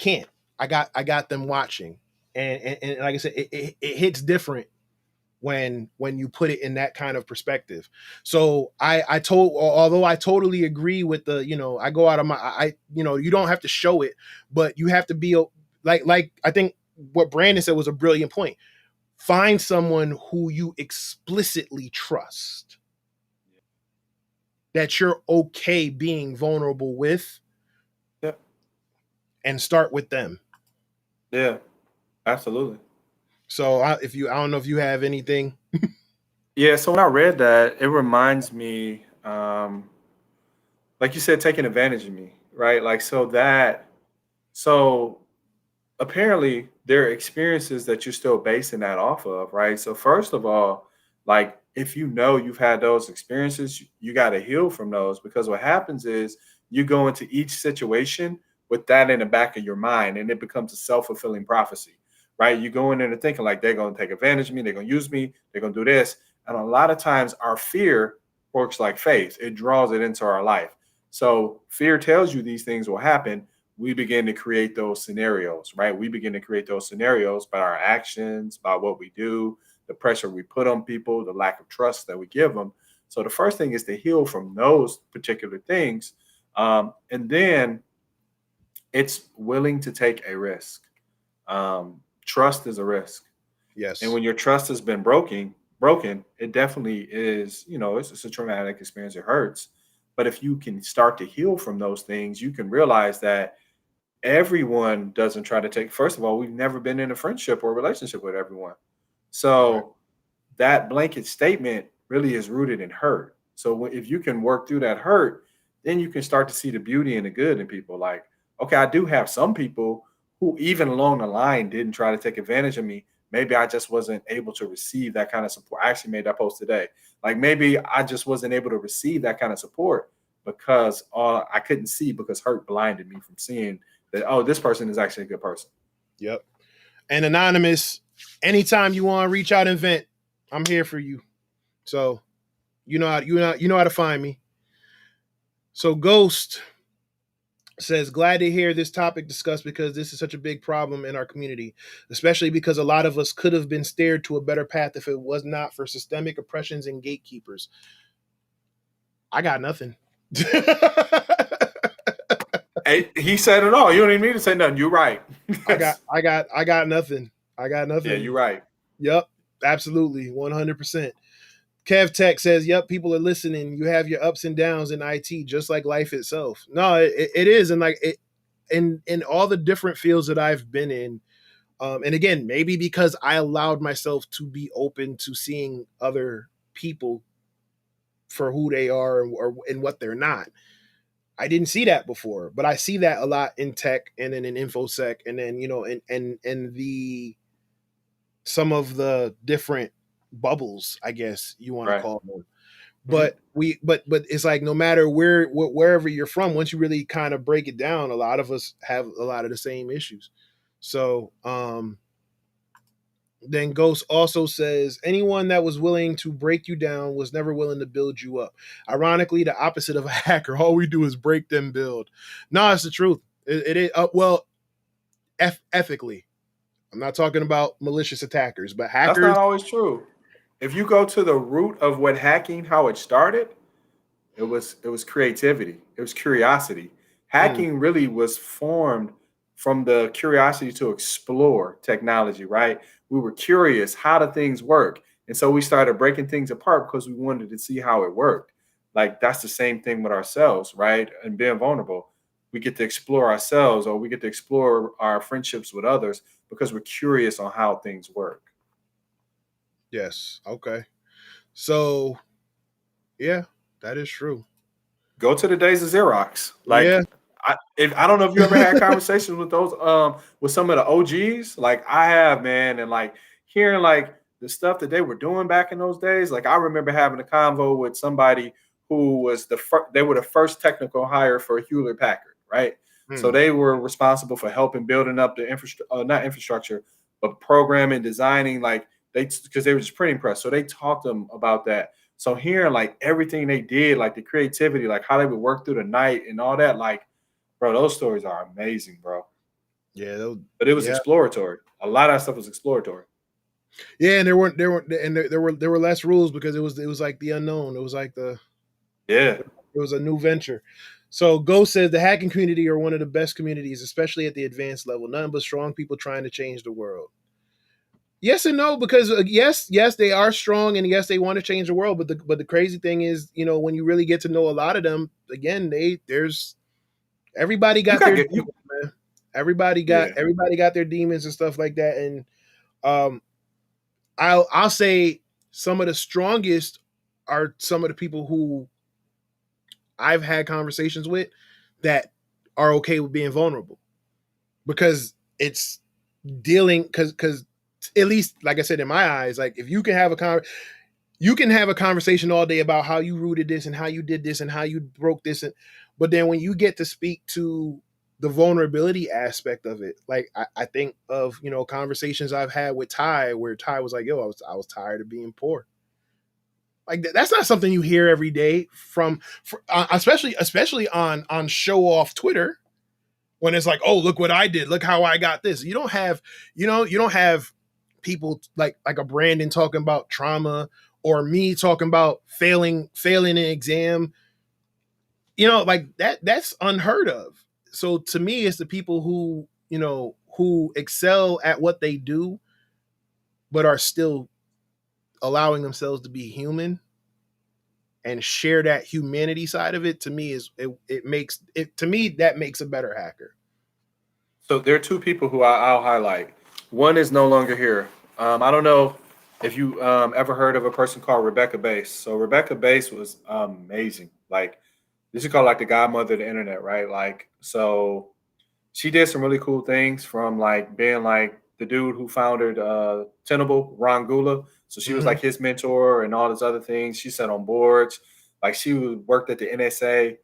got them watching, and like I said, it hits different when you put it in that kind of perspective. So although I totally agree with the, I go out of my, you don't have to show it, but you have to be like I think what Brandon said was a brilliant point. Find someone who you explicitly trust, that you're okay being vulnerable with, Yep. and start with them. Yeah, absolutely. So I don't know if you have anything. Yeah, so when I read that, it reminds me, like you said, taking advantage of me, right? Like, so apparently there are experiences that you're still basing that off of, right? So first of all, like if you know you've had those experiences, you got to heal from those, because what happens is you go into each situation with that in the back of your mind, and it becomes a self-fulfilling prophecy, right? You go in there thinking like they're going to take advantage of me, they're going to use me, they're going to do this. And a lot of times our fear works like faith. It draws it into our life. So fear tells you these things will happen. We begin to create those scenarios, right? We begin to create those scenarios by our actions, by what we do, the pressure we put on people, the lack of trust that we give them. So the first thing is to heal from those particular things. And then it's willing to take a risk. Trust is a risk. Yes. And when your trust has been broken, it definitely is, it's a traumatic experience. It hurts. But if you can start to heal from those things, you can realize that everyone doesn't try to take, first of all, we've never been in a friendship or relationship with everyone. So Right. that blanket statement really is rooted in hurt. So if you can work through that hurt, then you can start to see the beauty and the good in people. Like, okay, I do have some people who even along the line didn't try to take advantage of me. Maybe I just wasn't able to receive that kind of support. I actually made that post today. Like maybe I just wasn't able to receive that kind of support because I couldn't see, because hurt blinded me from seeing that, oh, this person is actually a good person. Yep. And Anonymous, anytime you want to reach out and vent, I'm here for you. So you know how to find me. So Ghost says, glad to hear this topic discussed, because this is such a big problem in our community, especially because a lot of us could have been steered to a better path if it was not for systemic oppressions and gatekeepers. I got nothing. Hey, he said it all. You don't even need to say nothing. You're right. I got nothing. I got nothing. Yeah, you're right. Yep, absolutely, 100%. Kev Tech says, yep, people are listening. You have your ups and downs in IT, just like life itself. No, it is. And like it, in all the different fields that I've been in, and again, maybe because I allowed myself to be open to seeing other people for who they are and what they're not. I didn't see that before, but I see that a lot in tech and then in InfoSec, and then, and the some of the different bubbles, I guess you want to Right. call them. But but it's like, no matter wherever you're from, once you really kind of break it down, a lot of us have a lot of the same issues. So then Ghost also says, anyone that was willing to break you down was never willing to build you up. Ironically, the opposite of a hacker. All we do is break them build. No, it's the truth. It is well, ethically. I'm not talking about malicious attackers, but That's hackers. not always true. If you go to the root of what hacking, how it started, it was creativity. It was curiosity. Hacking really was formed from the curiosity to explore technology, right? We were curious, how do things work? And so we started breaking things apart because we wanted to see how it worked. Like that's the same thing with ourselves, right? And being vulnerable. We get to explore ourselves or we get to explore our friendships with others because we're curious on how things work. Yes. Okay. So, yeah, that is true. Go to the days of Xerox. Yeah. Like I don't know if you ever had conversations with those with some of the OGs. Like I have, man, and like hearing like the stuff that they were doing back in those days. Like I remember having a convo with somebody who was they were the first technical hire for Hewlett Packard, right? So they were responsible for helping building up the not infrastructure, but programming, designing, like because they were just printing press. So they taught them about that. So hearing like everything they did, like the creativity, like how they would work through the night and all that, like, bro, those stories are amazing, bro. Yeah. But it was exploratory. A lot of that stuff was exploratory. Yeah, and there were less rules because it was like the unknown. It was like it was a new venture. So Ghost says the hacking community are one of the best communities, especially at the advanced level. Nothing but strong people trying to change the world. Yes and no, because yes, they are strong, and yes, they want to change the world. But the crazy thing is, when you really get to know a lot of them, again, everybody You got gotta their get you. demons, man. Everybody got their demons and stuff like that. And um, I'll say some of the strongest are some of the people who I've had conversations with that are okay with being vulnerable, because it's dealing because at least, like I said, in my eyes, like if you can have a conversation all day about how you rooted this and how you did this and how you broke this, but then when you get to speak to the vulnerability aspect of it, like I think of conversations I've had with Ty, where Ty was like, "Yo, I was tired of being poor." Like that's not something you hear every day especially on show off Twitter, when it's like, "Oh, look what I did, look how I got this." You don't have people like a Brandon talking about trauma, or me talking about failing an exam. Like that's unheard of. So to me, it's the people who excel at what they do but are still allowing themselves to be human and share that humanity side of it. To me, that makes a better hacker. So there are two people who I'll highlight. One is no longer here. I don't know if you ever heard of a person called Rebecca Bass. So Rebecca Bass was amazing. Like this is called like the godmother of the internet, right? Like so she did some really cool things, from like being like the dude who founded Tenable, Ron Gula. So she was like his mentor and all these other things. She sat on boards, like she worked at the NSA.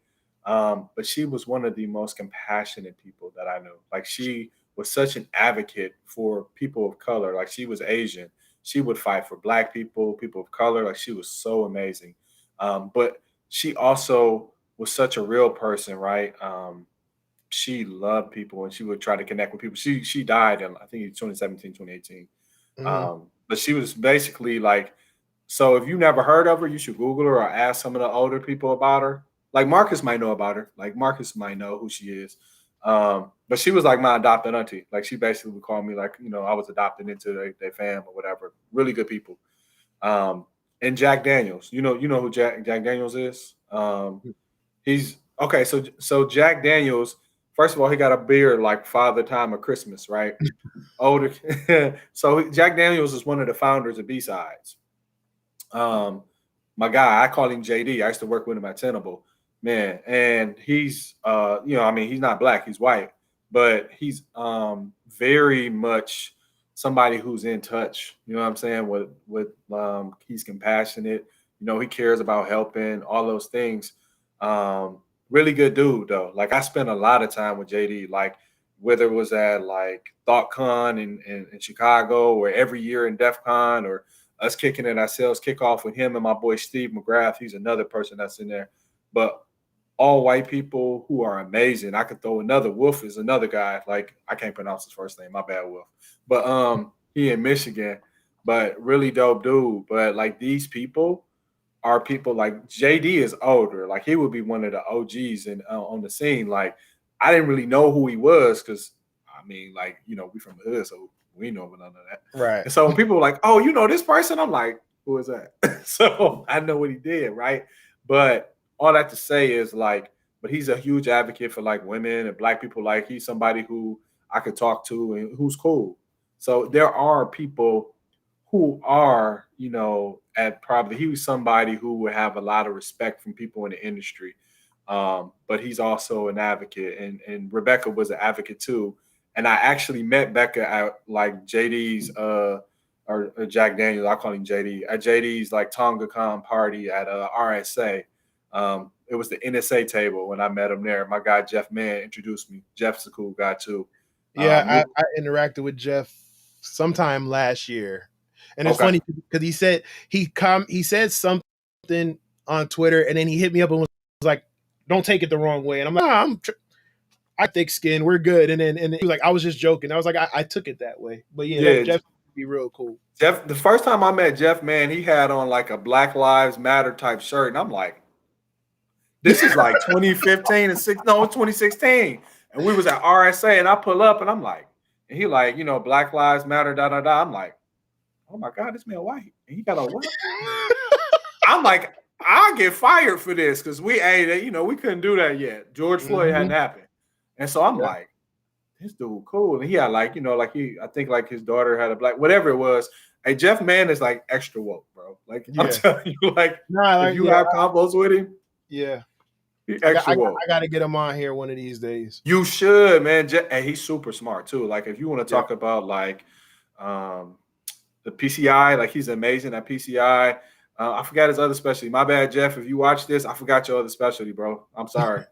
But she was one of the most compassionate people that I knew. Like she was such an advocate for people of color. Like she was Asian. She would fight for Black people, people of color. Like she was so amazing. But she also was such a real person, right? She loved people and she would try to connect with people. She died in I think 2017, 2018. But she was basically like, so if you never heard of her, you should Google her or ask some of the older people about her. Like Marcus might know about her. Like Marcus might know who she is. But she was like my adopted auntie. Like she basically would call me like, I was adopted into their fam or whatever. Really good people. And Jack Daniels, you know who Jack Daniels is? He's okay. So Jack Daniels, first of all, he got a beard like Father Time of Christmas, right? Older. So Jack Daniels is one of the founders of B-Sides. My guy, I call him JD. I used to work with him at Tenable, man, and he's he's not Black, he's white, but he's very much somebody who's in touch. You know what I'm saying? He's compassionate. He cares about helping, all those things. Really good dude though. Like I spent a lot of time with JD, like whether it was at like ThoughtCon in Chicago, or every year in DefCon, or us kicking it ourselves, kickoff with him and my boy Steve McGrath. He's another person that's in there. But all white people who are amazing. I could throw another. Wolf is another guy. Like, I can't pronounce his first name. My bad, Wolf. But he in Michigan, but really dope dude. But like, these people are people like JD is older. Like, he would be one of the OGs and on the scene. Like, I didn't really know who he was because, I mean, like, we from the hood, so we know none of that. Right. And so when people were like, "Oh, you know this person," I'm like, "Who is that?" So I know what he did, right? But all that to say is, like, but he's a huge advocate for like women and black people. Like, he's somebody who I could talk to and who's cool. So there are people who are, at probably, he was somebody who would have a lot of respect from people in the industry. But he's also an advocate, and Rebecca was an advocate too. And I actually met Becca at like JD's or Jack Daniels, I call him JD, at JD's like TongaCon party at RSA. It was the NSA table when I met him there. My guy Jeff Mann introduced me. Jeff's a cool guy too. Yeah, I interacted with Jeff sometime last year, and it's funny because he said he said something on Twitter, and then he hit me up and was like, "Don't take it the wrong way," and I'm like, I thick skin, we're good. And then he was like, "I was just joking." I was like, I took it that way, but yeah, Jeff would be real cool. Jeff, the first time I met Jeff, man, he had on like a Black Lives Matter type shirt, and I'm like, this is like 2015 and 2016. And we was at RSA, and I pull up, and I'm like, and he like, Black Lives Matter, da da da. I'm like, oh my God, this man white, and he got a what? I'm like, I'll get fired for this because we couldn't do that yet. George Floyd hadn't happened, and so I'm like, this dude cool, and he had like, I think like his daughter had a black, whatever it was. Hey, Jeff Mann is like extra woke, bro. Like, I'm telling you, like, if you have combos with him, I got to get him on here one of these days. You should, man. And he's super smart too. Like, if you want to talk about like the PCI, like, he's amazing at PCI. I forgot his other specialty. My bad, Jeff. If you watch this, I forgot your other specialty, bro. I'm sorry.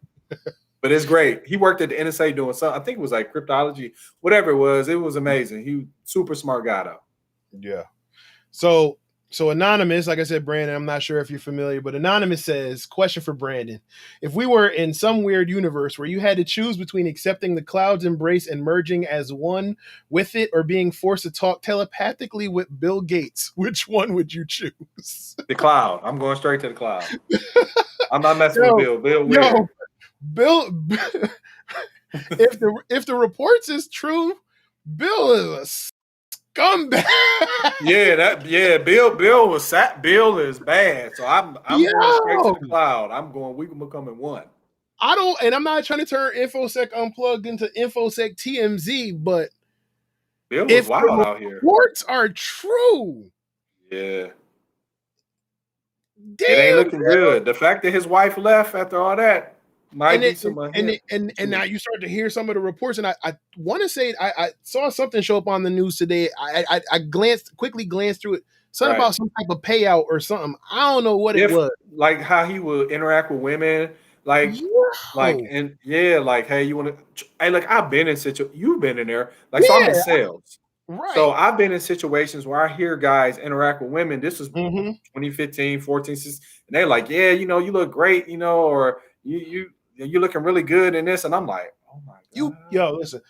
But it's great. He worked at the NSA doing something. I think it was like cryptology, whatever it was. It was amazing. He super smart guy though. Yeah. So Anonymous, like I said, Brandon, I'm not sure if you're familiar, but Anonymous says, question for Brandon. If we were in some weird universe where you had to choose between accepting the cloud's embrace and merging as one with it or being forced to talk telepathically with Bill Gates, which one would you choose? The cloud. I'm going straight to the cloud. I'm not messing with Bill. Bill weird. Bill, if the reports is true, Bill is a scumbag. Bill is bad. So I'm going straight to the cloud. We can become in one. I'm not trying to turn InfoSec Unplugged into InfoSec TMZ, but Bill was wild out here. Reports are true. Yeah. Damn, it ain't looking good. The fact that his wife left after all that. And now you start to hear some of the reports, and I want to say I saw something show up on the news today. I quickly glanced through it. Something about some type of payout or something. I don't know what it was. Like how he would interact with women, like hey, you want to? Hey, like, I've been in you've been in there, like, so I'm in sales. Right. So I've been in situations where I hear guys interact with women. This was 2015, 14, 16, and they're like, yeah, you look great, or you're looking really good in this, and I'm like, oh my God. Listen,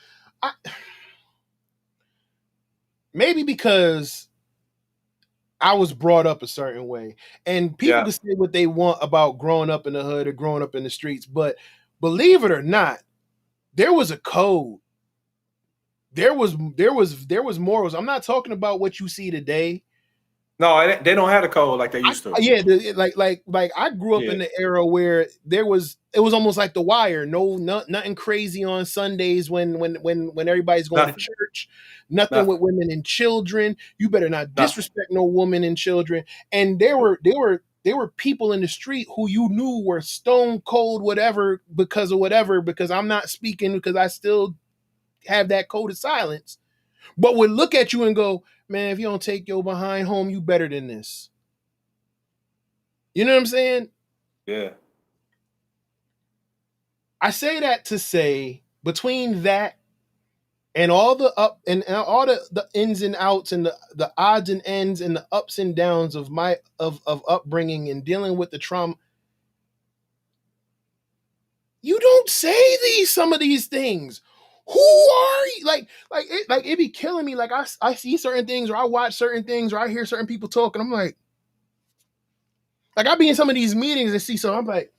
maybe because I was brought up a certain way, and people can say what they want about growing up in the hood or growing up in the streets, but believe it or not, there was a code. There was morals. I'm not talking about what you see today. No, they don't have the code like they used to. Like I grew up in the era where it was almost like The Wire. Nothing crazy on Sundays when everybody's going to church. Nothing with women and children. You better not disrespect no woman and children. And there were people in the street who you knew were stone cold whatever because I'm not speaking because I still have that code of silence, but would look at you and go, man, if you don't take your behind home, you better than this. You know what I'm saying? Yeah. I say that to say, between that and all the up and all the ins and outs and the odds and ends and the ups and downs of my of upbringing and dealing with the trauma, you don't say some of these things. Who are you? Like it be killing me. Like I see certain things, or I watch certain things, or I hear certain people talk, and I'm like I be in some of these meetings and see, so I'm like,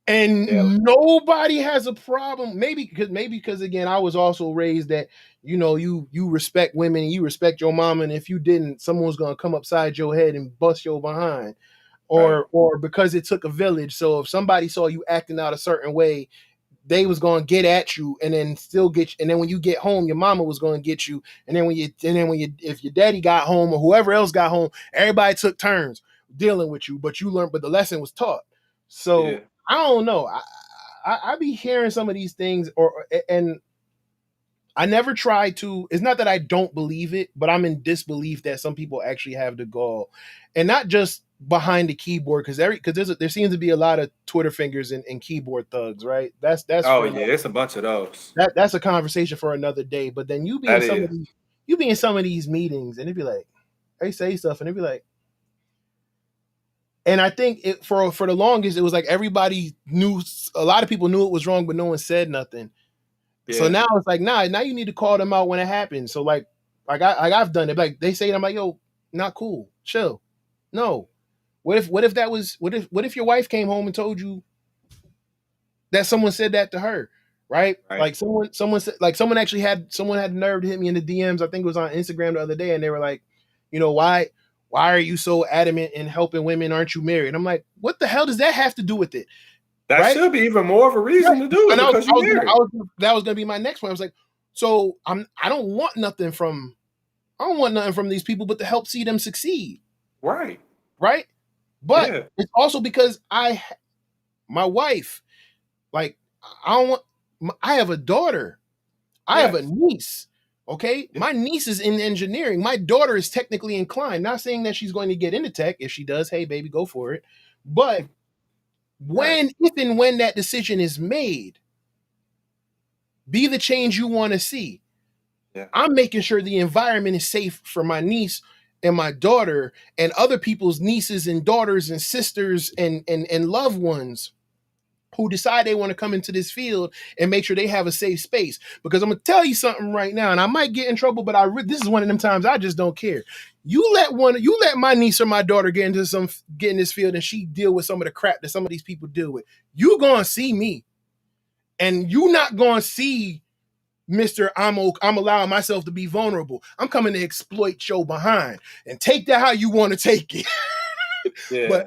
and Yeah. nobody has a problem. Maybe because again, I was also raised that you respect women and you respect your mama, and if you didn't, someone's gonna come upside your head and bust your behind, Right. or because it took a village. So if somebody saw you acting out a certain way, they was gonna get at you, and then still get you. And then when you get home, your mama was gonna get you. And then if your daddy got home or whoever else got home, everybody took turns dealing with you. But you learned, but the lesson was taught. Yeah. So I don't know. I be hearing some of these things, and I never try to. It's not that I don't believe it, but I'm in disbelief that some people actually have the gall, and not just behind the keyboard, because there seems to be a lot of Twitter fingers and keyboard thugs, right? That's Oh for yeah, it's a bunch of those. that's a conversation for another day. But then you be in That some of is. these you be in some of these meetings, and it'd be like they say stuff, and it'd be like. And I think for the longest, it was like everybody knew, a lot of people knew it was wrong, but no one said nothing. So Yeah. now it's like, now you need to call them out when it happens. So I've done it. Like they say it, I'm like, yo, not cool, chill. No. What if your wife came home and told you that someone said that to her, right? Right. Like someone said, like someone had nerve to hit me in the DMs. I think it was on Instagram the other day, and they were like, why are you so adamant in helping women? Aren't you married? I'm like, what the hell does that have to do with it? That right? should be even more of a reason to do it, because you're married. That was gonna be my next point. I was like, so I don't want nothing from these people, but to help see them succeed. Right. Right. But Yeah. it's also because my wife, like, I have a daughter. I have a niece. Okay. Yeah. My niece is in engineering. My daughter is technically inclined. Not saying that she's going to get into tech. If she does, hey baby, go for it. But if and when that decision is made, be the change you want to see. Yeah. I'm making sure the environment is safe for my niece and my daughter and other people's nieces and daughters and sisters and loved ones who decide they want to come into this field, and make sure they have a safe space. Because I'm gonna tell you something right now, and I might get in trouble, but this is one of them times I just don't care. You let my niece or my daughter get in this field, and she deal with some of the crap that some of these people deal with. You gonna see me, and you not gonna see Mr. I'm allowing myself to be vulnerable. I'm coming to exploit your behind, and take that how you want to take it. Yeah.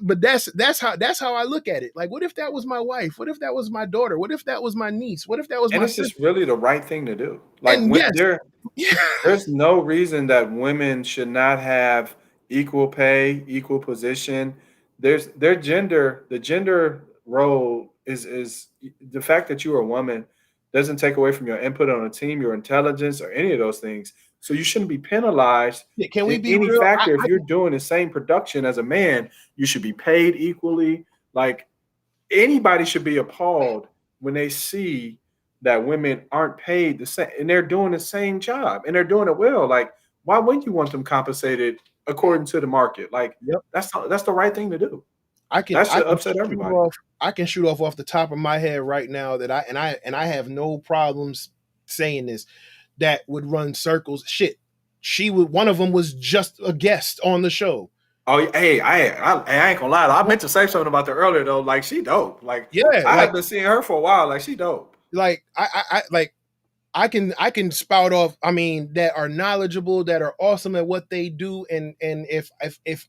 But that's how I look at it. Like, what if that was my wife? What if that was my daughter? What if that was my niece? What if that was And my it's sister? just really the right thing to do. Like, And when yes, there's no reason that women should not have equal pay, equal position. The gender role is the fact that you are a woman doesn't take away from your input on a team, your intelligence, or any of those things. So you shouldn't be penalized can we in be any real? factor. If you're doing the same production as a man, you should be paid equally. Like, anybody should be appalled when they see that women aren't paid the same and they're doing the same job and they're doing it well. Like, why wouldn't you want them compensated according to the market? Like, Yep. that's the right thing to do. I can That should upset everybody. I can shoot off the top of my head right now that I have no problems saying this, that would run circles. Shit. One of them was just a guest on the show. Oh, hey, I ain't gonna lie. I meant to say something about that earlier though. Like, she dope. Like, Yeah, I have been seeing her for a while. Like, she dope. Like I can spout off, I mean, that are knowledgeable, that are awesome at what they do, and if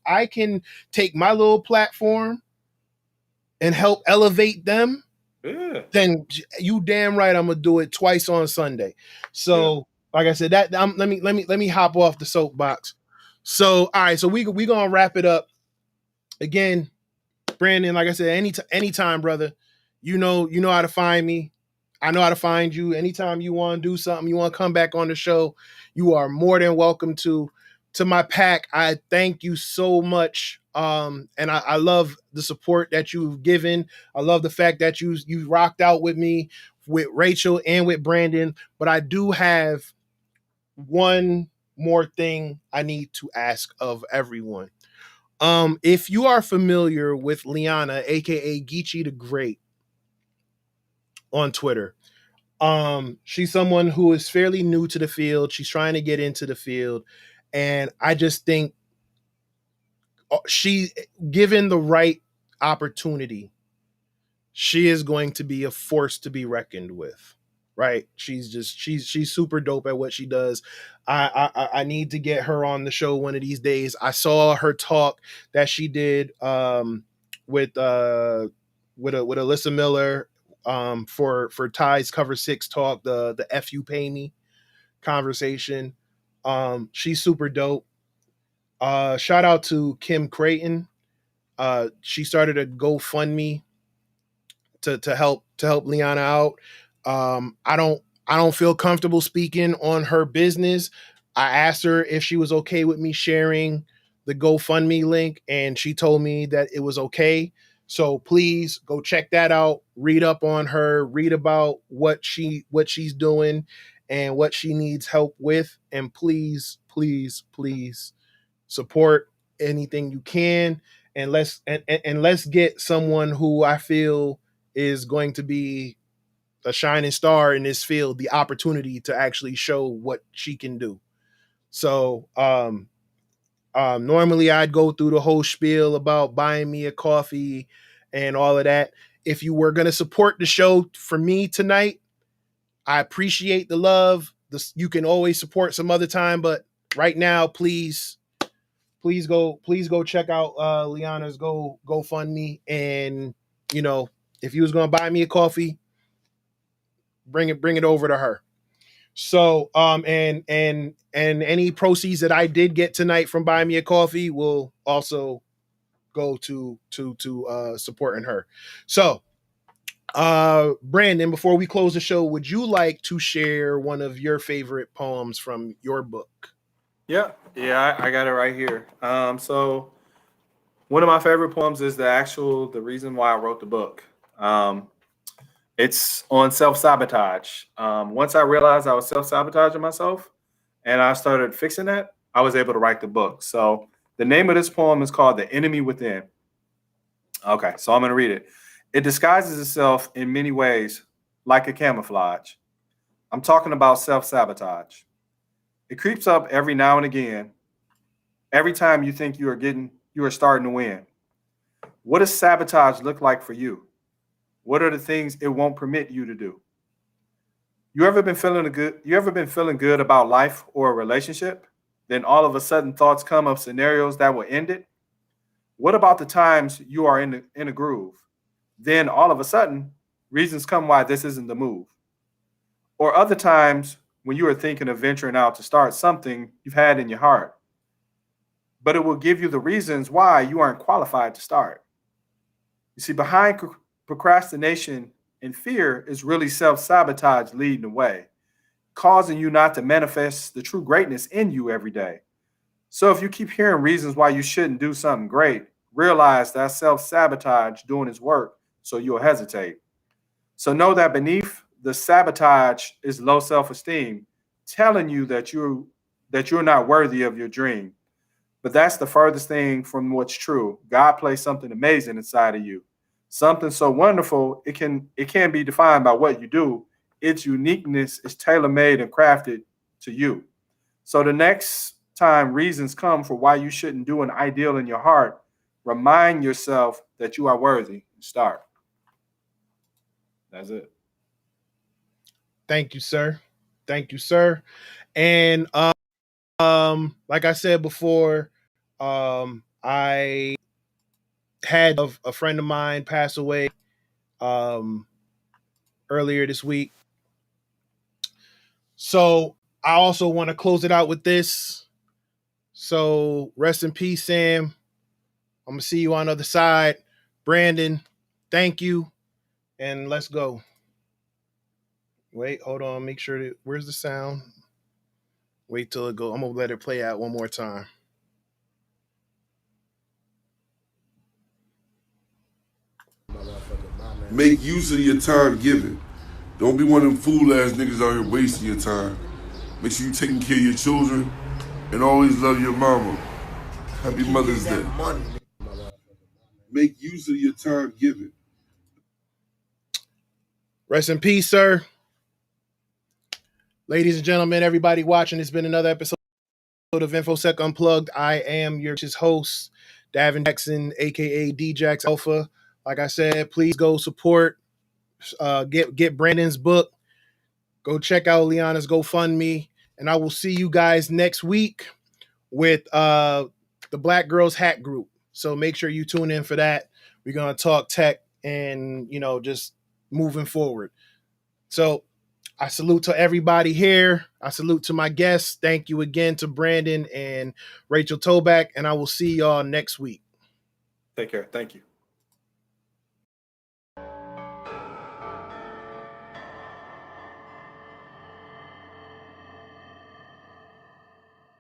I can take my little platform and help elevate them, then you damn right I'm gonna do it twice on Sunday. So, like I said, let me hop off the soapbox. So, all right, so we gonna wrap it up again. Brandon, like I said, anytime, brother. You know how to find me. I know how to find you. Anytime you want to do something, you want to come back on the show, you are more than welcome to my pack. I thank you so much. And I love the support that you've given. I love the fact that you rocked out with me, with Rachel and with Brandon. But I do have one more thing I need to ask of everyone. If you are familiar with Liana, a.k.a. Geechee the Great on Twitter, she's someone who is fairly new to the field. She's trying to get into the field. And I just think she, given the right opportunity, she is going to be a force to be reckoned with. Right? She's super dope at what she does. I need to get her on the show one of these days. I saw her talk that she did with Alyssa Miller for Ty's Cover 6 talk, the F You Pay Me conversation. She's super dope. Shout out to Kim Creighton. She started a GoFundMe to help Liana out. I don't feel comfortable speaking on her business. I asked her if she was okay with me sharing the GoFundMe link, and she told me that it was okay. So please go check that out. Read up on her. Read about what she's doing and what she needs help with. And please, please, please support anything you can. And let's get someone who I feel is going to be a shining star in this field the opportunity to actually show what she can do. So normally I'd go through the whole spiel about buying me a coffee and all of that. If you were going to support the show for me tonight, I appreciate the love. You can always support some other time, but right now, please go check out Liana's GoFundMe. And if you was gonna buy me a coffee, bring it over to her. So and any proceeds that I did get tonight from buying me a coffee will also go to supporting her. So Brandon, before we close the show, would you like to share one of your favorite poems from your book? Yeah, I got it right here. So one of my favorite poems is the reason why I wrote the book. It's on self-sabotage. Once I realized I was self-sabotaging myself and I started fixing that, I was able to write the book. So the name of this poem is called The Enemy Within. Okay, so I'm going to read it. It disguises itself in many ways like a camouflage. I'm talking about self-sabotage. It creeps up every now and again, every time you think you are starting to win. What does sabotage look like for you? What are the things it won't permit you to do? You ever been feeling good about life or a relationship? Then all of a sudden thoughts come of scenarios that will end it? What about the times you are in a groove? Then all of a sudden, reasons come why this isn't the move. Or other times when you are thinking of venturing out to start something you've had in your heart, but it will give you the reasons why you aren't qualified to start. You see, behind procrastination and fear is really self-sabotage leading the way, causing you not to manifest the true greatness in you every day. So if you keep hearing reasons why you shouldn't do something great, realize that self-sabotage doing its work, so you'll hesitate. So know that beneath the sabotage is low self-esteem, telling you that you're not worthy of your dream. But that's the furthest thing from what's true. God placed something amazing inside of you. Something so wonderful, it can be defined by what you do. Its uniqueness is tailor-made and crafted to you. So the next time reasons come for why you shouldn't do an ideal in your heart, remind yourself that you are worthy and start. That's it. Thank you, sir. Thank you, sir. And like I said before, I had a friend of mine pass away earlier this week. So I also want to close it out with this. So rest in peace, Sam. I'm gonna see you on the other side. Brandon, thank you. And let's go. Wait, hold on. Make sure that where's the sound? Wait till it go. I'm gonna let it play out one more time. Make use of your time given. Don't be one of them fool ass niggas out here wasting your time. Make sure you taking care of your children and always love your mama. Happy Mother's Day. Make use of your time given. Rest in peace, sir. Ladies and gentlemen, everybody watching, it's been another episode of InfoSec Unplugged. I am your host, Davin Jackson, a.k.a. DJax Alpha. Like I said, please go support, get Brandon's book. Go check out Liana's GoFundMe. And I will see you guys next week with the Black Girls Hack Group. So make sure you tune in for that. We're going to talk tech and, just moving forward. So I salute to everybody here. I salute to my guests. Thank you again to Brandon and Rachel Tobac. And I will see y'all next week. Take care. Thank you.